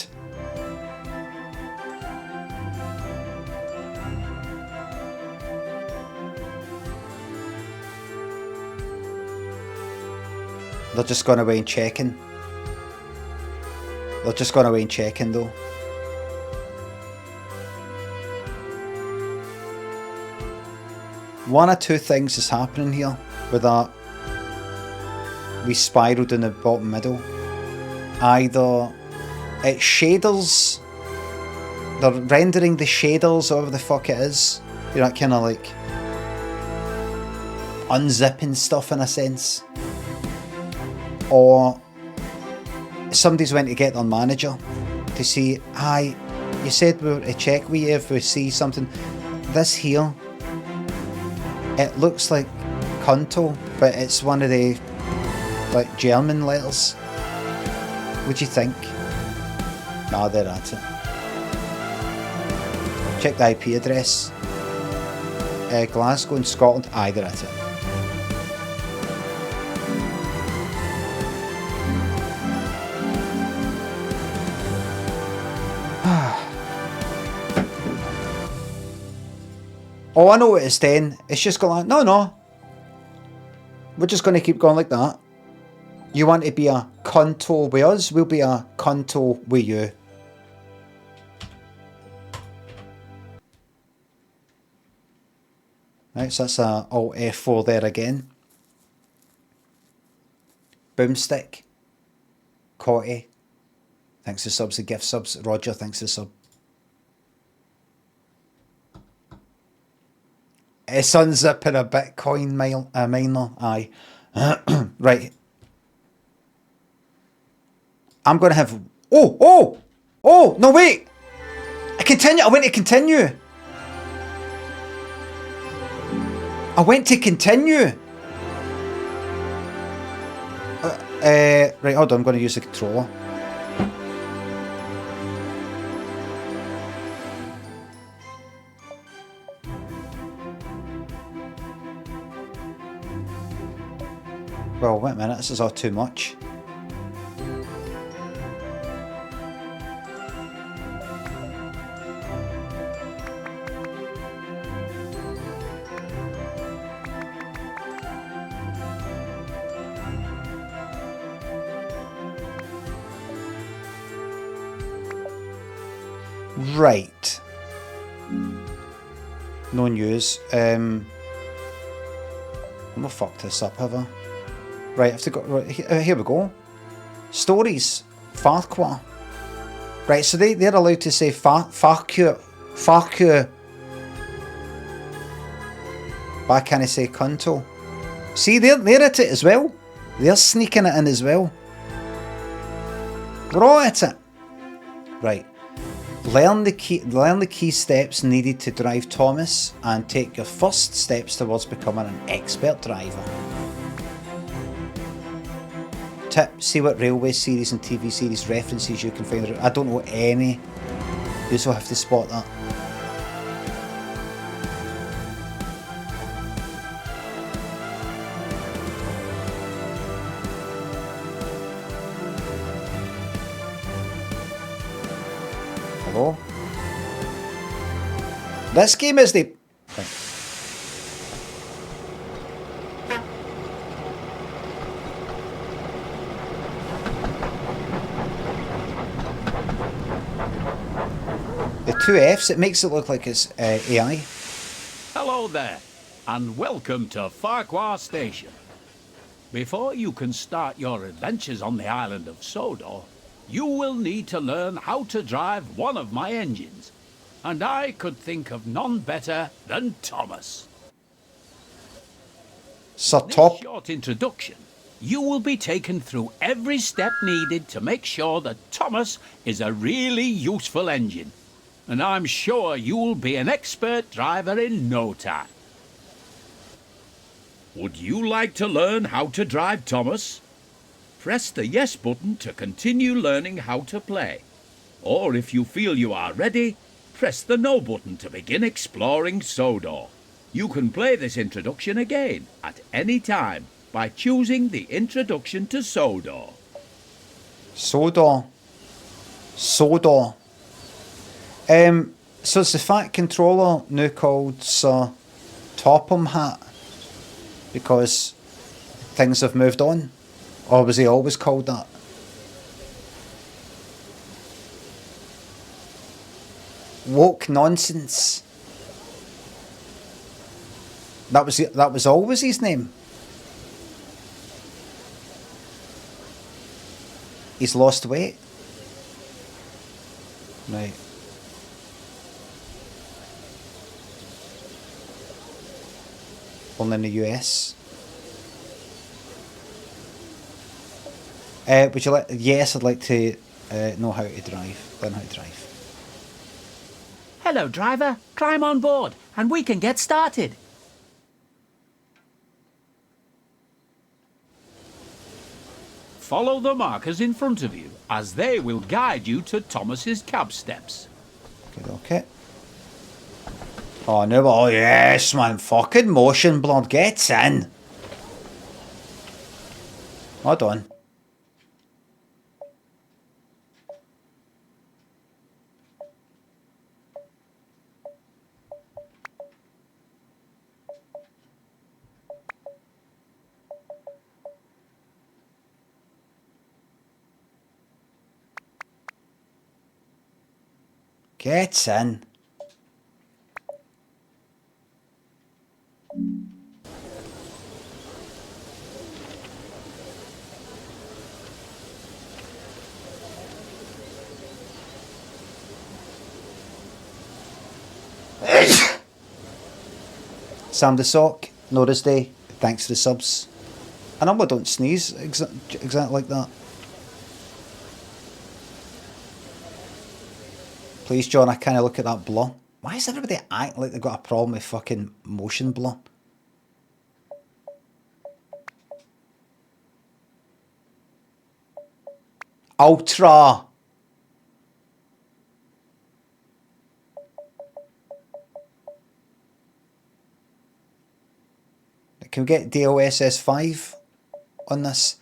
A: They're just going away and checking. They're just going away and checking though. One or two things is happening here with that. We spiraled in the bottom middle. Either it's shaders, they're rendering the shaders or whatever the fuck it is. You know, kind of like unzipping stuff in a sense. Or somebody's went to get their manager to see, hi, you said we were to check with you if we see something. This here, it looks like Konto, but it's one of the like German letters. What do you think? Nah, they're at it. Check the IP address. Glasgow in Scotland. Aye, they're at it. Oh, I know what it's then. It's just going like, no. We're just going to keep going like that. You want to be a Konto with us, we'll be a Konto with you. Right, so that's a Alt F4 there again. Boomstick. Cotty. Thanks for subs, the gift subs. Roger, thanks for the sub. It's unzipping a Bitcoin miner, aye. Right. I'm going to have... Oh, no wait! I went to continue. Right, hold on, I'm going to use the controller. Well, wait a minute, this is all too much. Right. No news. I'm gonna fuck this up, have I? Right, I have to go. Right, here we go. Stories. Farquhar. Right, so they're allowed to say Farquhar. But I can't say Konto. See, they're at it as well. They're sneaking it in as well. We're all at it. Right. Learn the key steps needed to drive Thomas and take your first steps towards becoming an expert driver. Tip, see what railway series and TV series references you can find. I don't know any. You also have to spot that. Hello? This game is the... Right. The two Fs, it makes it look like it's AI.
K: Hello there, and welcome to Farquhar Station. Before you can start your adventures on the island of Sodor, you will need to learn how to drive one of my engines. And I could think of none better than Thomas.
A: So
K: In this
A: top.
K: short introduction, you will be taken through every step needed to make sure that Thomas is a really useful engine. And I'm sure you'll be an expert driver in no time. Would you like to learn how to drive Thomas? Press the yes button to continue learning how to play. Or if you feel you are ready, press the no button to begin exploring Sodor. You can play this introduction again at any time by choosing the introduction to Sodor.
A: Sodor. So it's the Fat Controller now called Sir Topham Hat because things have moved on. Or was he always called that? Woke nonsense. That was always his name. He's lost weight. Right. Only in the US. Would you like? Yes, I'd like to know how to drive. Learn how to drive.
M: Hello, driver. Climb on board, and we can get started.
K: Follow the markers in front of you, as they will guide you to Thomas's cab steps.
A: Okay. Oh no! Oh yes, man! Fucking motion blood gets in. Hold on. Gets in. Sam the Sock, Notice Day, thanks for the subs. I normally don't sneeze exactly like that. Please, John, I can't look at that blur. Why is everybody acting like they've got a problem with fucking motion blur? Ultra! Can we get DLSS 5 on this?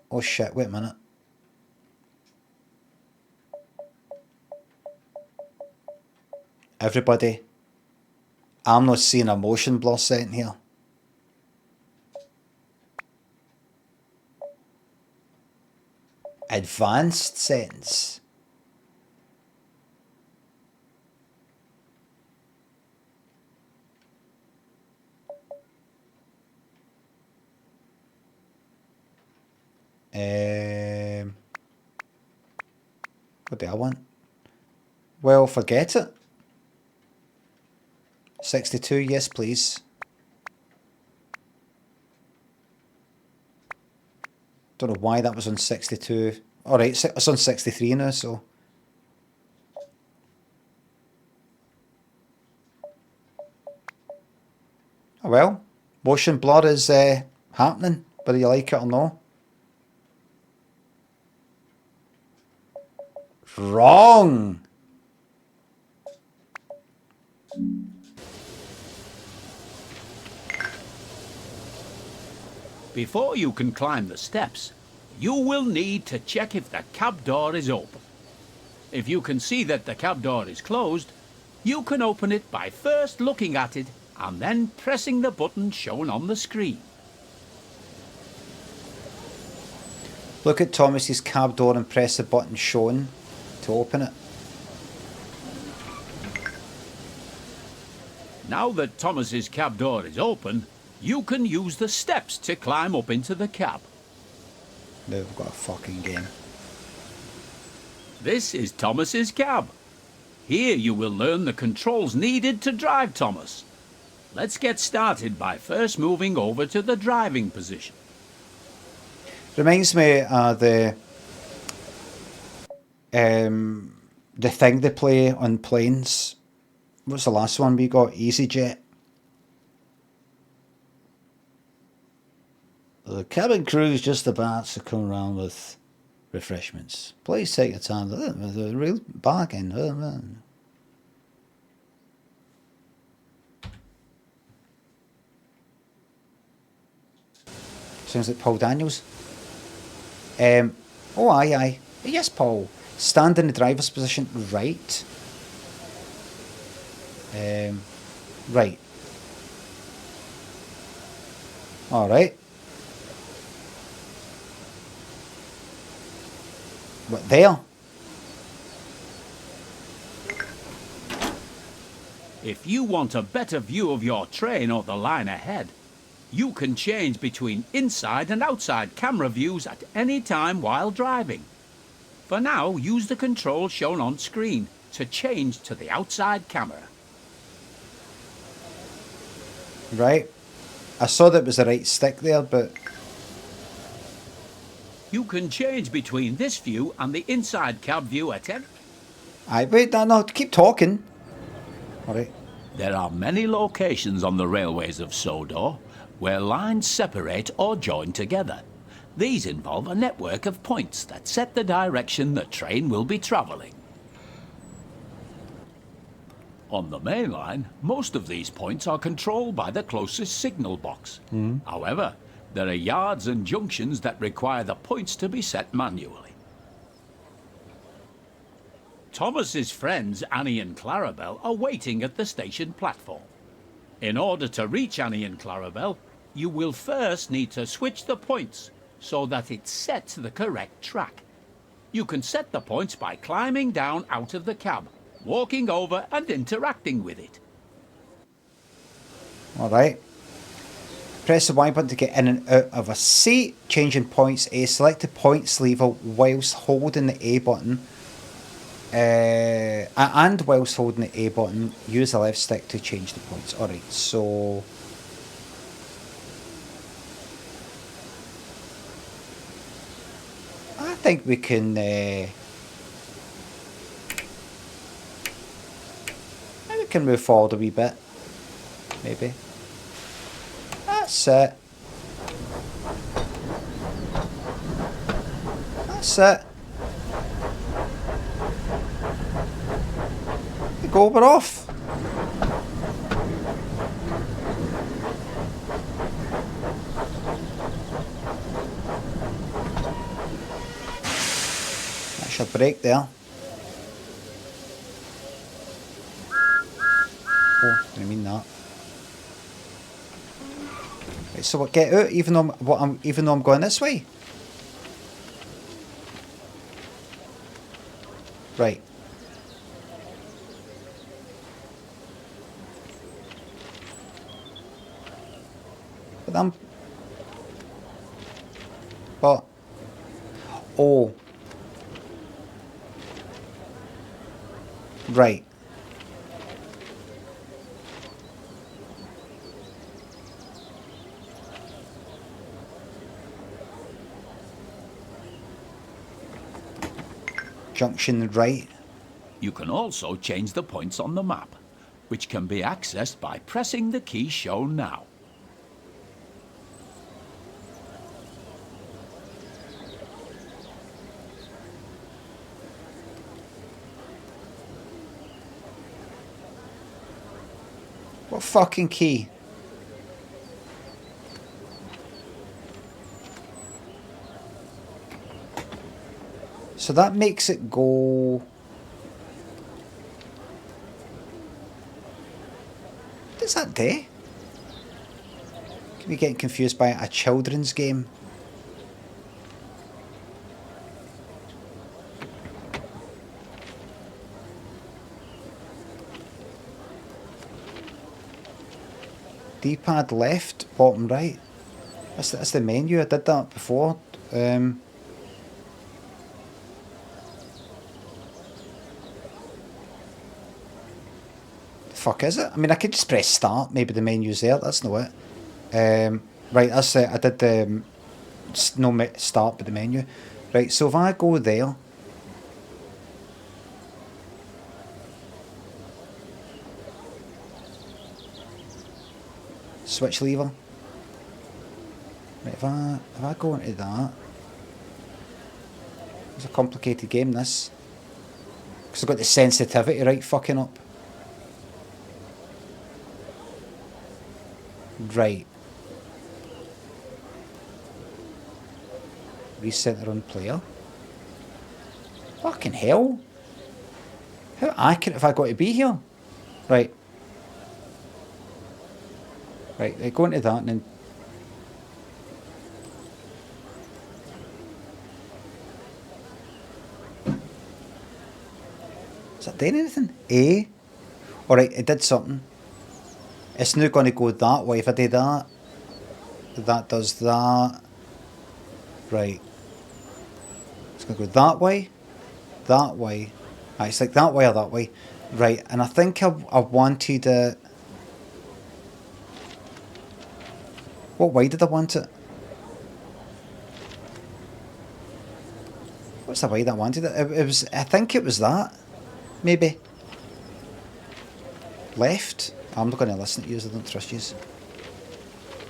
A: Oh shit, wait a minute. Everybody, I'm not seeing a motion blur setting here. Advanced settings. What do I want? Well, forget it. 62, yes please. Don't know why that was on 62. Alright, it's on 63 now, so. Oh well, motion blur is happening, whether you like it or not. Wrong!
K: Before you can climb the steps, you will need to check if the cab door is open. If you can see that the cab door is closed, you can open it by first looking at it and then pressing the button shown on the screen.
A: Look at Thomas's cab door and press the button shown to open it.
K: Now that Thomas's cab door is open, you can use the steps to climb up into the cab.
A: Now we've got a fucking game.
K: This is Thomas's cab. Here you will learn the controls needed to drive Thomas. Let's get started by first moving over to the driving position.
A: Reminds me of the thing they play on planes. What's the last one we got? EasyJet. The cabin crew is just about to come around with refreshments. Please take your time. The real bargain. Sounds like Paul Daniels. Oh, aye. Yes, Paul. Stand in the driver's position. Right. Right. Alright. What, there?
K: If you want a better view of your train or the line ahead, you can change between inside and outside camera views at any time while driving. For now, use the controls shown on screen to change to the outside camera.
A: Right. I saw that was the right stick there, but...
K: You can change between this view and the inside cab view at any...
A: Aye, wait, no, keep talking. Alright.
K: There are many locations on the railways of Sodor where lines separate or join together. These involve a network of points that set the direction the train will be travelling. On the main line, most of these points are controlled by the closest signal box. However, there are yards and junctions that require the points to be set manually. Thomas's friends Annie and Clarabelle are waiting at the station platform. In order to reach Annie and Clarabelle, you will first need to switch the points so that it sets the correct track. You can set the points by climbing down out of the cab, walking over and interacting with it.
A: Alright. Press the Y button to get in and out of a seat. Changing points A. Select the points lever whilst holding the A button. And whilst holding the A button, use the left stick to change the points. Alright, so... I think we can... we can move forward a wee bit. Maybe. That's it. That's it. Go, we're off. That's your break there. Oh, I mean that. Right, so what? Get out, even though I'm going this way. Right. But oh, right. Junction right.
K: You can also change the points on the map, which can be accessed by pressing the key shown now.
A: What fucking key? So that makes it go... What does that do? Can we get confused by a children's game? D-pad left, bottom right. That's the menu. I did that before. The fuck is it? I mean, I could just press start. Maybe the menu's there. That's not it. Right, that's it. I did the no start, but the menu. Right, so if I go there. Switch lever. Right, if I go into that, it's a complicated game this, because I've got the sensitivity right fucking up. Right. Recenter on player. Fucking hell. How accurate have I got to be here? Right. Right, they go into that and then... Is that doing anything? A? Alright, it did something. It's now going to go that way. If I do that, that does that. Right. It's going to go that way. That way. Right, it's like that way or that way. Right, and I think I wanted it... What way did I want it? What's the way that I wanted it? It was... I think it was that. Maybe. Left? I'm not going to listen to you, I don't trust you.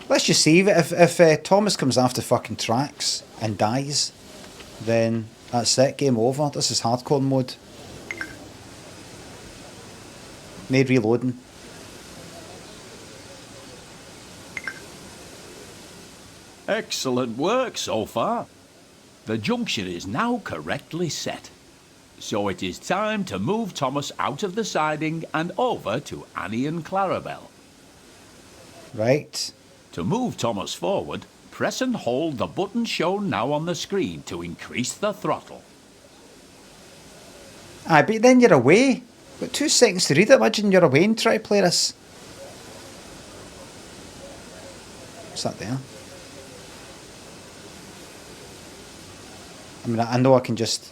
A: Let's just see. If Thomas comes after fucking tracks and dies, then that's it. Game over. This is hardcore mode. Made reloading.
K: Excellent work so far. The junction is now correctly set. So it is time to move Thomas out of the siding and over to Annie and Clarabelle.
A: Right.
K: To move Thomas forward, press and hold the button shown now on the screen to increase the throttle.
A: Aye, but then you're away. Got 2 seconds to read it. Imagine you're away and try to play this. What's that there? I mean, I know I can just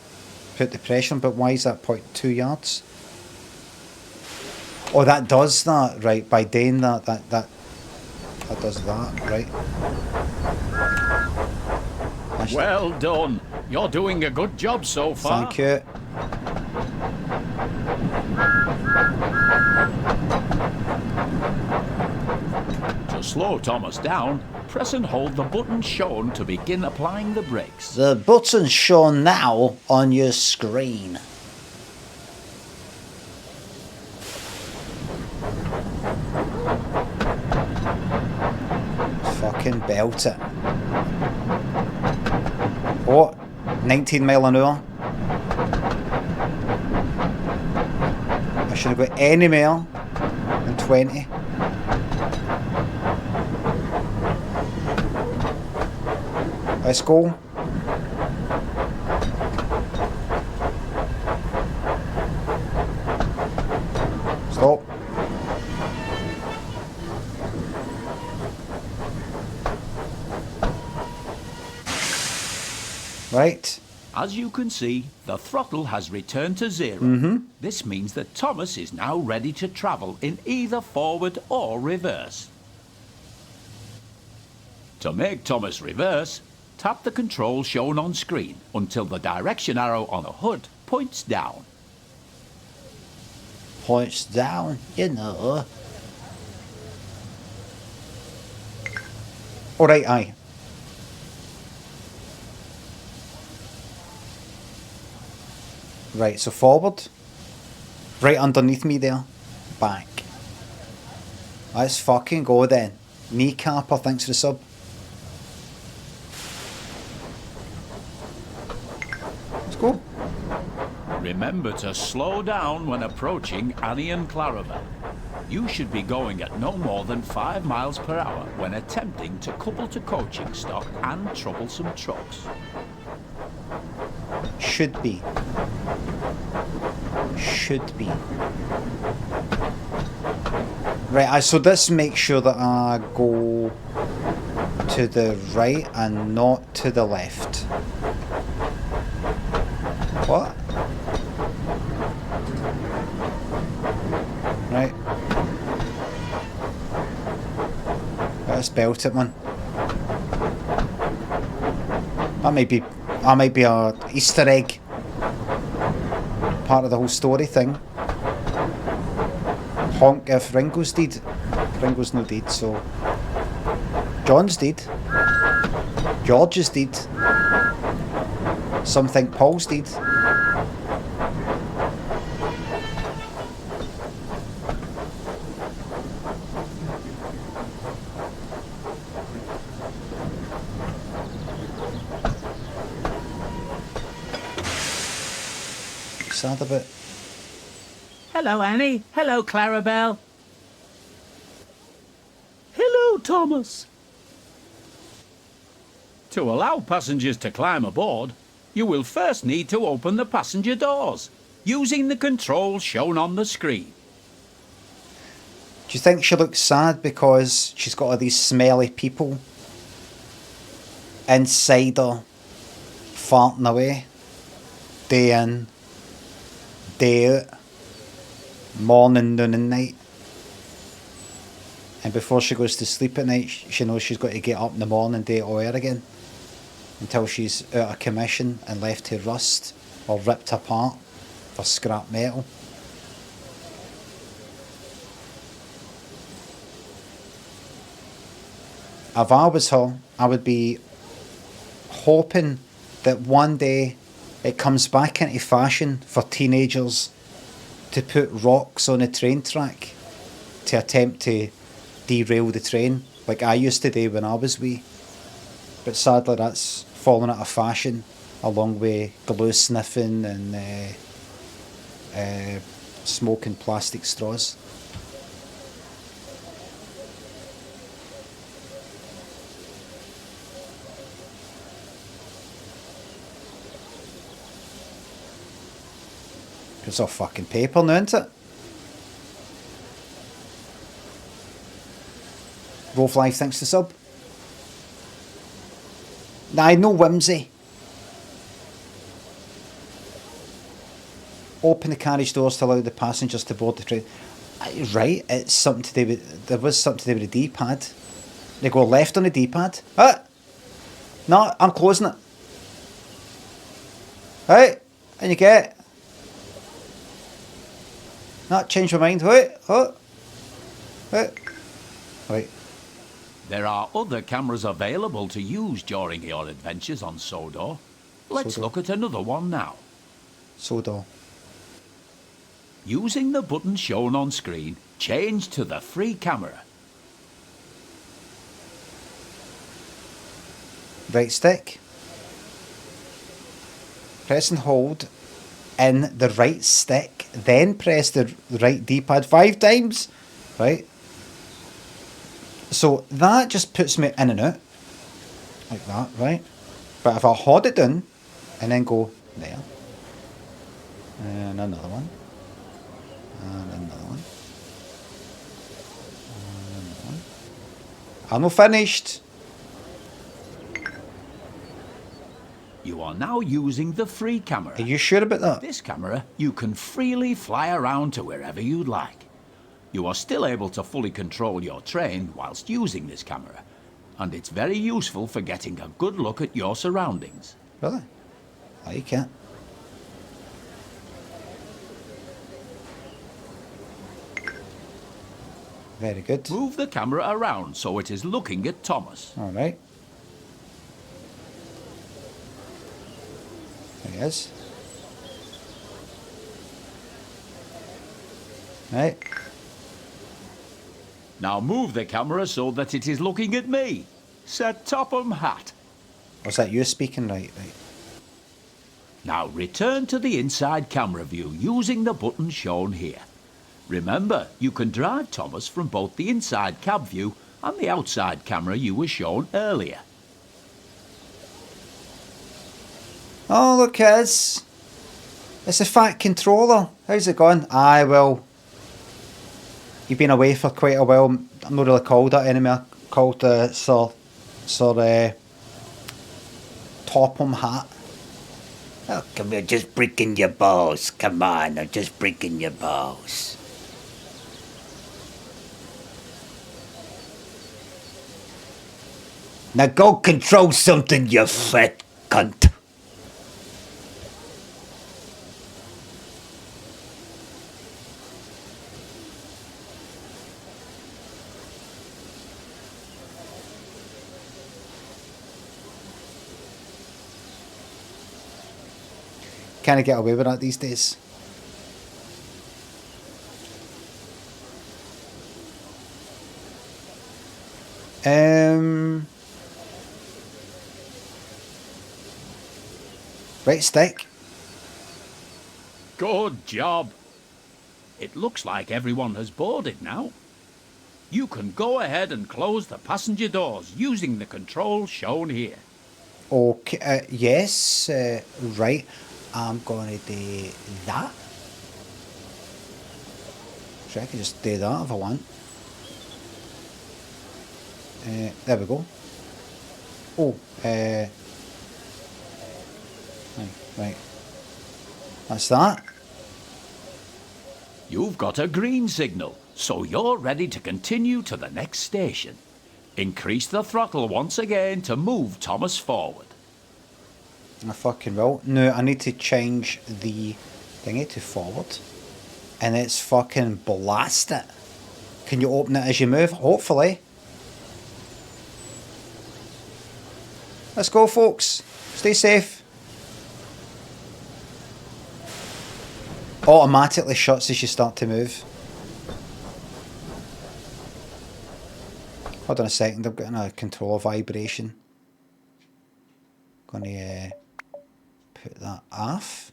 A: put the pressure on, but why is that 0.2 yards? Oh, that does that, right? By doing that does that, right?
K: Well done. You're doing a good job so far.
A: Thank you.
K: To slow Thomas down, press and hold the button shown to begin applying the brakes.
C: The button shown now on your screen.
A: Fucking belt it. Oh, 19 mile an hour. I shouldn't have got any more than 20. Let's go. Stop. Right.
K: As you can see, the throttle has returned to 0. This means that Thomas is now ready to travel in either forward or reverse. To make Thomas reverse, tap the control shown on screen until the direction arrow on the HUD points down.
C: Points down, you know.
A: Alright, aye. Right, so forward. Right underneath me there. Back. Let's fucking go then. Kneecapper, thanks for the sub. Let's go.
K: Remember to slow down when approaching Annie and Clarabelle. You should be going at no more than 5 miles per hour when attempting to couple to coaching stock and troublesome trucks.
A: Should be. Should be. Right, so this makes sure that I go to the right and not to the left. What? Right. Let's belt it, man. That might be a Easter egg. Part of the whole story thing. Honk if Ringo's dead. Ringo's no dead, so John's dead. George is dead. Some think Paul's dead. Sad a bit.
M: Hello, Annie. Hello, Clarabelle. Hello, Thomas.
K: To allow passengers to climb aboard, you will first need to open the passenger doors. using the controls shown on the screen.
A: Do you think she looks sad because she's got all these smelly people inside her farting away, day in, day out, morning, noon and night? And before she goes to sleep at night, she knows she's got to get up in the morning and do it all over again until she's out of commission and left to rust or ripped apart for scrap metal. If I was her, I would be hoping that one day it comes back into fashion for teenagers to put rocks on a train track to attempt to derail the train, like I used to do when I was wee. But sadly that's fallen out of fashion, along with glue sniffing and smoking plastic straws. It's all fucking paper now, isn't it? Wolf Life thanks to sub. Nah, no whimsy. Open the carriage doors to allow the passengers to board the train. Right, it's something to do with, there was something to do with the D-pad. They go left on the D-pad. No, I'm closing it. Right, and you get. No, change my mind. Wait.
K: There are other cameras available to use during your adventures on Sodor. Let's look at another one now.
A: Sodor.
K: Using the button shown on screen, change to the free camera.
A: Right stick. Press and hold in the right stick, then press the right D-pad 5 times. Right? So that just puts me in and out. Like that, right? But if I hold it down and then go there. And another one. And another one. And another one. I'm not finished.
K: You are now using the free camera.
A: Are you sure about that?
K: This camera, you can freely fly around to wherever you'd like. You are still able to fully control your train whilst using this camera, and it's very useful for getting a good look at your surroundings.
A: Really? I like it. Very good.
K: Move the camera around so it is looking at Thomas.
A: All right. There he is. Right.
K: Now move the camera so that it is looking at me. Set Topham hat.
A: Was that you speaking? Right.
K: Now return to the inside camera view using the button shown here. Remember, you can drive Thomas from both the inside cab view and the outside camera you were shown earlier.
A: Oh, look, it's a fat controller. How's it going? Aye, well, you've been away for quite a while. I'm not really called that anymore. I'm called Sir Topham hat.
C: Oh, come here, just breaking your balls. Come on, I'm just breaking your balls. Now go control something, you fat cunt.
A: Can't get away with that these days. Right stick.
K: Good job. It looks like everyone has boarded now. You can go ahead and close the passenger doors using the controls shown here.
A: Okay, yes, right. I'm going to do that. So I can just do that if I want. There we go. Oh, right. That's that.
K: You've got a green signal, so you're ready to continue to the next station. Increase the throttle once again to move Thomas forward.
A: I fucking will. No, I need to change the thingy to forward. And it's fucking blast it. Can you open it as you move? Hopefully. Let's go, folks. Stay safe. Automatically shuts as you start to move. Hold on a second, I'm getting a controller vibration. Gonna put that off.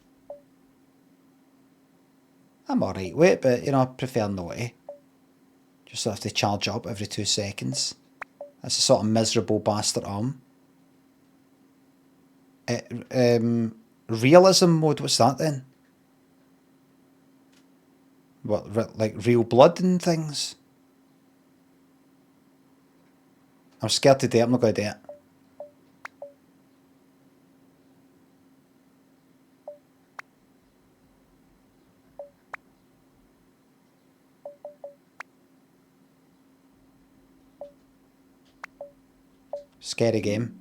A: I'm alright with it, but you know, I prefer not to. Just have to charge up every 2 seconds. That's a sort of miserable bastard arm. Realism mode, what's that then? What, like real blood and things? I'm scared to do it, I'm not going to do it. Scary game.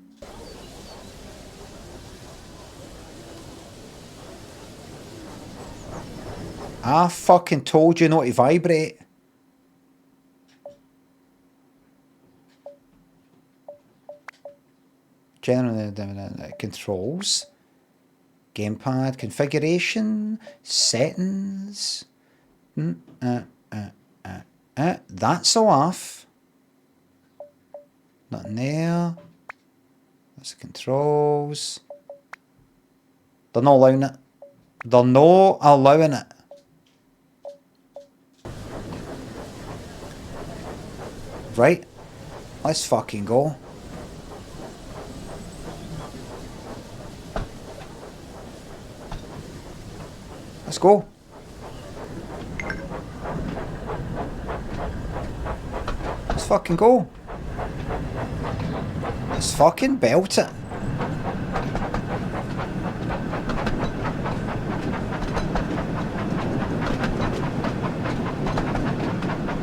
A: I fucking told you not to vibrate. General controls. Gamepad configuration. Settings. That's all off. Nothing there. That's the controls. They're not allowing it. They're not allowing it. Right. Let's fucking go. Let's go. Let's fucking go. Let's fucking belt it.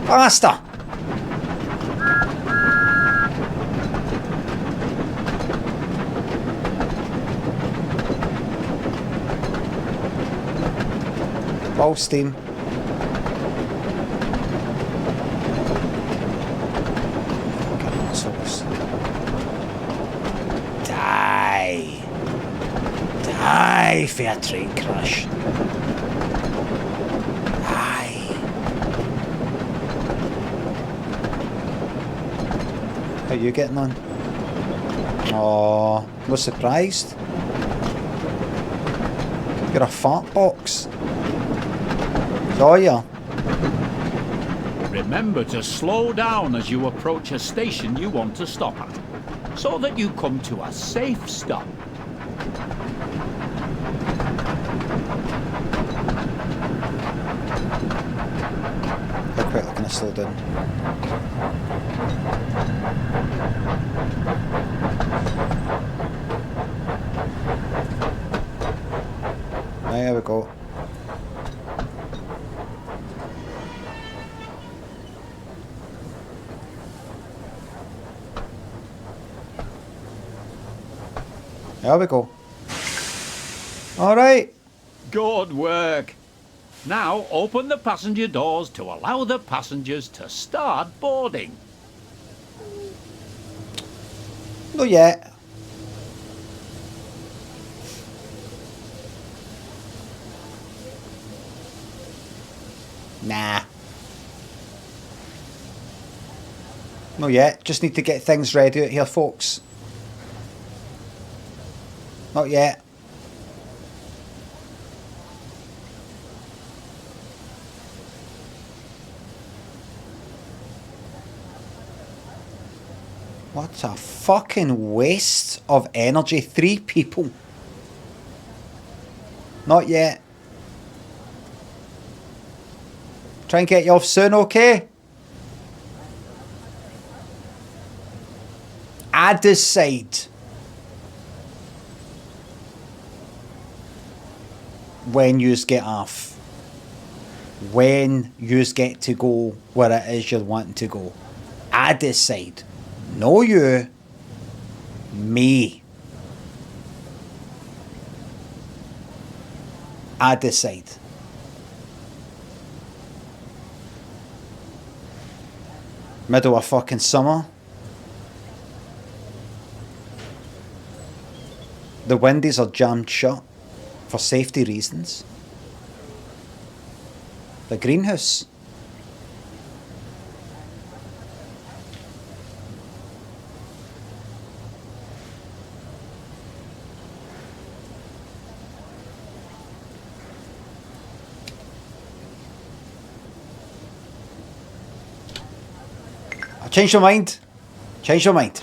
A: Faster. Full steam. Fucking assholes. Die. Die, fair train crash. Die. How are you getting on? Oh, no surprised. You're a fart box. Saw ya.
K: Remember to slow down as you approach a station you want to stop at, so that you come to a safe stop.
A: How quickly can I slow down? There we go. There we go. All right.
K: Good work. Now open the passenger doors to allow the passengers to start boarding.
A: Not yet. Nah. Not yet. Just need to get things ready out here, folks. Not yet. What a fucking waste of energy. 3 people. Not yet. Try and get you off soon, okay? I decide when yous get off. When yous get to go where it is you're wanting to go. I decide. No you. Me. I decide. Middle of fucking summer. The windows are jammed shut for safety reasons. The greenhouse. Change your mind. Change your mind.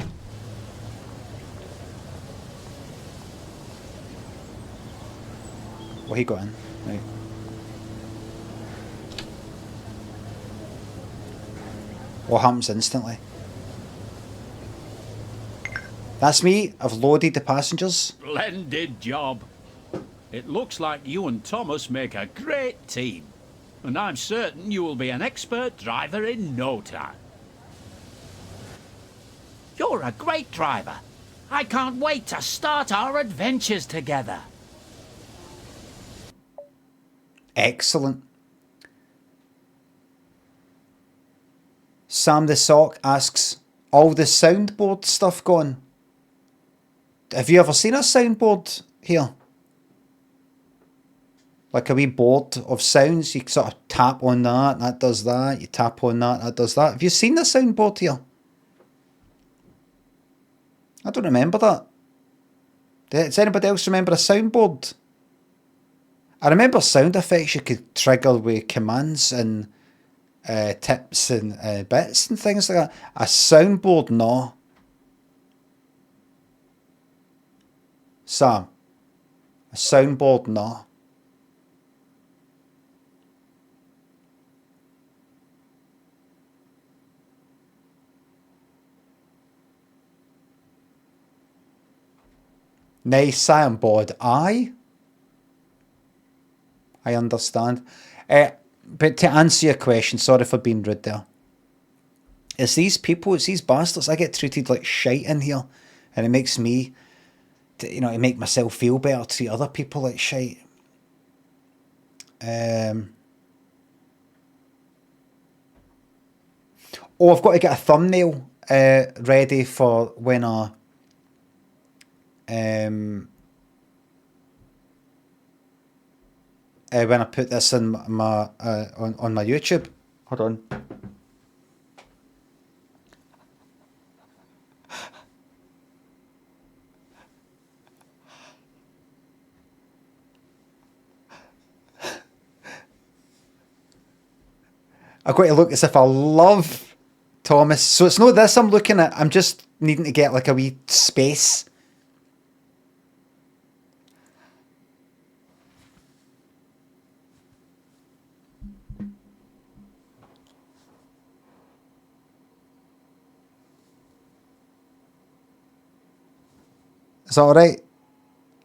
A: Well, he got in. Right. What happens instantly? That's me. I've loaded the passengers.
K: Splendid job. It looks like you and Thomas make a great team. And I'm certain you will be an expert driver in no time.
M: You're a great driver. I can't wait to start our adventures together.
A: Excellent. Sam the Sock asks, all the soundboard stuff gone? Have you ever seen a soundboard here? Like a wee board of sounds, you sort of tap on that, and that does that, you tap on that, that does that. Have you seen the soundboard here? I don't remember that. Does anybody else remember a soundboard? I remember sound effects you could trigger with commands and tips and bits and things like that. A soundboard, no. Sam, a soundboard, no. Nice soundboard, aye. I understand. But to answer your question, sorry for being rude there. It's these people, it's these bastards. I get treated like shite in here. And it makes me, to make myself feel better, treat other people like shite. Oh, I've got to get a thumbnail ready for when I put this in my on my YouTube. Hold on. I've got to look as if I love Thomas. So it's not this I'm looking at. I'm just needing to get like a wee space. Is that alright?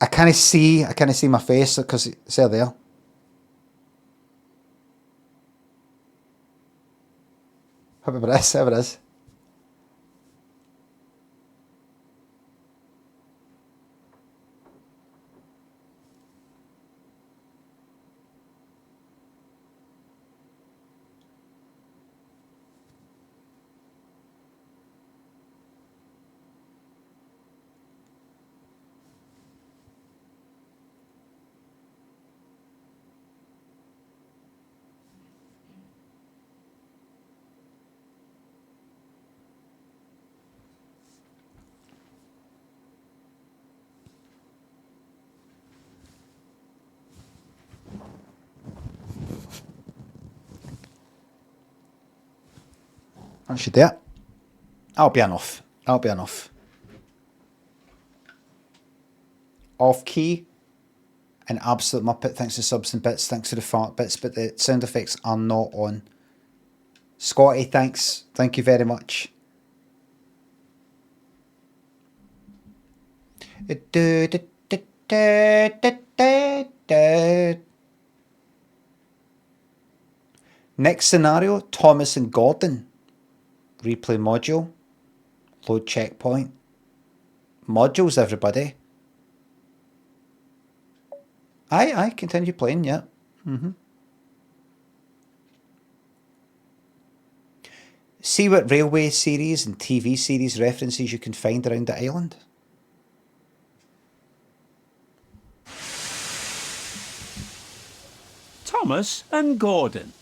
A: I can't see my face because it's there. However it is. That should do it. That'll be enough. That'll be enough. Off key. An absolute muppet. Thanks to subs and bits. Thanks to the fart bits. But the sound effects are not on. Scotty, thanks. Thank you very much. Next scenario, Thomas and Gordon. Replay module. Load checkpoint. Modules, everybody. Aye, continue playing, yeah. See what railway series and TV series references you can find around the island.
M: Thomas and Gordon.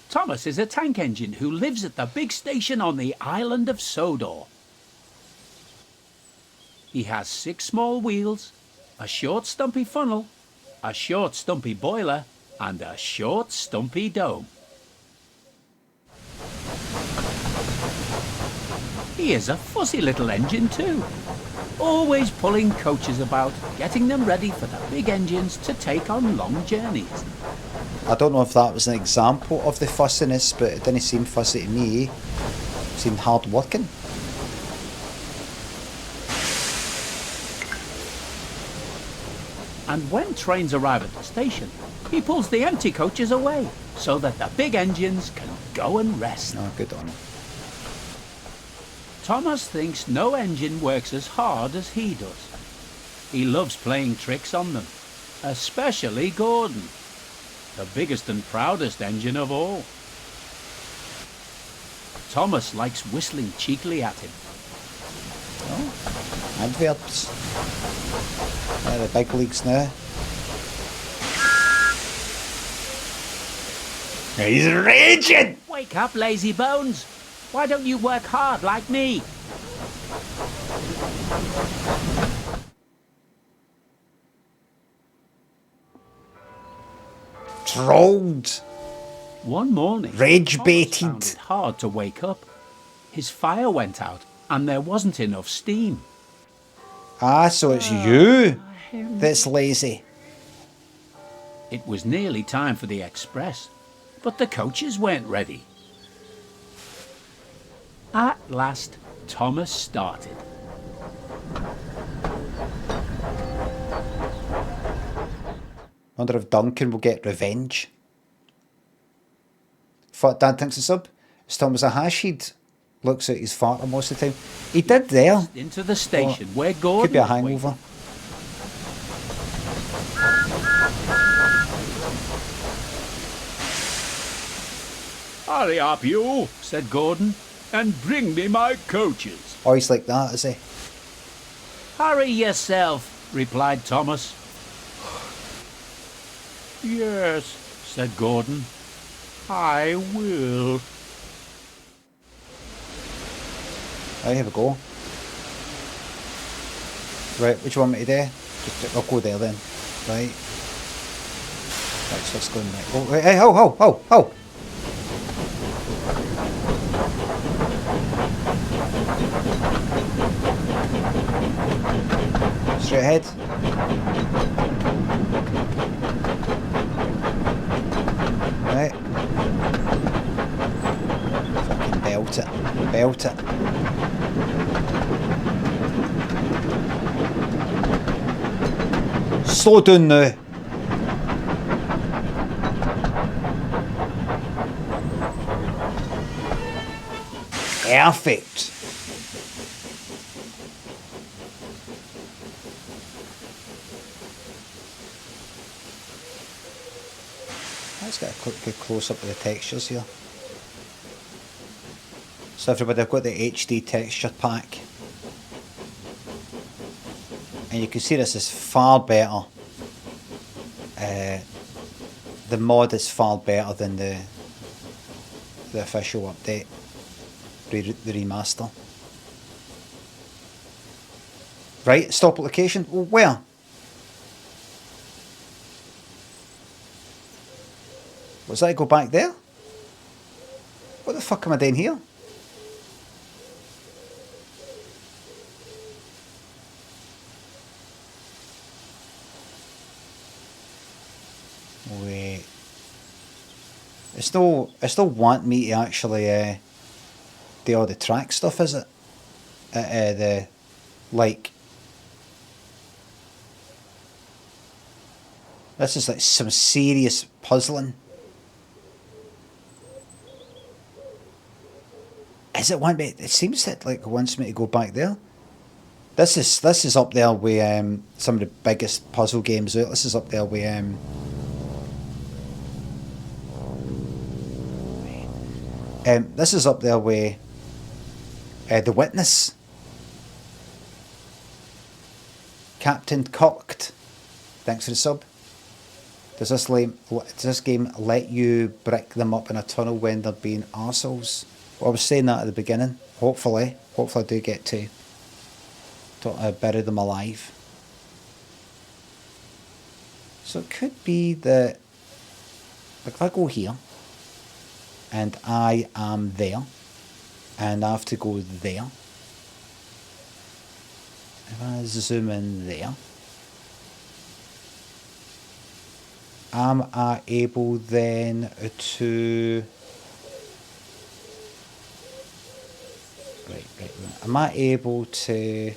M: Thomas is a tank engine who lives at the big station on the island of Sodor. He has 6 small wheels, a short stumpy funnel, a short stumpy boiler, and a short stumpy dome. He is a fussy little engine too, always pulling coaches about, getting them ready for the big engines to take on long journeys.
A: I don't know if that was an example of the fussiness, but it didn't seem fussy to me. It seemed hard working.
M: And when trains arrive at the station, he pulls the empty coaches away so that the big engines can go and rest.
A: Oh, good on him.
M: Thomas thinks no engine works as hard as he does. He loves playing tricks on them, especially Gordon, the biggest and proudest engine of all. Thomas likes whistling cheekily at him.
A: Oh, adverts. The big leagues now. He's raging!
M: Wake up, lazy bones! Why don't you work hard like me?
A: Trolled.
M: One morning,
A: Rage
M: Thomas
A: baited.
M: found it hard to wake up. His fire went out and there wasn't enough steam.
A: Ah, so it's you that's lazy.
M: It was nearly time for the express, but the coaches weren't ready. At last, Thomas started.
A: Wonder if Duncan will get revenge. Fuck, Dad thinks it's up. It's Thomas a hash he'd looks at his farter most of the time. He did there.
M: Into the station where
A: Could
M: Gordon
A: be a
M: was waiting.
A: hangover.
K: Hurry up, you, said Gordon, and bring me my coaches.
A: Oh, he's like that, is he?
M: Hurry yourself, replied Thomas. Yes, said Gordon. I will.
A: Right, here we go. Right, which one want me to do? I'll go there then. Right. Right, so let's go in right. Oh, hey, ho! Straight ahead. Right. Fucking belt it. Belt it. Slow down now. Perfect. Let's get a quick good close up of the textures here. So everybody, I've got the HD texture pack. And you can see this is far better. The mod is far better than the official update, the remaster. Right, stop at location. Well, where? Was that go back there? What the fuck am I doing here? Wait. It's no want me to actually do all the track stuff, is it? The like. This is like some serious puzzling. Is it want me? It seems that like it wants me to go back there. This is up there with some of the biggest puzzle games out. This is up there with this is up there with The Witness. Captain Cocked. Thanks for the sub. Does this game let you brick them up in a tunnel when they're being arseholes? Well, I was saying that at the beginning. Hopefully I do get to bury them alive. So it could be that, like, if I go here, and I am there, and I have to go there. If I zoom in there, am I able then to... Right. Am I able to...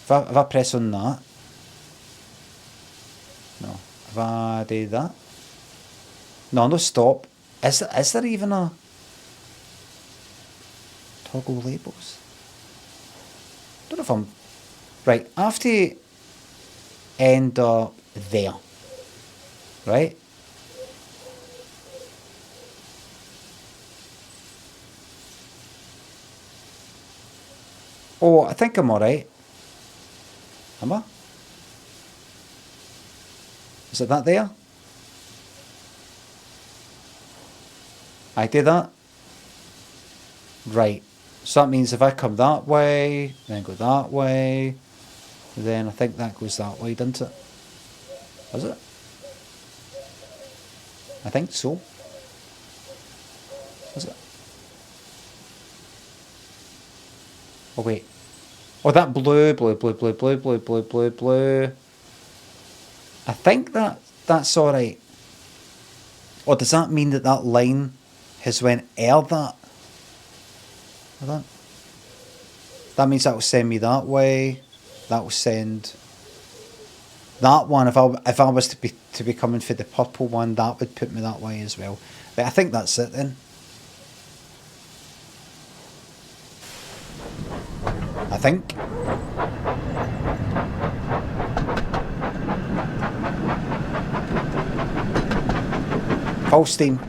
A: If I press on that... No. If I do that... No, stop. Is there even a... Toggle labels? Don't know if I'm... Right, I have to end up there. Right? Oh, I think I'm alright. Am I? Is it that there? I did that? Right. So that means if I come that way, then go that way, then I think that goes that way, doesn't it? Does it? I think so. Is it? Oh wait. Oh, that blue. I think that's alright. Or does that mean that line has went that? That means that will send me that way. That will send that one. If I was to be coming for the purple one, that would put me that way as well. But I think that's it then. I think. Full steam.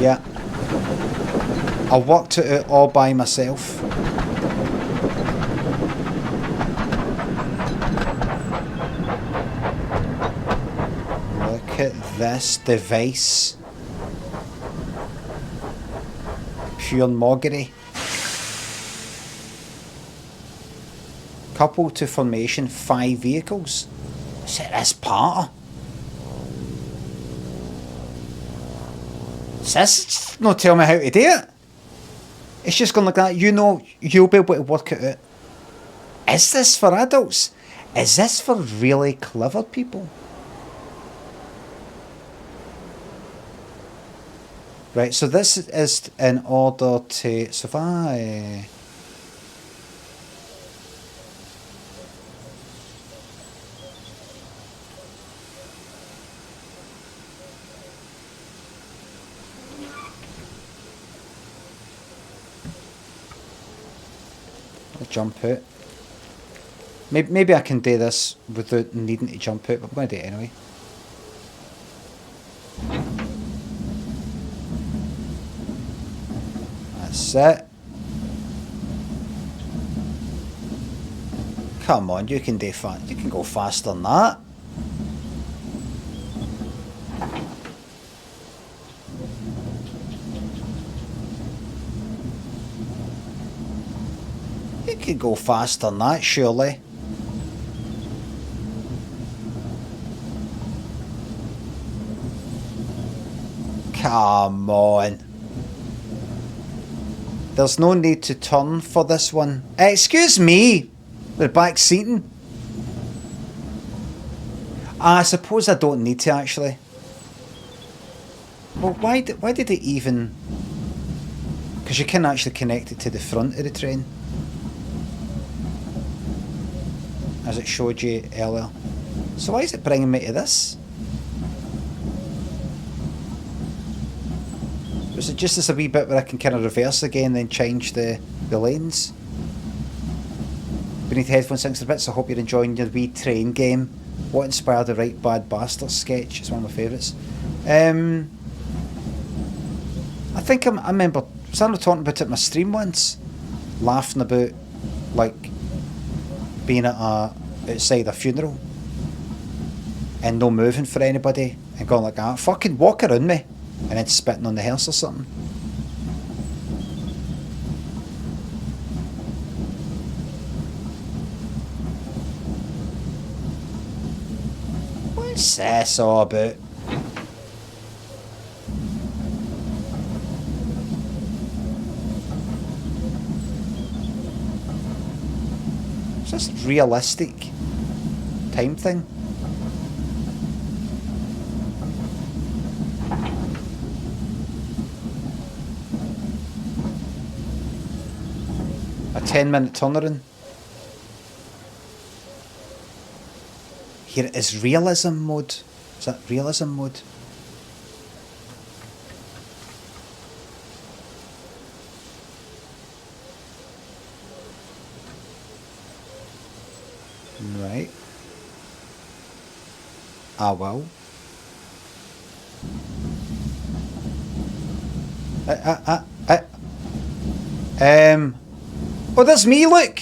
A: Yeah. I worked it out all by myself. Look at this device. Pure moggery. Couple to formation, 5 vehicles. Set this part. This not tell me how to do it. It's just going like that. You know, you'll be able to work it out. Is this for adults? Is this for really clever people? Right, so this is in order to... So if I... jump out. Maybe I can do this without needing to jump out, but I'm going to do it anyway. That's it. Come on, you can do fast. You can go faster than that. You can go faster than that, surely. Come on. There's no need to turn for this one. Excuse me. The back seating. I suppose I don't need to actually. Well, why did it even... Because you can actually connect it to the front of the train. As it showed you earlier. So why is it bringing me to this? Was it just as a wee bit where I can kind of reverse again, then change the lanes? Beneath headphones, thanks for the bits. I hope you're enjoying your wee train game. What inspired the Right Bad Bastard sketch? It's one of my favourites. I think I remember, was I talking about it in my stream once? Laughing about, like, being at outside a funeral and no moving for anybody and going like that, fucking walk around me, and then spitting on the hearse or something. What's this all about? Is this realistic time thing? A 10-minute turnaround. Here it is, realism mode. Is that realism mode? Right. Ah, well. Oh, there's me, look!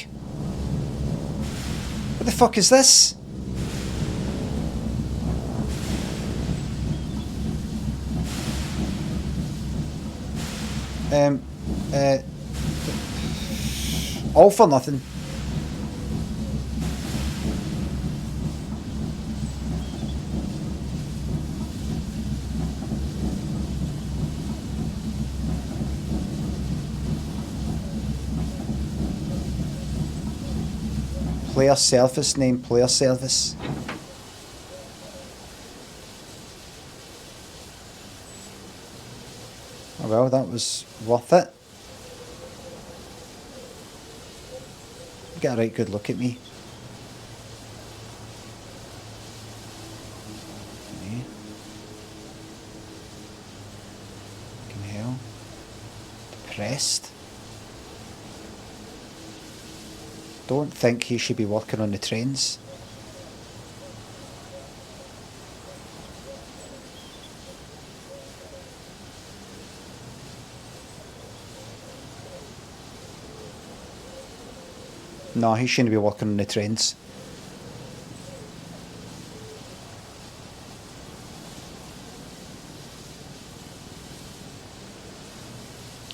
A: What the fuck is this? All for nothing. Player service, name player service. Oh well, that was worth it. Get a right good look at me. Okay. Fucking hell. Depressed. Don't think he should be working on the trains. No, he shouldn't be working on the trains.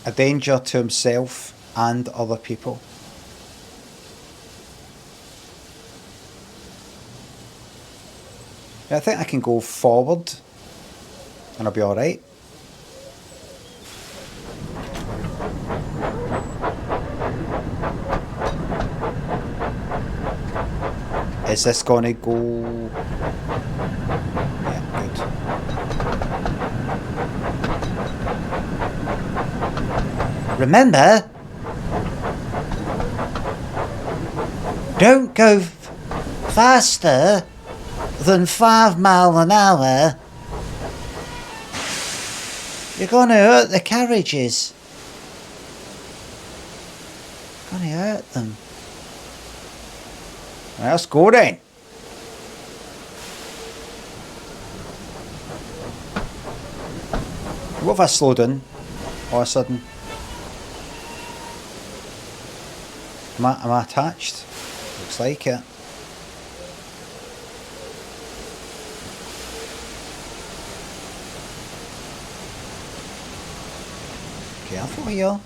A: A danger to himself and other people. I think I can go forward and I'll be alright. Is this gonna go? Yeah, good. Remember, don't go faster than 5 miles an hour. You're gonna hurt the carriages. You're gonna hurt them. Right, let's go then. What if I slow down all of a sudden? Am I attached? Looks like it. Careful here.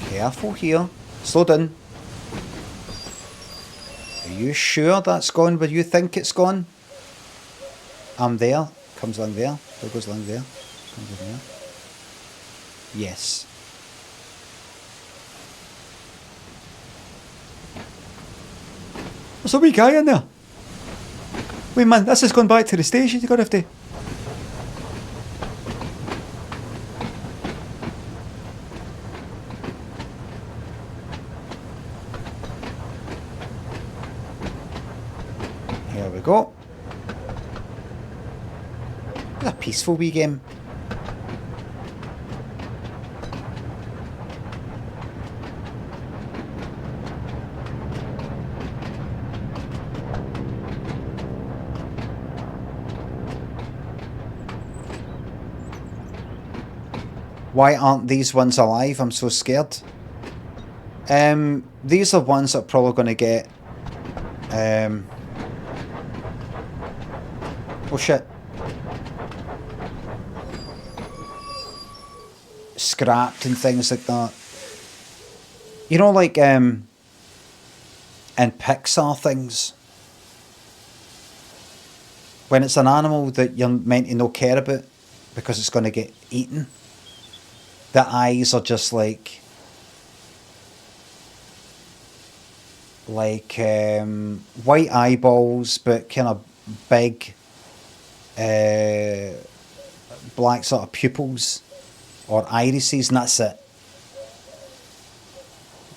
A: Careful here. Slow down. Are you sure that's gone where you think it's gone? I'm there. Comes along there. There goes along there. Comes in there. Yes. There's a wee guy in there. Wait, man, this has gone back to the station. You're going to have to... Here we go. It's a peaceful wee game. Why aren't these ones alive? I'm so scared. These are ones that are probably going to get... oh shit. Scrapped and things like that. You know, like in Pixar things, when it's an animal that you're meant to not care about because it's going to get eaten, the eyes are just like white eyeballs, but kind of big black sort of pupils or irises, and that's it.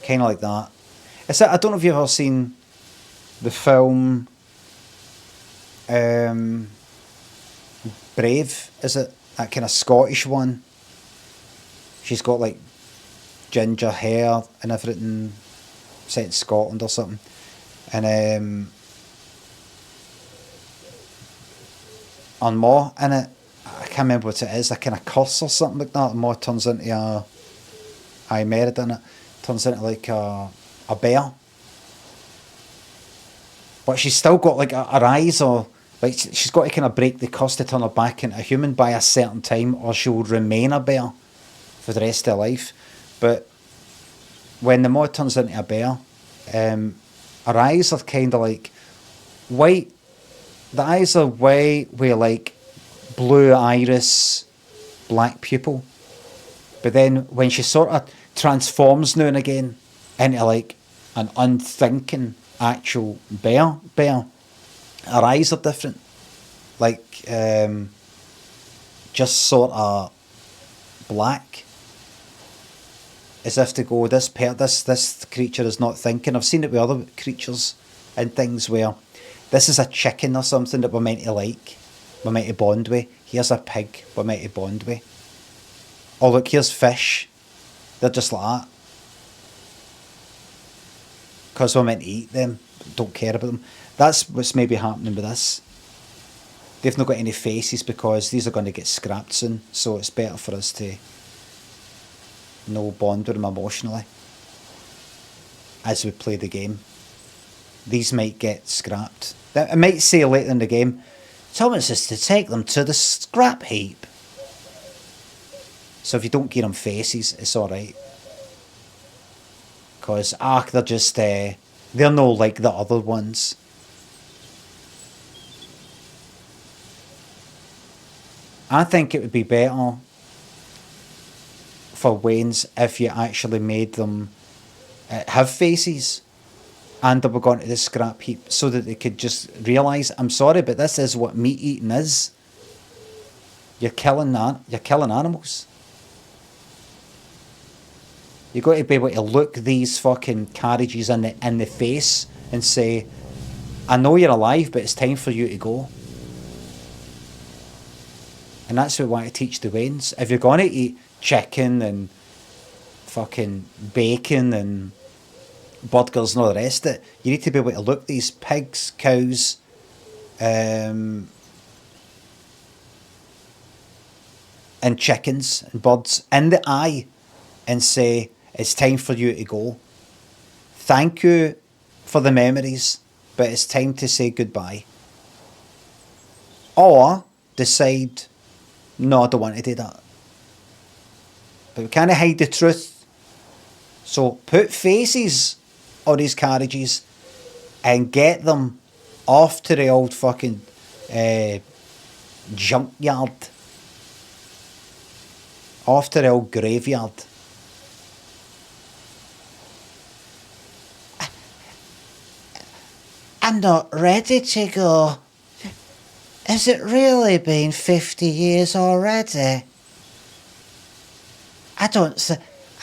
A: Kind of like that. It's I don't know if you've ever seen the film Brave, is it? That kind of Scottish one. She's got like ginger hair and everything, set in Scotland or something. And on Maw in it, I can't remember what it is, a kind of curse or something like that. Maw turns into a Merida in it, turns into like a bear. But she's still got like her eyes, or like she's got to kind of break the curse to turn her back into a human by a certain time, or she'll remain a bear for the rest of her life. But when the Maw turns into a bear, her eyes are kind of like white. The eyes are white with like blue iris, black pupil. But then when she sort of transforms now and again into like an unthinking actual bear, her eyes are different. Like just sort of black. As if to go, this creature is not thinking. I've seen it with other creatures and things where this is a chicken or something that we're meant to like, we're meant to bond with. Here's a pig we're meant to bond with. Oh look, here's fish. They're just like that. Because we're meant to eat them, don't care about them. That's what's maybe happening with this. They've not got any faces because these are going to get scrapped soon, so it's better for us to no bond with them emotionally as we play the game. These might get scrapped. It might say later in the game, Thomas is to take them to the scrap heap. So if you don't give them faces, it's alright. Because they're just they're no like the other ones. I think it would be better for Wayne's if you actually made them have faces and they were going to the scrap heap so that they could just realise, I'm sorry, but this is what meat eating is. You're killing animals. You've got to be able to look these fucking carriages in the face and say, I know you're alive, but it's time for you to go. And that's what we want to teach the Waynes. If you're going to eat chicken and fucking bacon and burgers and all the rest of it, you need to be able to look these pigs, cows, and chickens and birds in the eye and say, it's time for you to go. Thank you for the memories, but it's time to say goodbye. Or decide, no, I don't want to do that. But we can't hide the truth. So put faces on these carriages and get them off to the old fucking junkyard. Off to the old graveyard.
C: I'm not ready to go. Has it really been 50 years already? I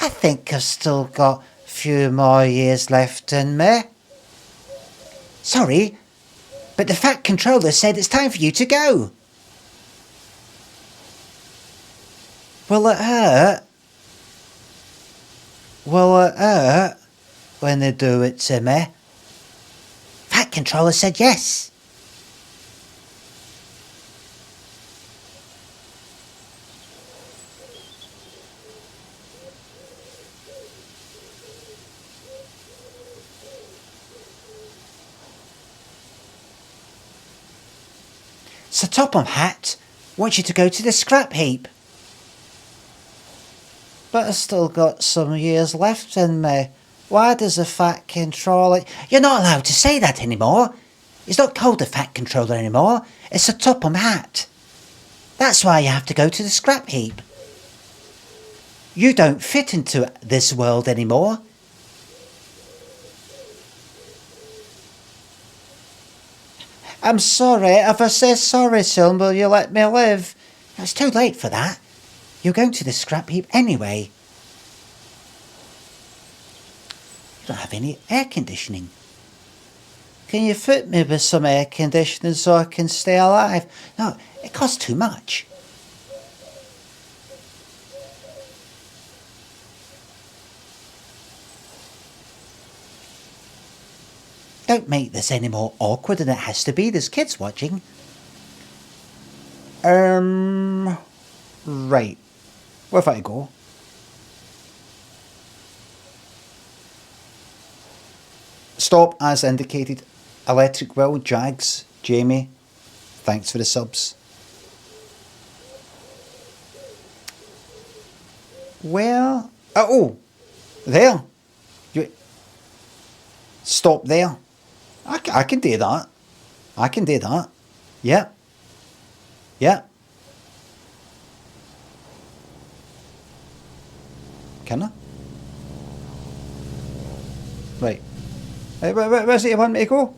C: think I've still got a few more years left in me. Sorry, but the Fat Controller said it's time for you to go. Will it hurt? Will it hurt when they do it to me? Fat Controller said yes. So Topham Hatt wants you to go to the scrap heap. But I've still got some years left in me. Why does the Fat Controller... You're not allowed to say that anymore. It's not called the Fat Controller anymore. It's a Topham Hatt. That's why you have to go to the scrap heap. You don't fit into this world anymore. I'm sorry. If I say sorry, son, will you let me live? It's too late for that. You're going to the scrap heap anyway. You don't have any air conditioning. Can you fit me with some air conditioning so I can stay alive? No, it costs too much. Don't make this any more awkward than it has to be. There's kids watching. Right. Where have I go? Stop as indicated. Electric Will, Jags, Jamie. Thanks for the subs. Well... Oh! There! Stop there. I can do that. I can do that. Yep. Yep. Can I? Right. Where's it you want me to go?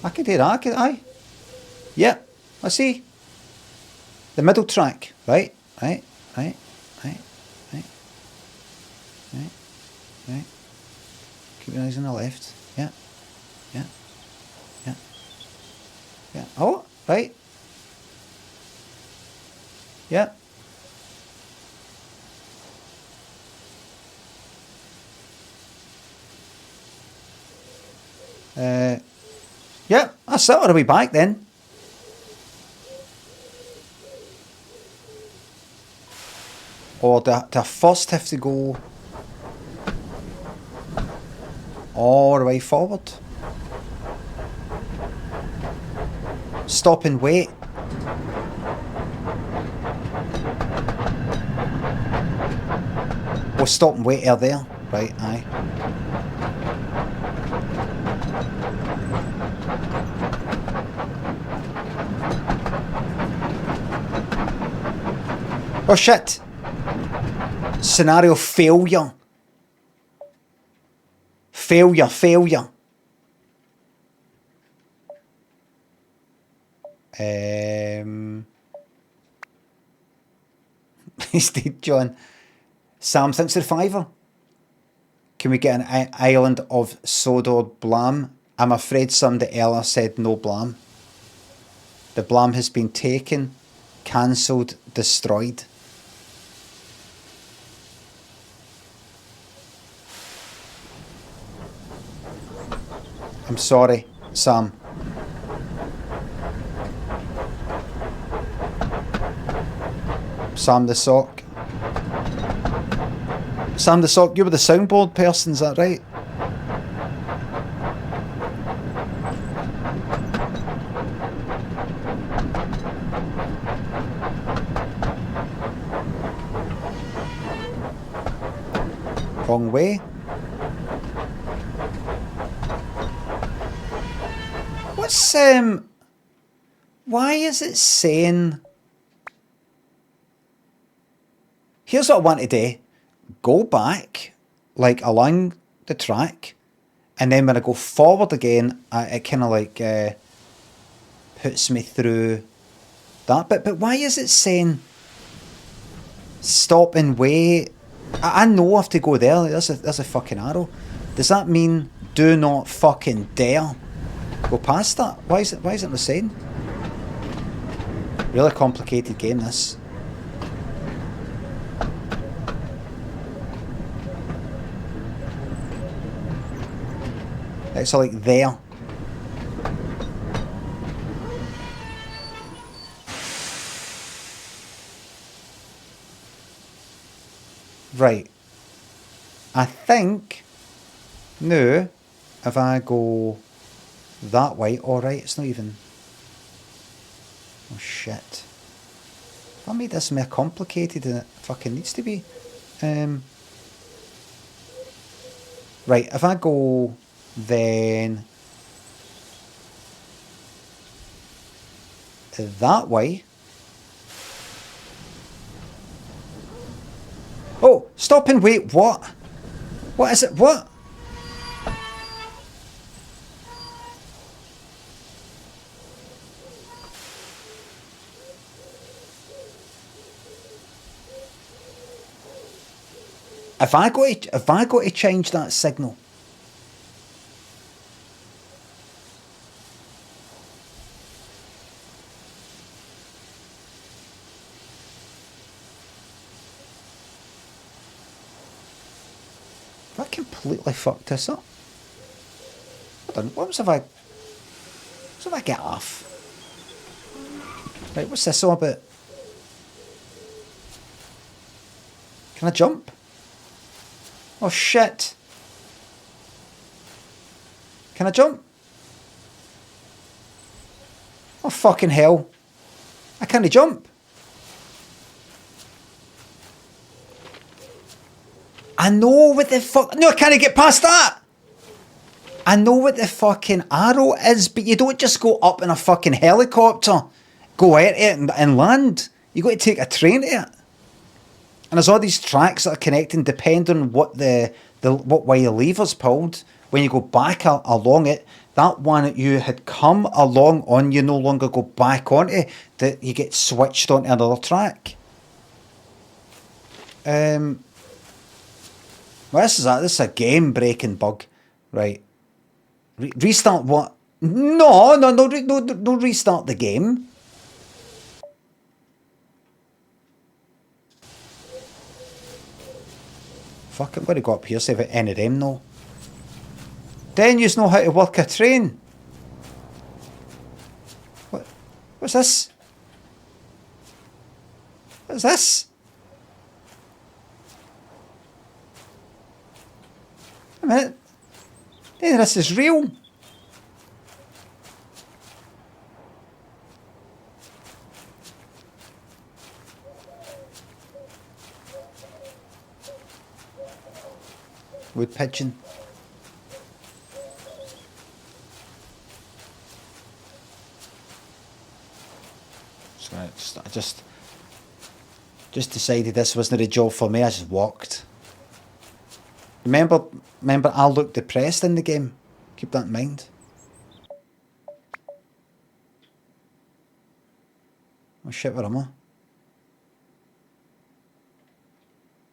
C: I can do that. Aye. Yep. I see. The middle track. Right. Keep your eyes on the left. Yeah. Oh, right. Yeah. Yeah, that's it. Are we back then? Or do I first have to go all the way forward? Stop and wait. We'll stop and wait out there. Right, aye. Oh shit! Scenario failure. Failure. Steve John. Sam, thanks for the $5. Can we get an island of Sodor Blam? I'm afraid somebody earlier said no Blam. The Blam has been taken, cancelled, destroyed. I'm sorry, Sam. Sam the Sock. Sam the Sock, you were the soundboard person, is that right? Wrong way.
A: What's why is it saying? Here's what I want to do. Go back, like along the track, and then when I go forward again, it kind of like puts me through that bit. But why is it saying stop and wait? I know I have to go there. There's a fucking arrow. Does that mean do not fucking dare go past that? Why is it the same? Really complicated game, this. It's like there. Right. I think now if I go that way, alright, it's not even. Oh shit. If I made this more complicated than it fucking needs to be. Right, if I go then that way. Oh, stop and wait, what? What is it? What? If I go to change that signal. Have I completely fucked this up? Hold on, what if I get off? Right, what's this all about? Can I jump? Oh shit. Can I jump? Oh fucking hell. I can't jump. I know what the fuck. No, I can't get past that. I know what the fucking arrow is, but you don't just go up in a fucking helicopter, go at it and land. You got to take a train to it. And there's all these tracks that are connecting depending on what what way the lever's pulled. When you go back along it, that one that you had come along on, you no longer go back onto, that you get switched onto another track. Well, this is a game breaking bug, right? Restart what? No, restart the game. Fuck, I'm going to go up here, see if any of them know. Then you know how to work a train. What's this? What's this? A minute. Hey, this is real. Wood pigeon. So I just decided this wasn't a job for me. I just walked. Remember, I look depressed in the game. Keep that in mind. Oh shit, where am I?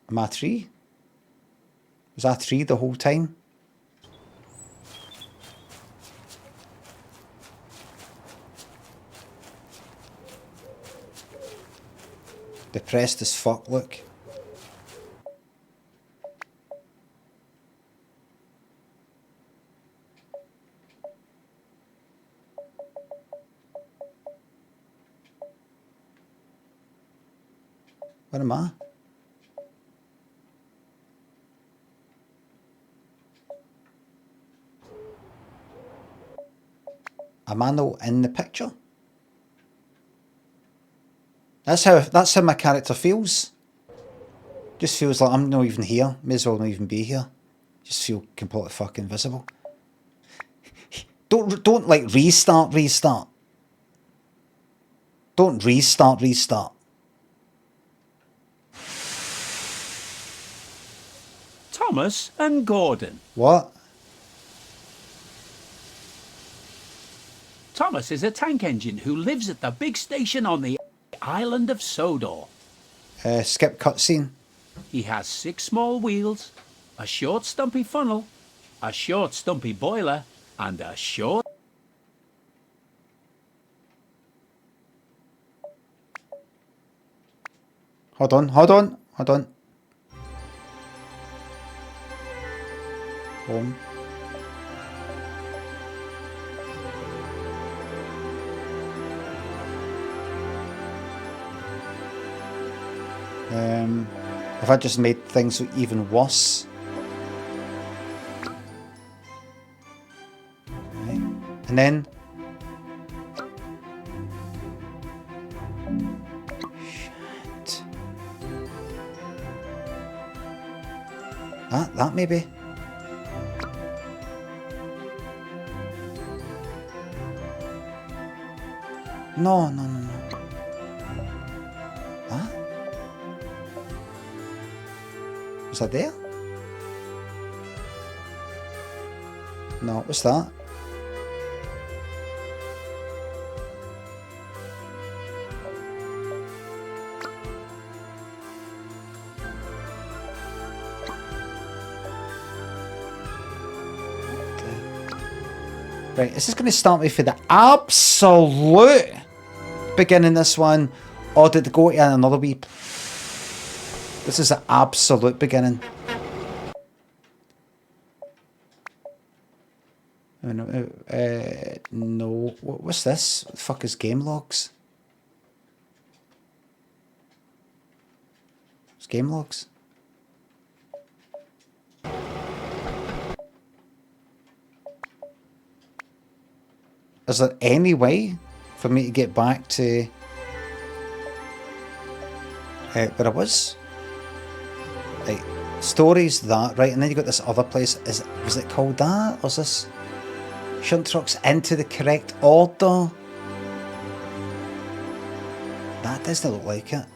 A: Am I a tree? Was I a tree the whole time? Depressed as fuck, look. Where am I? Am I not in the picture? That's how my character feels. Just feels like I'm not even here. May as well not even be here. Just feel completely fucking invisible. Don't like restart. Don't restart.
M: Thomas and Gordon.
A: What?
M: Thomas is a tank engine who lives at the big station on the island of Sodor.
A: Skip cutscene.
M: He has 6 small wheels, a short stumpy funnel, a short stumpy boiler, and a short...
A: Hold on. Home. Have I just made things even worse? Right. And then... Shit. That maybe? No. That? Was that there? No, what's that? Right, is this going to start me for the absolute beginning, this one? Or did it go to another wee... This is the absolute beginning. No. What's this? What the fuck is game logs? It's game logs. Is there any way for me to get back to where I was? Right, stories that, right, and then you got this other place. Was it called that? Or is this shunt trucks into the correct order? That doesn't look like it.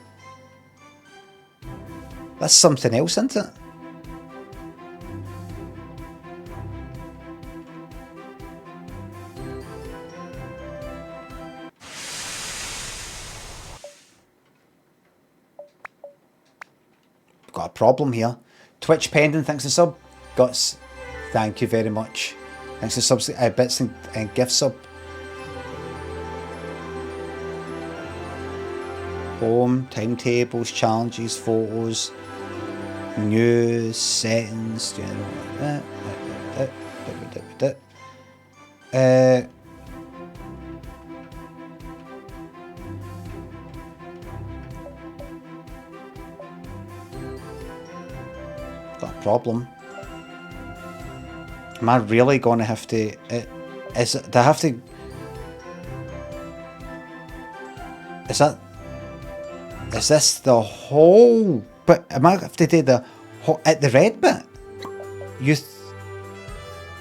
A: That's something else, isn't it? Got a problem here. Twitch pending, thanks for sub. Guts, thank you very much. Thanks for subs, bits and gift sub. Home, timetables, challenges, photos, news, settings, general. Got a problem. Am I really going to have to... do I have to... Is this the whole... But am I have to do the whole... At the red bit?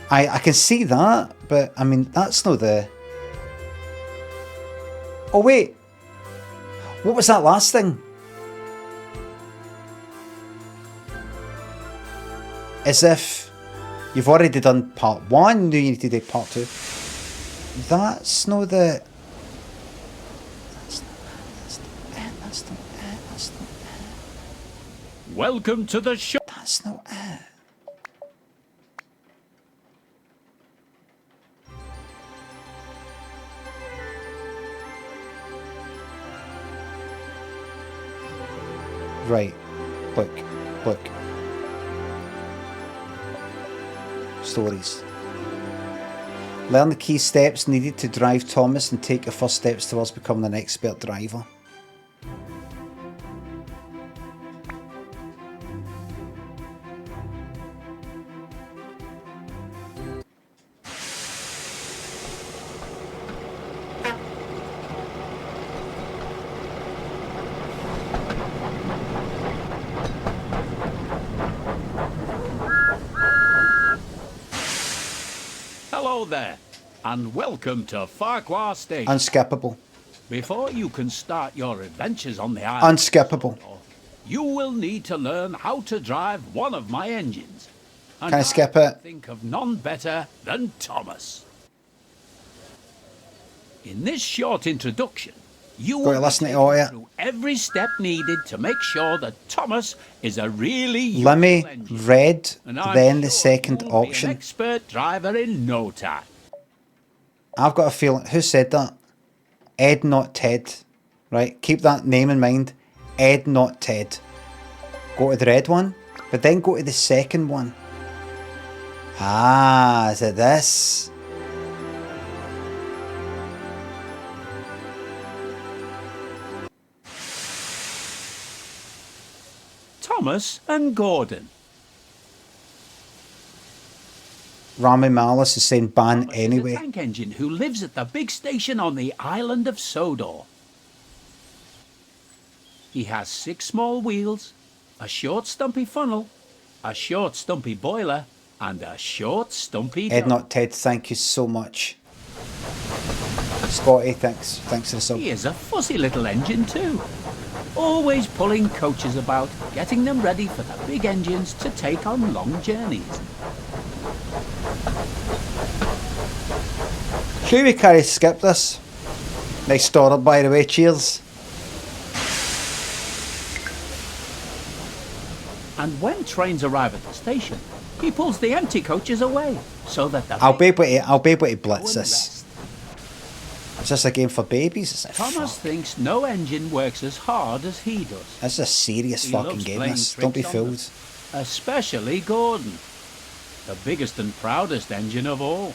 A: I can see that, but I mean, that's not the... Oh wait! What was that last thing? As if you've already done part 1, now you need to do part 2. That's not the... That's not it.
M: Welcome to the show.
A: That's not it. Right. Look. Stories. Learn the key steps needed to drive Thomas and take your first steps towards becoming an expert driver.
M: Hello there. and welcome to Farquhar Station.
A: Unskippable.
M: Before you can start your adventures on the island,
A: Unskippable.
M: you will need to learn how to drive one of my engines. And
A: Can I skip it?
M: think of none better than Thomas. In this short introduction, you
A: Got to
M: will
A: listen
M: be
A: to all
M: taken
A: it.
M: through every step needed to make sure that Thomas is a really
A: Limmy
M: useful engine.
A: red,
M: And I'm
A: then the
M: sure
A: second
M: you'll be an
A: option.
M: expert driver in no time.
A: I've got a feeling. Who said that? Ed, not Ted. Right? Keep that name in mind. Ed, not Ted. Go to the red one, but then go to the second one. Ah, is it this?
M: Thomas and Gordon.
A: Rami Malus is saying ban
M: Thomas is a
A: anyway.
M: tank engine who lives at the big station on the island of Sodor. He has 6 small wheels, a short stumpy funnel, a short stumpy boiler, and a short stumpy
A: Ed,
M: dome.
A: not Ted, thank you so much. Scotty, thanks for the sub.
M: He is a fussy little engine too. Always pulling coaches about, getting them ready for the big engines to take on long journeys.
A: Should we carry skip this? Nice starter, by the way, cheers.
M: And when trains arrive at the station, he pulls the empty coaches away so that the
A: I'll be
M: big
A: able to
M: go
A: blitz
M: and
A: this.
M: rest.
A: Is this a game for babies? Is it?
M: Thomas thinks no engine works as hard as he does.
A: This is a serious
M: He
A: fucking
M: loves
A: game,
M: playing
A: this. Don't be
M: tricks on them.
A: fooled.
M: Especially Gordon, the biggest and proudest engine of all.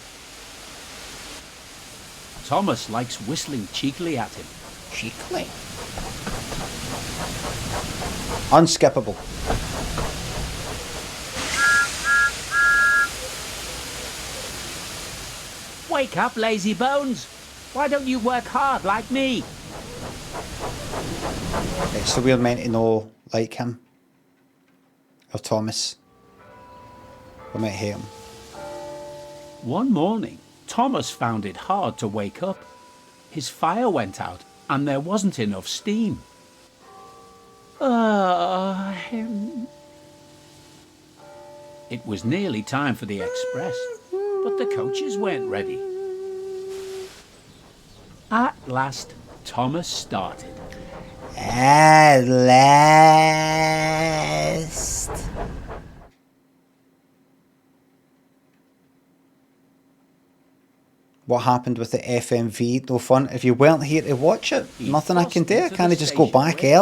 M: Thomas likes whistling cheekily at him.
A: Cheekily? Unskippable.
M: Wake up, lazy bones! Why don't you work hard like me?
A: Right, so we're meant to know like him. Or Thomas. We might hate him.
M: One morning, Thomas found it hard to wake up. His fire went out and there wasn't enough steam. It was nearly time for the express, but the coaches weren't ready. At last, Thomas started.
C: At last.
A: What happened with the FMV? No fun. If you weren't here to watch it, nothing I can do. I can't just go back here.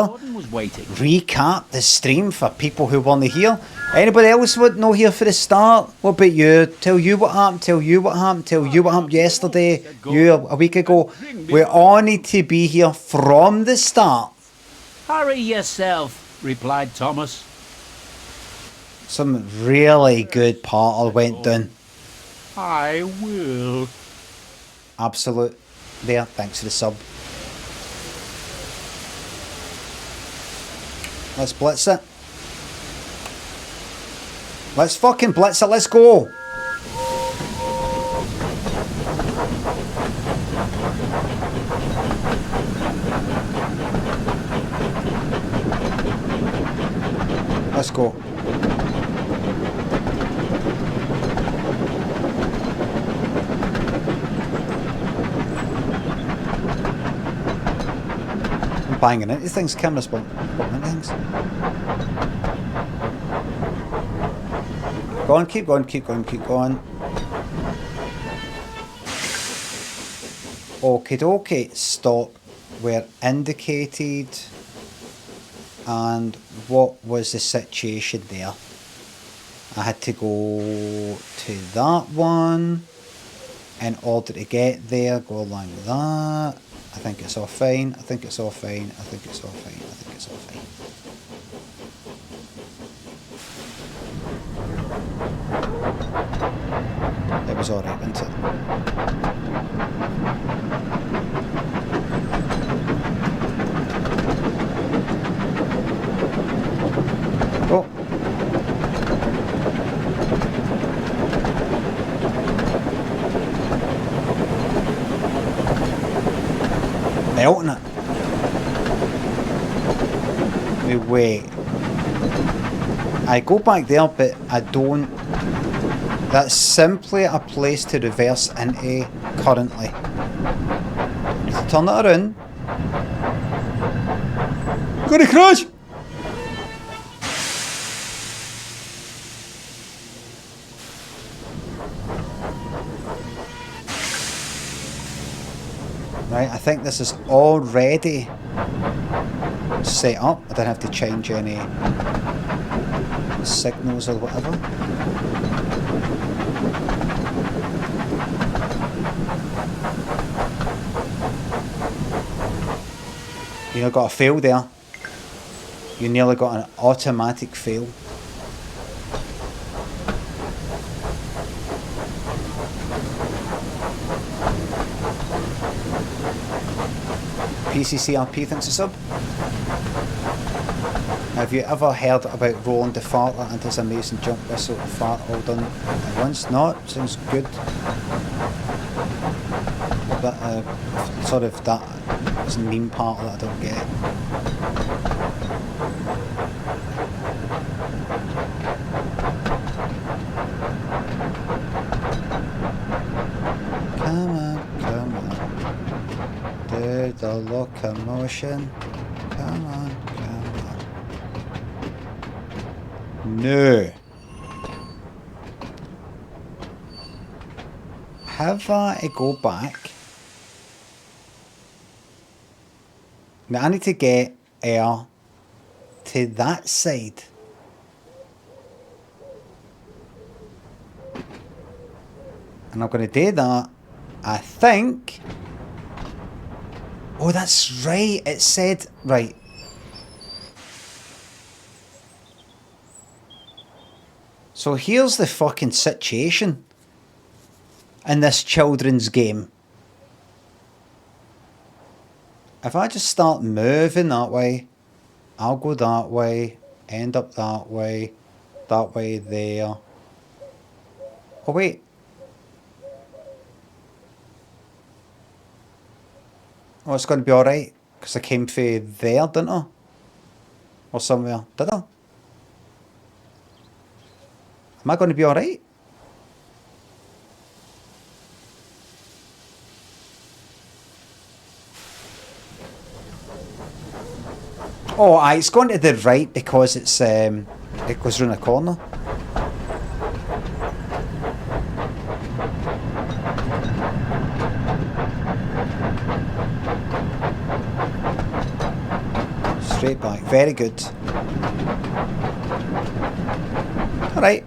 A: Recap the stream for people who weren't here. Anybody else would know here for the start? What about you? Tell you what happened, tell you what happened, tell you what happened yesterday, you a week ago. We all need to be here from the start.
M: Hurry yourself, replied Thomas.
A: Some really good part went down.
M: I will.
A: Absolute. There, thanks for the sub. Let's blitz it. Let's fucking blitz it, let's go. Let's go. I'm banging into things, camera's bumping into things. Go on, keep going, keep going, keep going. Okie dokie, stop where indicated. And what was the situation there? I had to go to that one in order to get there, go along with that. I think it's all fine, I think it's all fine, I think it's all fine, I think it's all fine. It was alright, wasn't it? Oh. melting it. Wait. I go back there, but I don't. That's simply a place to reverse into currently. To turn it around. Gonna crash! Right, I think this is already set up. I don't have to change any signals or whatever. You got a fail there. You nearly got an automatic fail. PCCRP thinks a sub. Have you ever heard about Roland the Fartler and his amazing jump whistle fart all done at once? No, sounds good. But sort of that is meme part that I don't get. Come on, come on. Do the locomotion. Come on, come on. No. Have I go back? Now I need to get air to that side. And I'm going to do that, I think. Oh, that's right. It said, right. So here's the fucking situation in this children's game. If I just start moving that way, I'll go that way, end up that way there. Oh wait. Oh, it's going to be alright, because I came through there, didn't I? Or somewhere, did I? Am I going to be alright? Oh, aye, it's going to the right because it's it goes round a corner. Straight back, very good. Alright.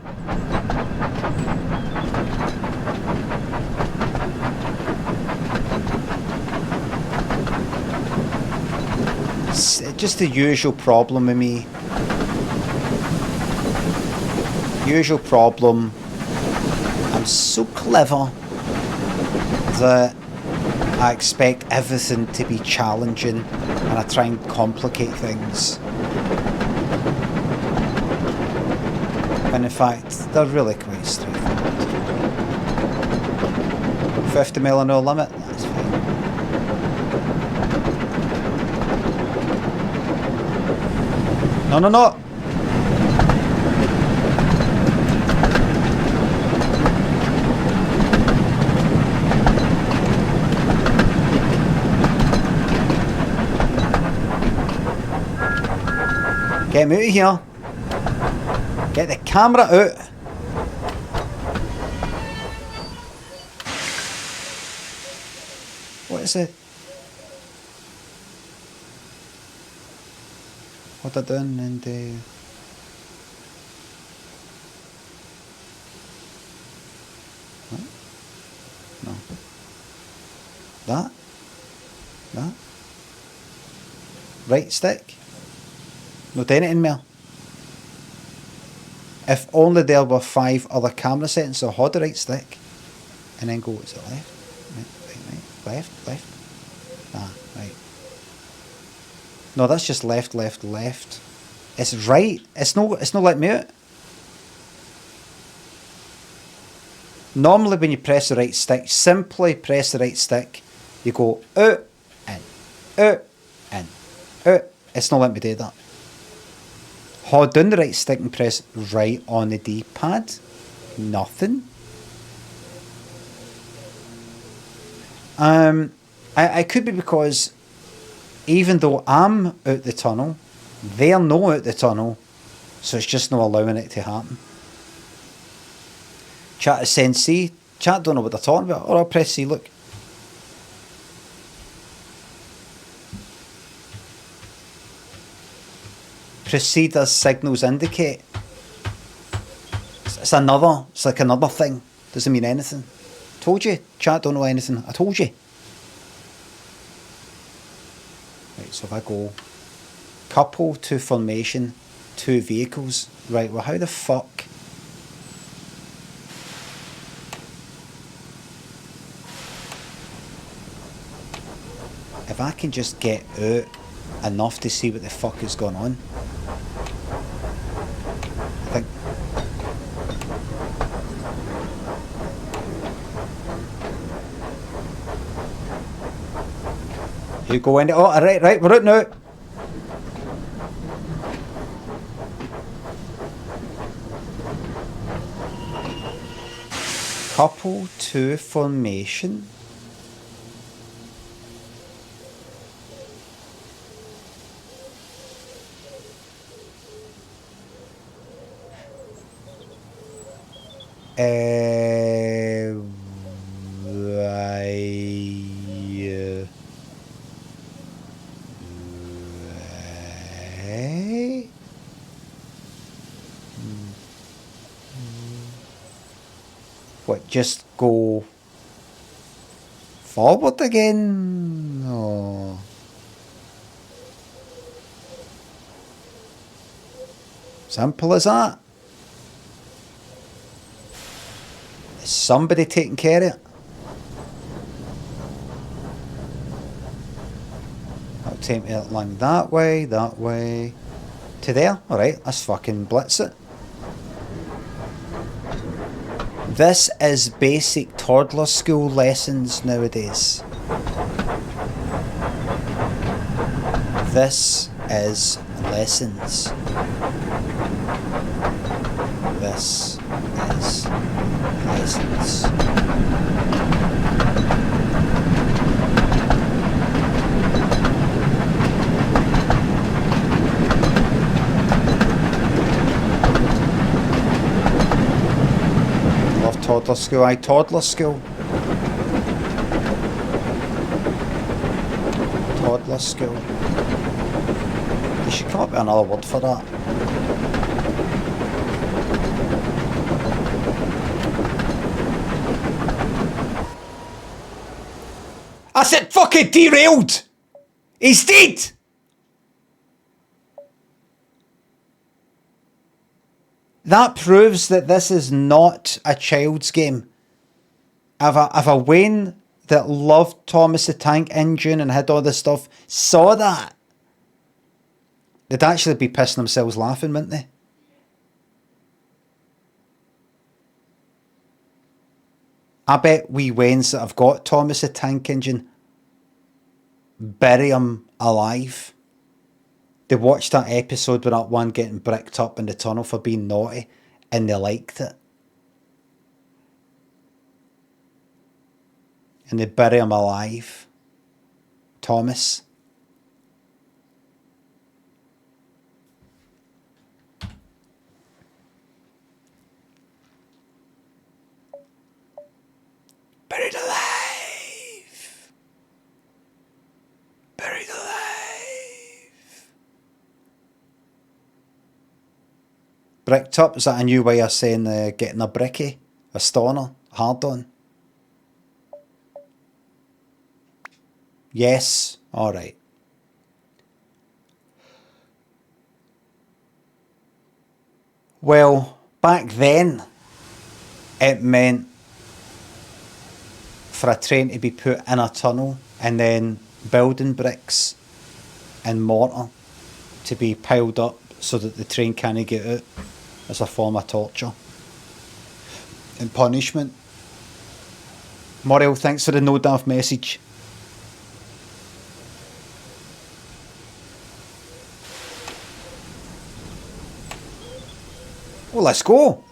A: It's just the usual problem with me. Usual problem. I'm so clever that I expect everything to be challenging and I try and complicate things. And in fact, they're really quite straightforward. 50 mile an hour limit, that's fine. No, no, no! Get him out of here. Get the camera out. What is it? What I done and what? No. That? Right stick? No doing it in there. If only there were 5 other camera settings, so hold the right stick and then go, is it left? Right, left. Ah, right. No, that's just left. It's right. It's no letting me out. Normally when you press the right stick, simply press the right stick, you go out, in. out, in, out. It's not letting me do that. Hold down the right stick and press right on the D-pad. Nothing. I could be because even though I'm out the tunnel, they're not out the tunnel, so it's just not allowing it to happen. Chat is saying C. Chat don't know what they're talking about. Or I'll press C, look. Proceed as signals indicate. It's like another thing. Doesn't mean anything. Told you. Chat don't know anything. I told you. Right, so if I go couple to formation, 2 vehicles. Right, well how the fuck? If I can just get out enough to see what the fuck is going on. I think. You go in. Oh, right, we're out now. Couple to formation. What, just go forward again? Oh. Simple as that. Is somebody taking care of it? That'll take me along that way, to there. Alright, let's fucking blitz it. This is basic toddler school lessons nowadays. This is lessons. This is lessons. Toddler school, toddler school. Toddler school. They should come up with another word for that. I said fucking derailed! He's dead! That proves that this is not a child's game. If a Wayne that loved Thomas the Tank Engine and had all this stuff saw that, they'd actually be pissing themselves laughing, wouldn't they? I bet we Waynes that have got Thomas the Tank Engine bury him alive. They watched that episode with that one getting bricked up in the tunnel for being naughty, and they liked it. And they bury him alive. Thomas. Buried alive. Buried alive. Bricked up, is that a new way of saying getting a bricky? A stoner? Hard on? Yes? Alright. Well, back then, it meant for a train to be put in a tunnel and then building bricks and mortar to be piled up so that the train can't get out as a form of torture and punishment. Muriel, thanks for the no-daft message. let's go.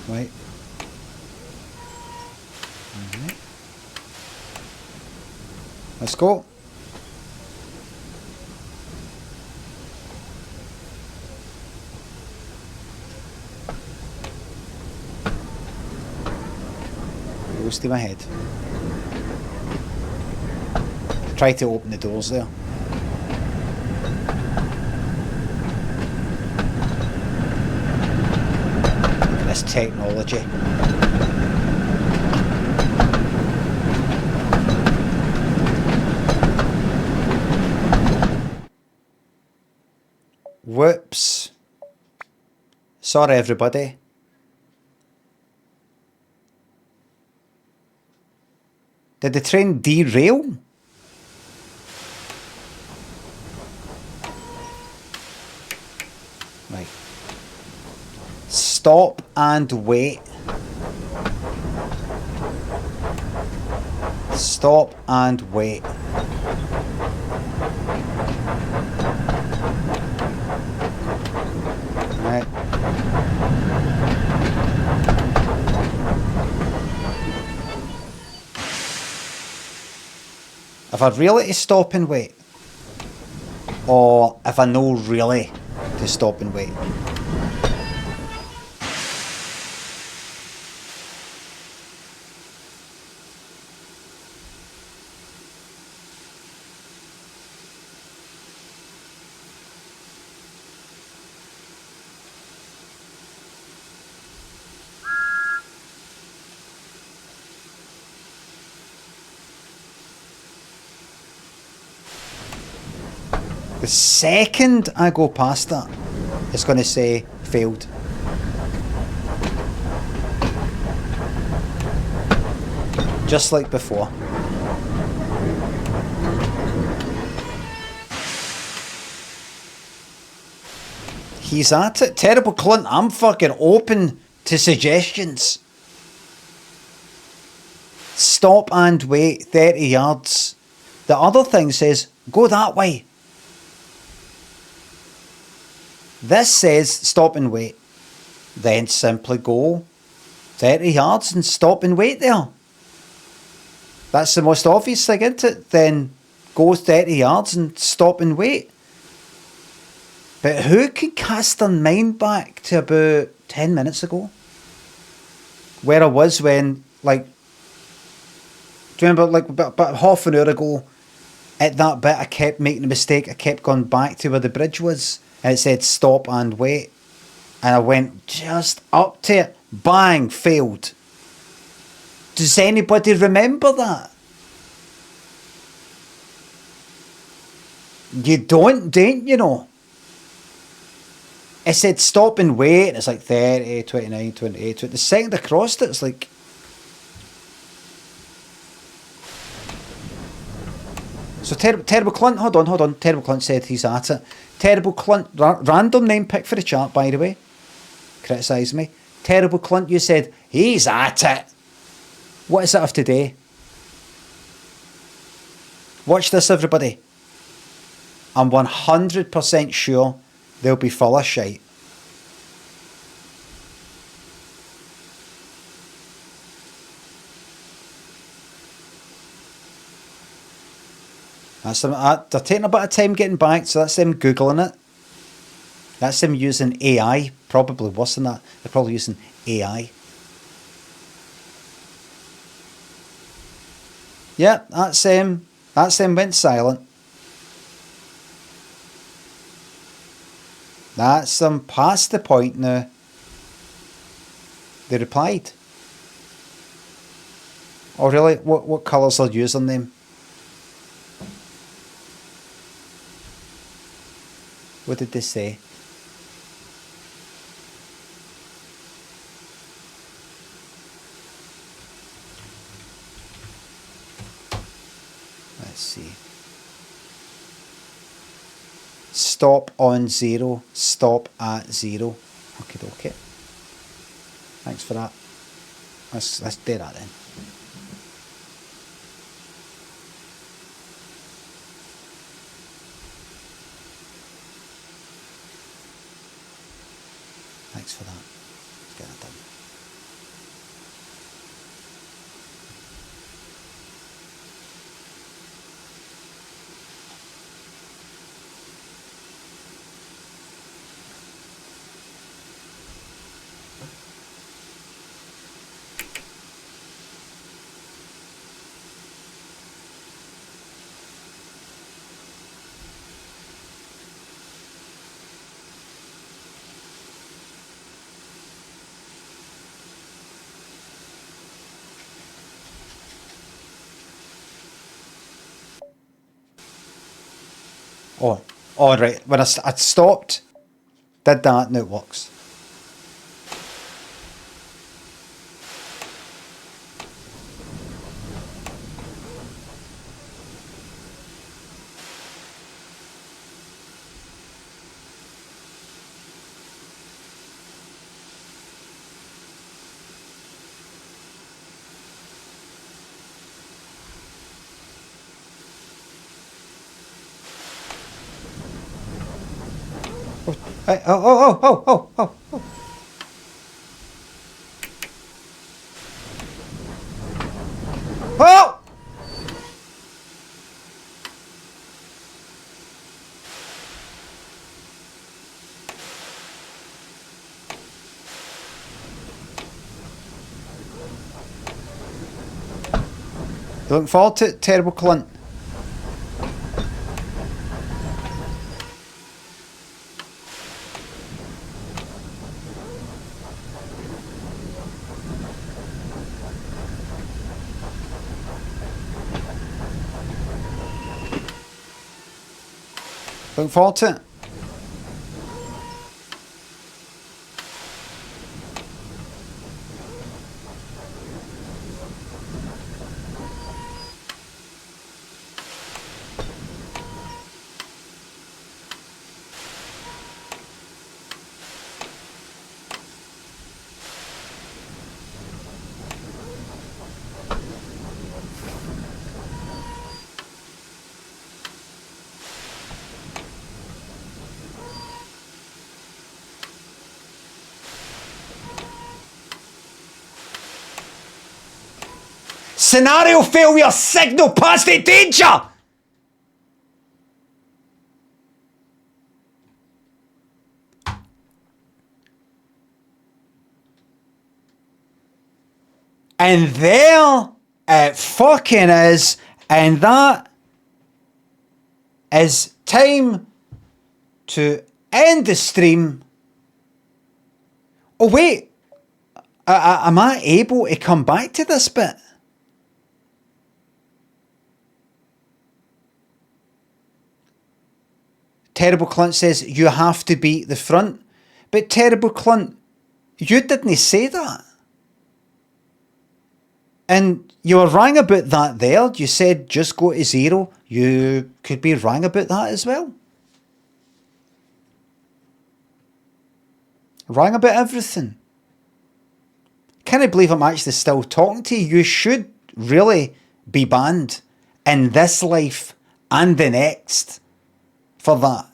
A: Right. Alright. Let's go. Full steam ahead. Try to open the doors there. Look at this technology. Whoops. Sorry, everybody. Did the train derail? Right. Stop and wait. Stop and wait. Right. If I really to stop and wait, or if I know really to stop and wait. The second I go past that, it's going to say failed. Just like before. He's at it. Terrible Clint, I'm fucking open to suggestions. Stop and wait 30 yards. The other thing says, go that way. This says stop and wait. Then simply go 30 yards and stop and wait there. That's the most obvious thing, isn't it? Then go 30 yards and stop and wait. But who can cast their mind back to about 10 minutes ago? Where I was when, like, do you remember, like, about half an hour ago, at that bit I kept making a mistake. I kept going back to where the bridge was. And it said stop and wait. And I went just up to it. Bang, failed. Does anybody remember that? You don't you know? It said stop and wait. And it's like 30, 29, 28. The second I crossed it, it's like... So Terrible Clint, hold on. Terrible Clint said he's at it. Terrible Clint, random name pick for the chart, by the way. Criticise me. Terrible Clint, you said he's at it. What is it of today? Watch this, everybody. I'm 100% sure they'll be full of shite. That's them, they're taking a bit of time getting back, so that's them Googling it. That's them using AI. Probably worse than that. They're probably using AI. Yeah, that's them went silent. That's them past the point now. They replied. Oh really? What colours are using them? What did they say? Let's see. Stop on 0. Stop at 0. Okay. Thanks for that. Let's do that then. Thanks for that. Let's get that done. Oh, right. When I stopped, did that, now it works. Hey, oh. Oh! You looking forward to it, terrible cunt? Looking forward to it? Scenario failure, signal past the danger! And there it fucking is, and that is time to end the stream. Oh wait, am I able to come back to this bit? Terrible Clunt says, you have to be the front. But Terrible Clunt, you didn't say that. And you were wrong about that there. You said just go to 0. You could be wrong about that as well. Wrong about everything. Can't believe I'm actually still talking to you. You should really be banned in this life and the next for that.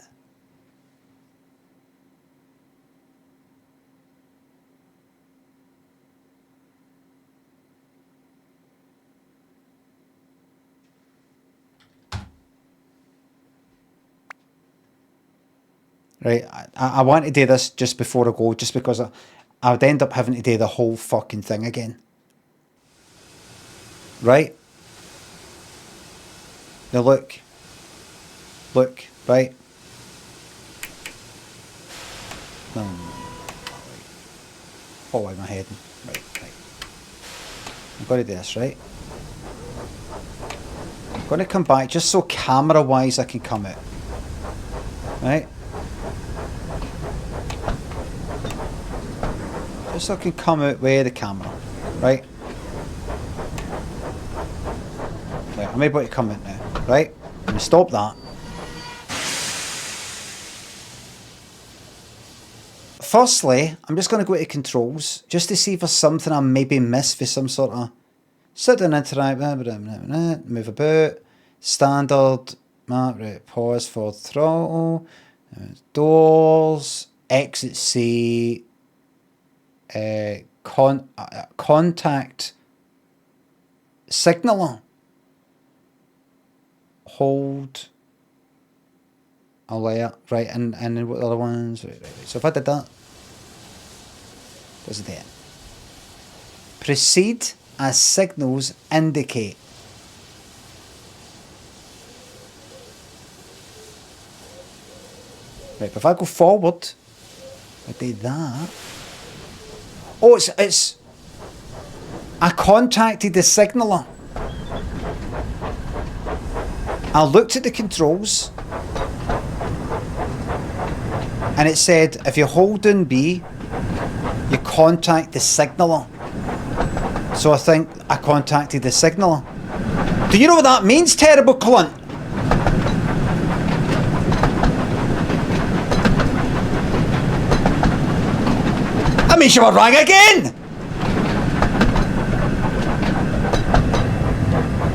A: Right, I want to do this just before I go, just because I would end up having to do the whole fucking thing again. Right? Now look, right? No. Oh, why am I heading? Right. I'm going to do this, right? I'm going to come back just so camera-wise I can come out. Right? Just so I can come out with the camera, right? Right, I'm able to come out now, right? Let me stop that. Firstly, I'm just going to go to controls, just to see if there's something I maybe missed for some sort of... Sit down, interact, move about, standard, right, pause for throttle, doors, exit C, contact signaler. Hold alert, right, and what other ones? Right. So if I did that, does it there? Proceed as signals indicate. Right, but if I go forward, I do that. Oh, it's I contacted the signaler. I looked at the controls and it said if you hold down B, you contact the signaler. So I think I contacted the signaler. Do you know what that means, terrible cunt? That means you were wrong again!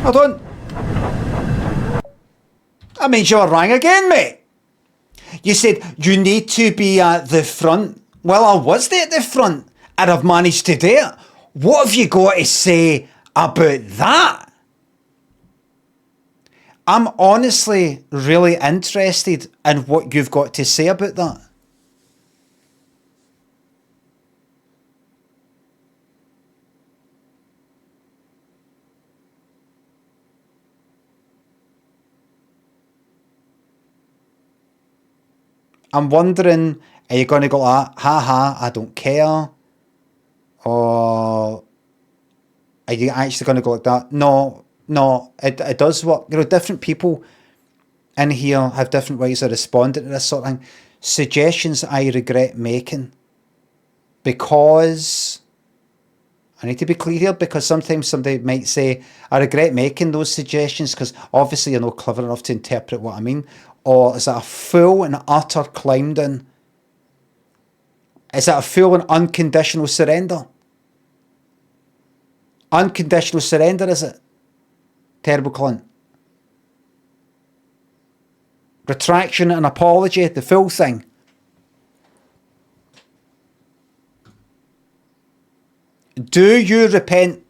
A: Hold on. That means you were wrong again, mate. You said you need to be at the front. Well, I was there at the front and I've managed to do it. What have you got to say about that? I'm honestly really interested in what you've got to say about that. I'm wondering, are you going to go like, haha, I don't care? Or are you actually going to go like that? No, it does work. You know, different people in here have different ways of responding to this sort of thing. Suggestions I regret making. Because, I need to be clear here, because sometimes somebody might say, I regret making those suggestions because obviously you're not clever enough to interpret what I mean. Or is it a full and utter climb down? Is it a full and unconditional surrender? Unconditional surrender, is it? Terrible cunt. Retraction and apology, the full thing. Do you repent?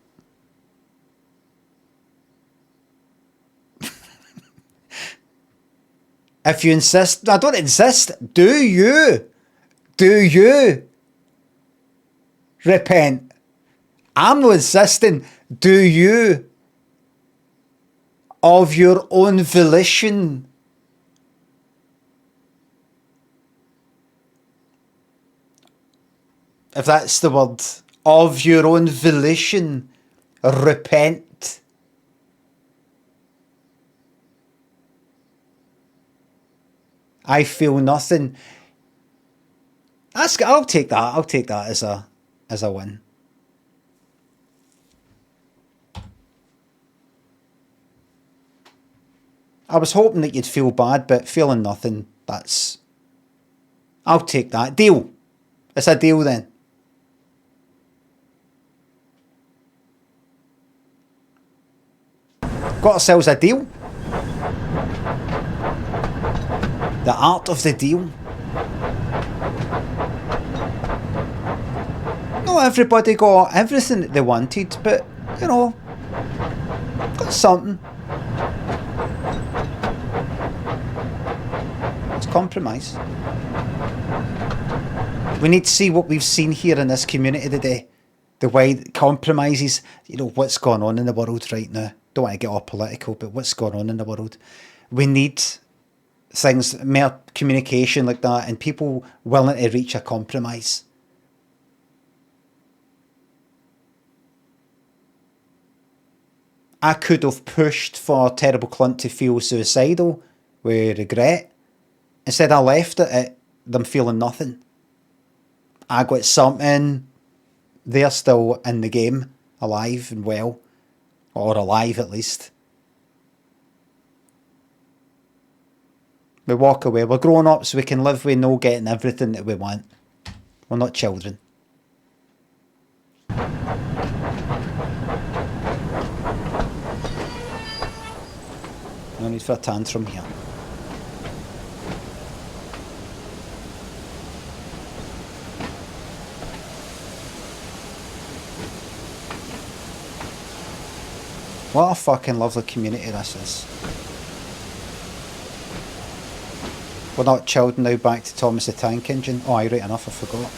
A: If you insist, I don't insist. Do you repent? I'm not insisting. Do you, of your own volition, if that's the word, of your own volition, repent? I feel nothing. I'll take that. I'll take that as a win. I was hoping that you'd feel bad, but feeling nothing, that's... I'll take that. Deal. It's a deal then. Got ourselves a deal. The art of the deal. Not everybody got everything that they wanted, but, you know, got something. It's compromise. We need to see what we've seen here in this community today. The way that compromises, you know, what's going on in the world right now. Don't want to get all political, but what's going on in the world. We need things, more communication like that, and people willing to reach a compromise. I could have pushed for Terrible Clunt to feel suicidal with regret. Instead I left it at them feeling nothing. I got something. They're still in the game, alive and well. Or alive at least. We walk away. We're grown up so we can live with no getting everything that we want. We're not children. No need for a tantrum here. What a fucking lovely community this is. We're not chilled now back to Thomas the Tank Engine. Oh, aye, right enough, I forgot.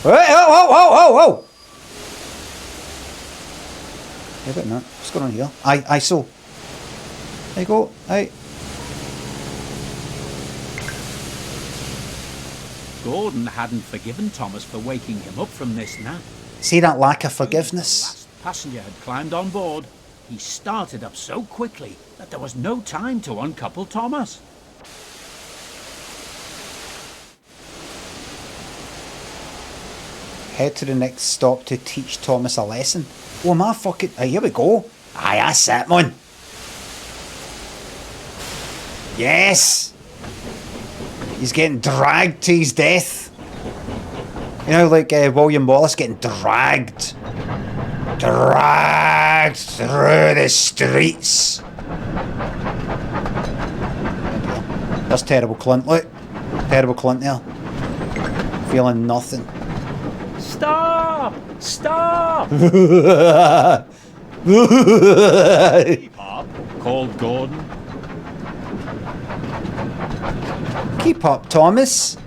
A: Hey, whoa! Hey, wait a minute. What's going on here? Aye, so. There you go. Aye.
M: Gordon hadn't forgiven Thomas for waking him up from this nap.
A: See that lack of forgiveness?
M: The last passenger had climbed on board. He started up so quickly that there was no time to uncouple Thomas.
A: Head to the next stop to teach Thomas a lesson. Oh, my fucking... Aye, here we go. Aye, that's it, man. Yes! He's getting dragged to his death. You know, like William Wallace getting dragged through the streets. That's terrible Clint, look. Terrible Clint there. Feeling nothing.
M: Stop! Stop!
A: Keep
M: up, called Gordon.
A: Keep up, Thomas.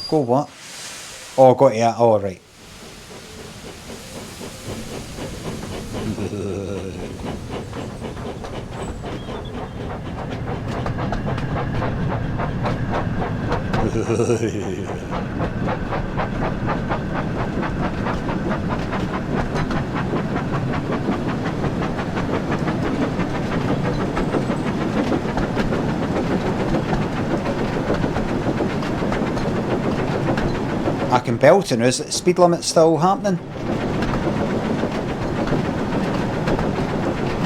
A: Go what? Oh, got it. Oh, right. I can belt in. Is the speed limit still happening?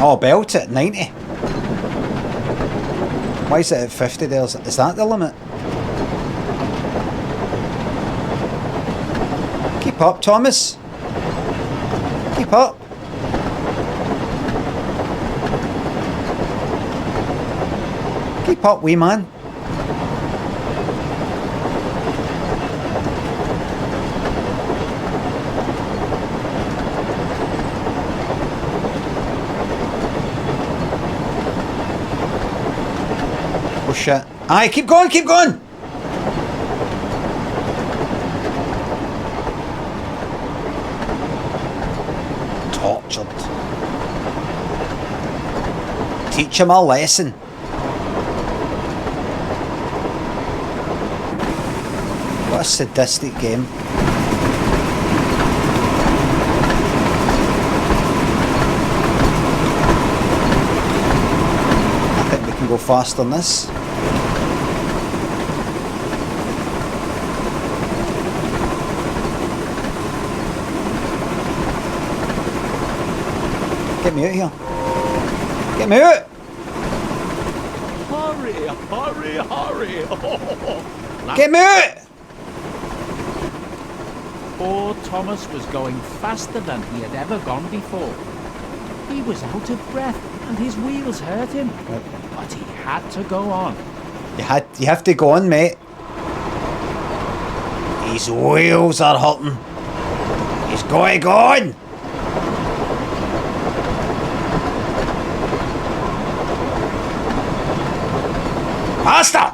A: Oh, belt it, 90. Why is it at 50 there? Is that the limit? Keep up, Thomas. Keep up. Keep up, wee man. Oh shit. Aye, keep going, keep going! Tortured. Teach him a lesson. What a sadistic game. I think we can go faster than this. Get me out here. Get me out!
M: Hurry, hurry, hurry!
A: Get me out!
M: Poor Thomas was going faster than he had ever gone before. He was out of breath and his wheels hurt him. But he had to go on.
A: You have to go on, mate. His wheels are hurting. He's got to go on. Faster!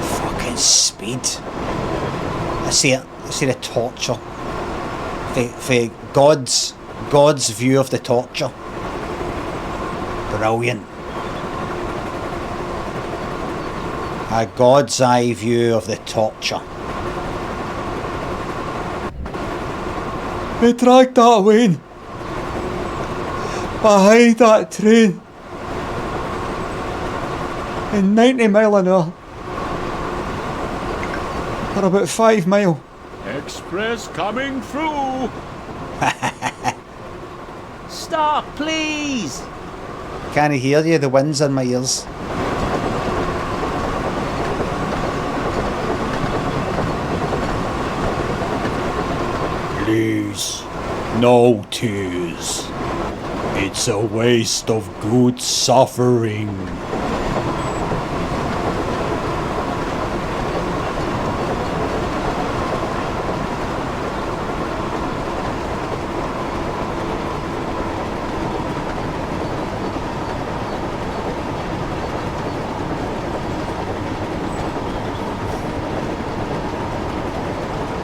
A: Fucking speed. I see it. I see the torture. For God's view of the torture. Brilliant. A God's eye view of the torture. They dragged that away behind that train in 90 mile an hour for about 5 mile.
M: Express coming through! Stop, please!
A: Can't hear you, the wind's in my ears. Please, no tears. It's a waste of good suffering.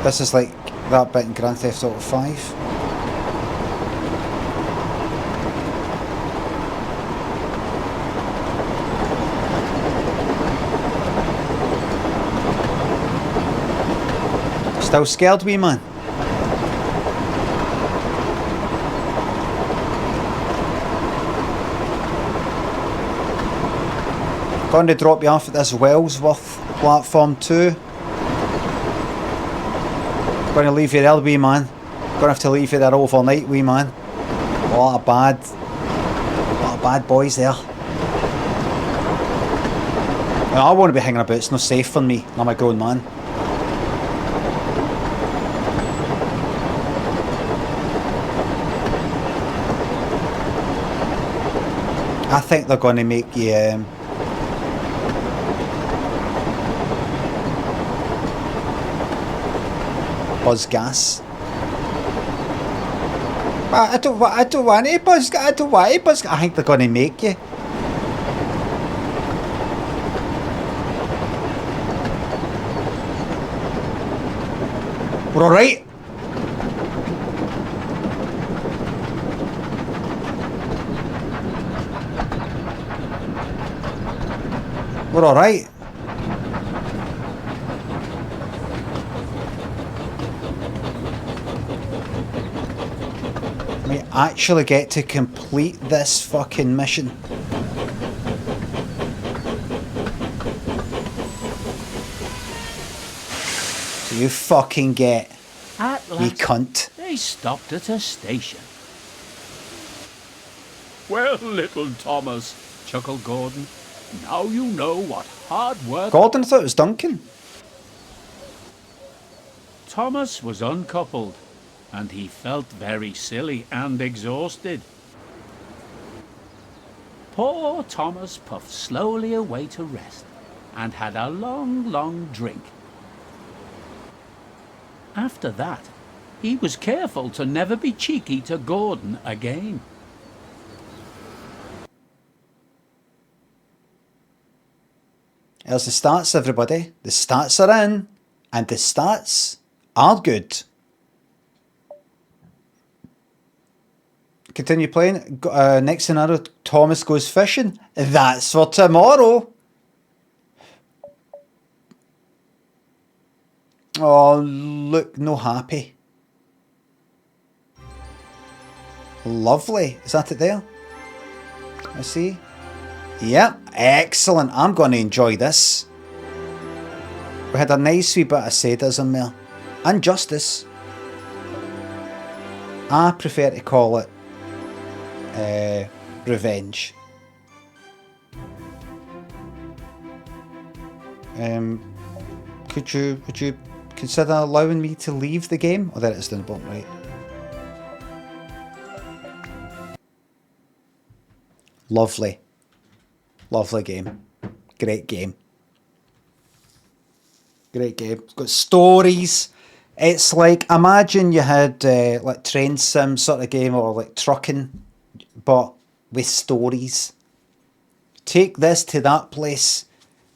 A: This is like that bit in Grand Theft Auto 5. Still scared, wee man? Going to drop you off at this Wellsworth platform too. Going to leave you there, wee man. Going to have to leave you there overnight, wee man. A lot of bad boys there. Now, I want to be hanging about. It's not safe for me. I'm a grown man. I think they're going to make you buzz gas. I don't want to buzz. I don't want to buzz. I think they're going to make you. We're all right. We're all right. We actually get to complete this fucking mission. So you fucking get,
M: At
A: you
M: last,
A: cunt.
M: they stopped at a station.
K: Well, little Thomas, chuckled Gordon. Now you know what hard work...
A: Gordon, I thought it was Duncan.
M: Thomas was uncoupled, and he felt very silly and exhausted. Poor Thomas puffed slowly away to rest, and had a long, long drink. After that, he was careful to never be cheeky to Gordon again.
A: There's the stats, everybody. The stats are in, and the stats are good. Continue playing. Next scenario, Thomas goes fishing. That's for tomorrow. Oh, look, no happy. Lovely. Is that it there? I see. Yep, excellent. I'm going to enjoy this. We had a nice wee bit of sadism there. And justice. I prefer to call it revenge. Would you consider allowing me to leave the game? Oh, there it is down the bottom right. Lovely. Lovely game. Great game. Great game. It's got stories. It's like, imagine you had like train sim sort of game or like trucking, but with stories. Take this to that place,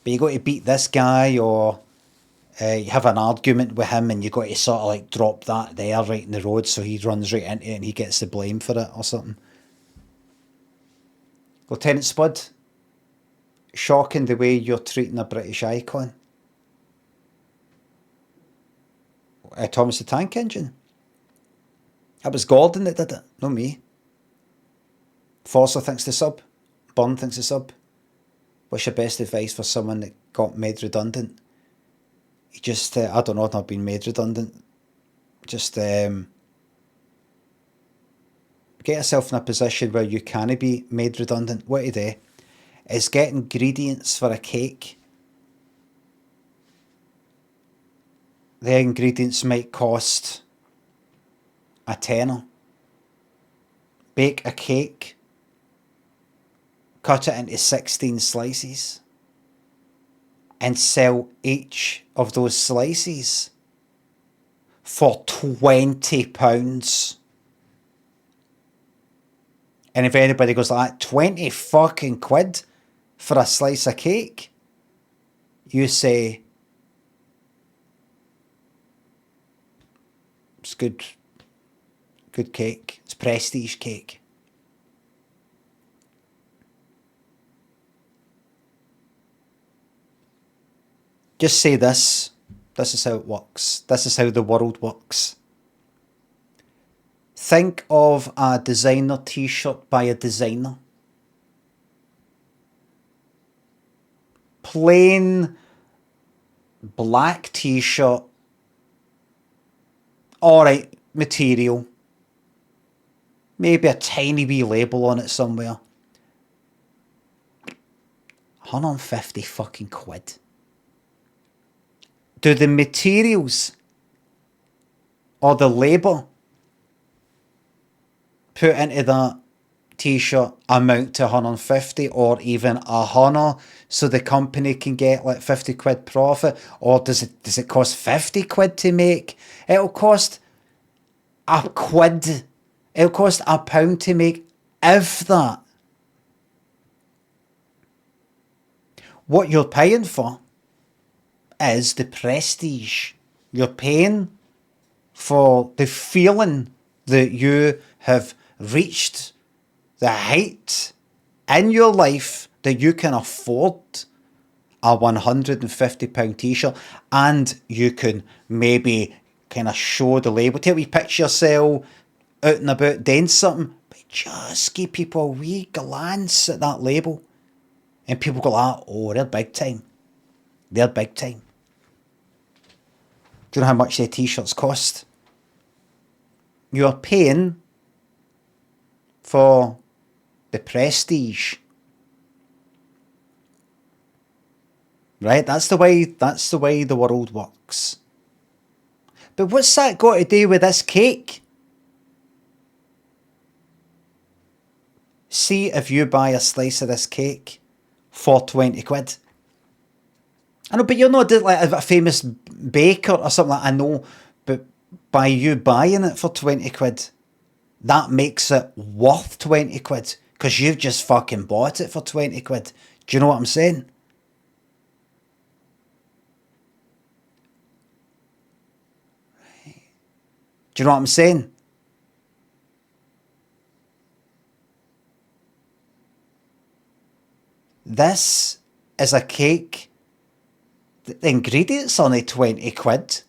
A: but you got to beat this guy, or you have an argument with him and you got to sort of like drop that there right in the road so he runs right into it and he gets the blame for it or something. Lieutenant Spud, shocking the way you're treating a British icon. Thomas the Tank Engine. That was Gordon that did it, not me. Forcer thinks the sub. Byrne thinks the sub. What's your best advice for someone that got made redundant? You just, I don't know, I've not been made redundant. Just get yourself in a position where you can be made redundant. What you do is get ingredients for a cake. The ingredients might cost a tenner. bake a cake, cut it into 16 slices, and sell each of those slices for £20. And if anybody goes like that, 20 fucking quid for a slice of cake, you say, it's good cake, it's prestige cake. Just say this is how it works, this is how the world works. Think of a designer t-shirt by a designer. Plain black t-shirt. Alright, material. Maybe a tiny wee label on it somewhere. 150 fucking quid. Do the materials or the labour put into that t-shirt amount to 150 or even 100 so the company can get like 50 quid profit? Or does it cost 50 quid to make? It'll cost a quid. It'll cost £1 to make, if that. What you're paying for is the prestige. You're paying for the feeling that you have reached the height in your life that you can afford a £150 t-shirt, and you can maybe kind of show the label. Take a wee picture yourself out and about doing something, but just give people a wee glance at that label, and people go like, oh, they're big time. They're big time. Do you know how much their t-shirts cost? You're paying for the prestige. Right? That's the way the world works. But what's that got to do with this cake? See if you buy a slice of this cake for 20 quid. I know, but you're not like a famous baker or something like that, I know, but by you buying it for 20 quid, that makes it worth 20 quid, because you've just fucking bought it for 20 quid. Do you know what I'm saying? Right. Do you know what I'm saying? This is a cake. The ingredients are only 20 quid.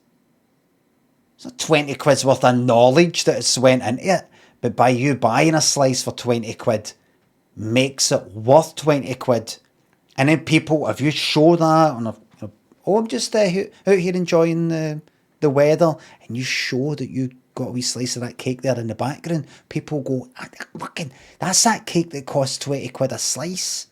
A: It's not 20 quid's worth of knowledge that's went into it. But by you buying a slice for 20 quid makes it worth 20 quid. And then people, if you show that, and I'm just out here enjoying the weather, and you show that you got a wee slice of that cake there in the background, people go, fucking, that's that cake that costs 20 quid a slice.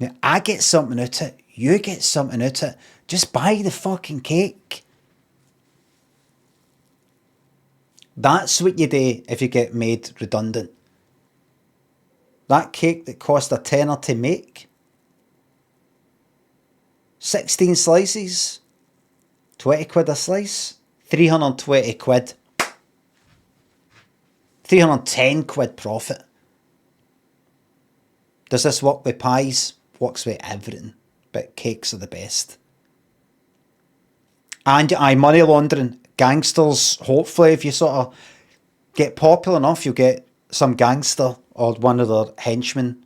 A: Now, I get something out of it. You get something out of it. Just buy the fucking cake. That's what you do if you get made redundant. That cake that cost a tenner to make, 16 slices, 20 quid a slice, 320 quid. 310 quid profit. Does this work with pies? Works with everything, but cakes are the best. And money laundering, gangsters, hopefully if you sort of get popular enough, you'll get some gangster or one of their henchmen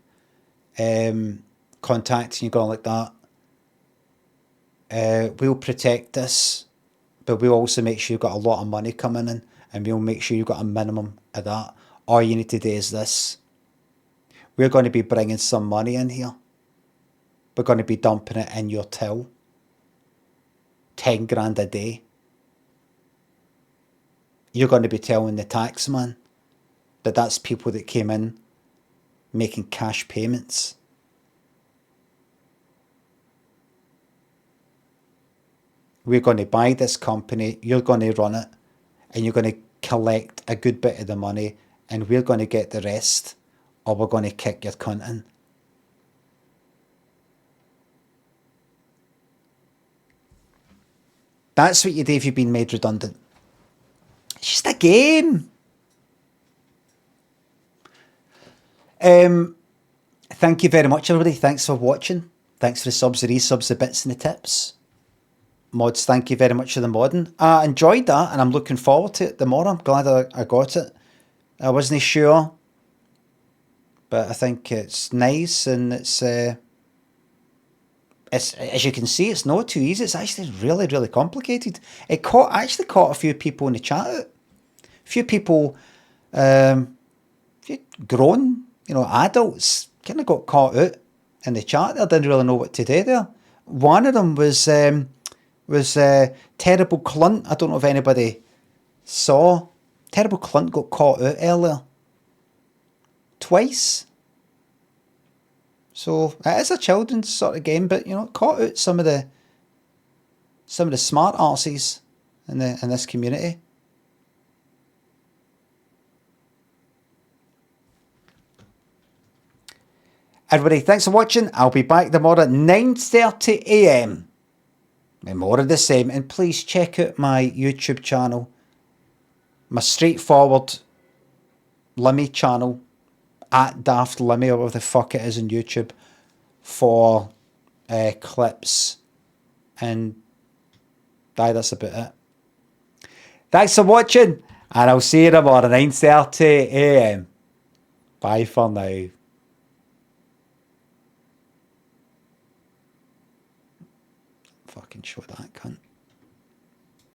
A: contacting you, going like that. We'll protect this, but we'll also make sure you've got a lot of money coming in, and we'll make sure you've got a minimum of that. All you need to do is this. We're going to be bringing some money in here. We're going to be dumping it in your till. 10 grand a day. You're going to be telling the taxman that that's people that came in making cash payments. We're going to buy this company, you're going to run it, and you're going to collect a good bit of the money and we're going to get the rest, or we're going to kick your cunt in. That's what you do if you've been made redundant. It's just a game. Thank you very much, everybody. Thanks for watching. Thanks for the subs, the resubs, the bits and the tips. Mods, thank you very much for the modding. I enjoyed that and I'm looking forward to it the more. I'm glad I got it. I wasn't sure, but I think it's nice, and it's as you can see, it's not too easy. It's actually really, really complicated. It actually caught a few people in the chat out. A few people, a few grown, adults kind of got caught out in the chat. They didn't really know what to do there. One of them was Terrible Clunt. I don't know if anybody saw. Terrible Clunt got caught out earlier. Twice. So it is a children's sort of game, but it caught out some of the smart arses in this community. Everybody, thanks for watching. I'll be back tomorrow at 9:30 AM. More of the same. And please check out my YouTube channel. My straightforward Limmy channel. At Daft Limmy, or whatever the fuck it is on YouTube. For clips. And that's about it. Thanks for watching. And I'll see you tomorrow at 9:30 AM. Bye for now. Fucking show that cunt.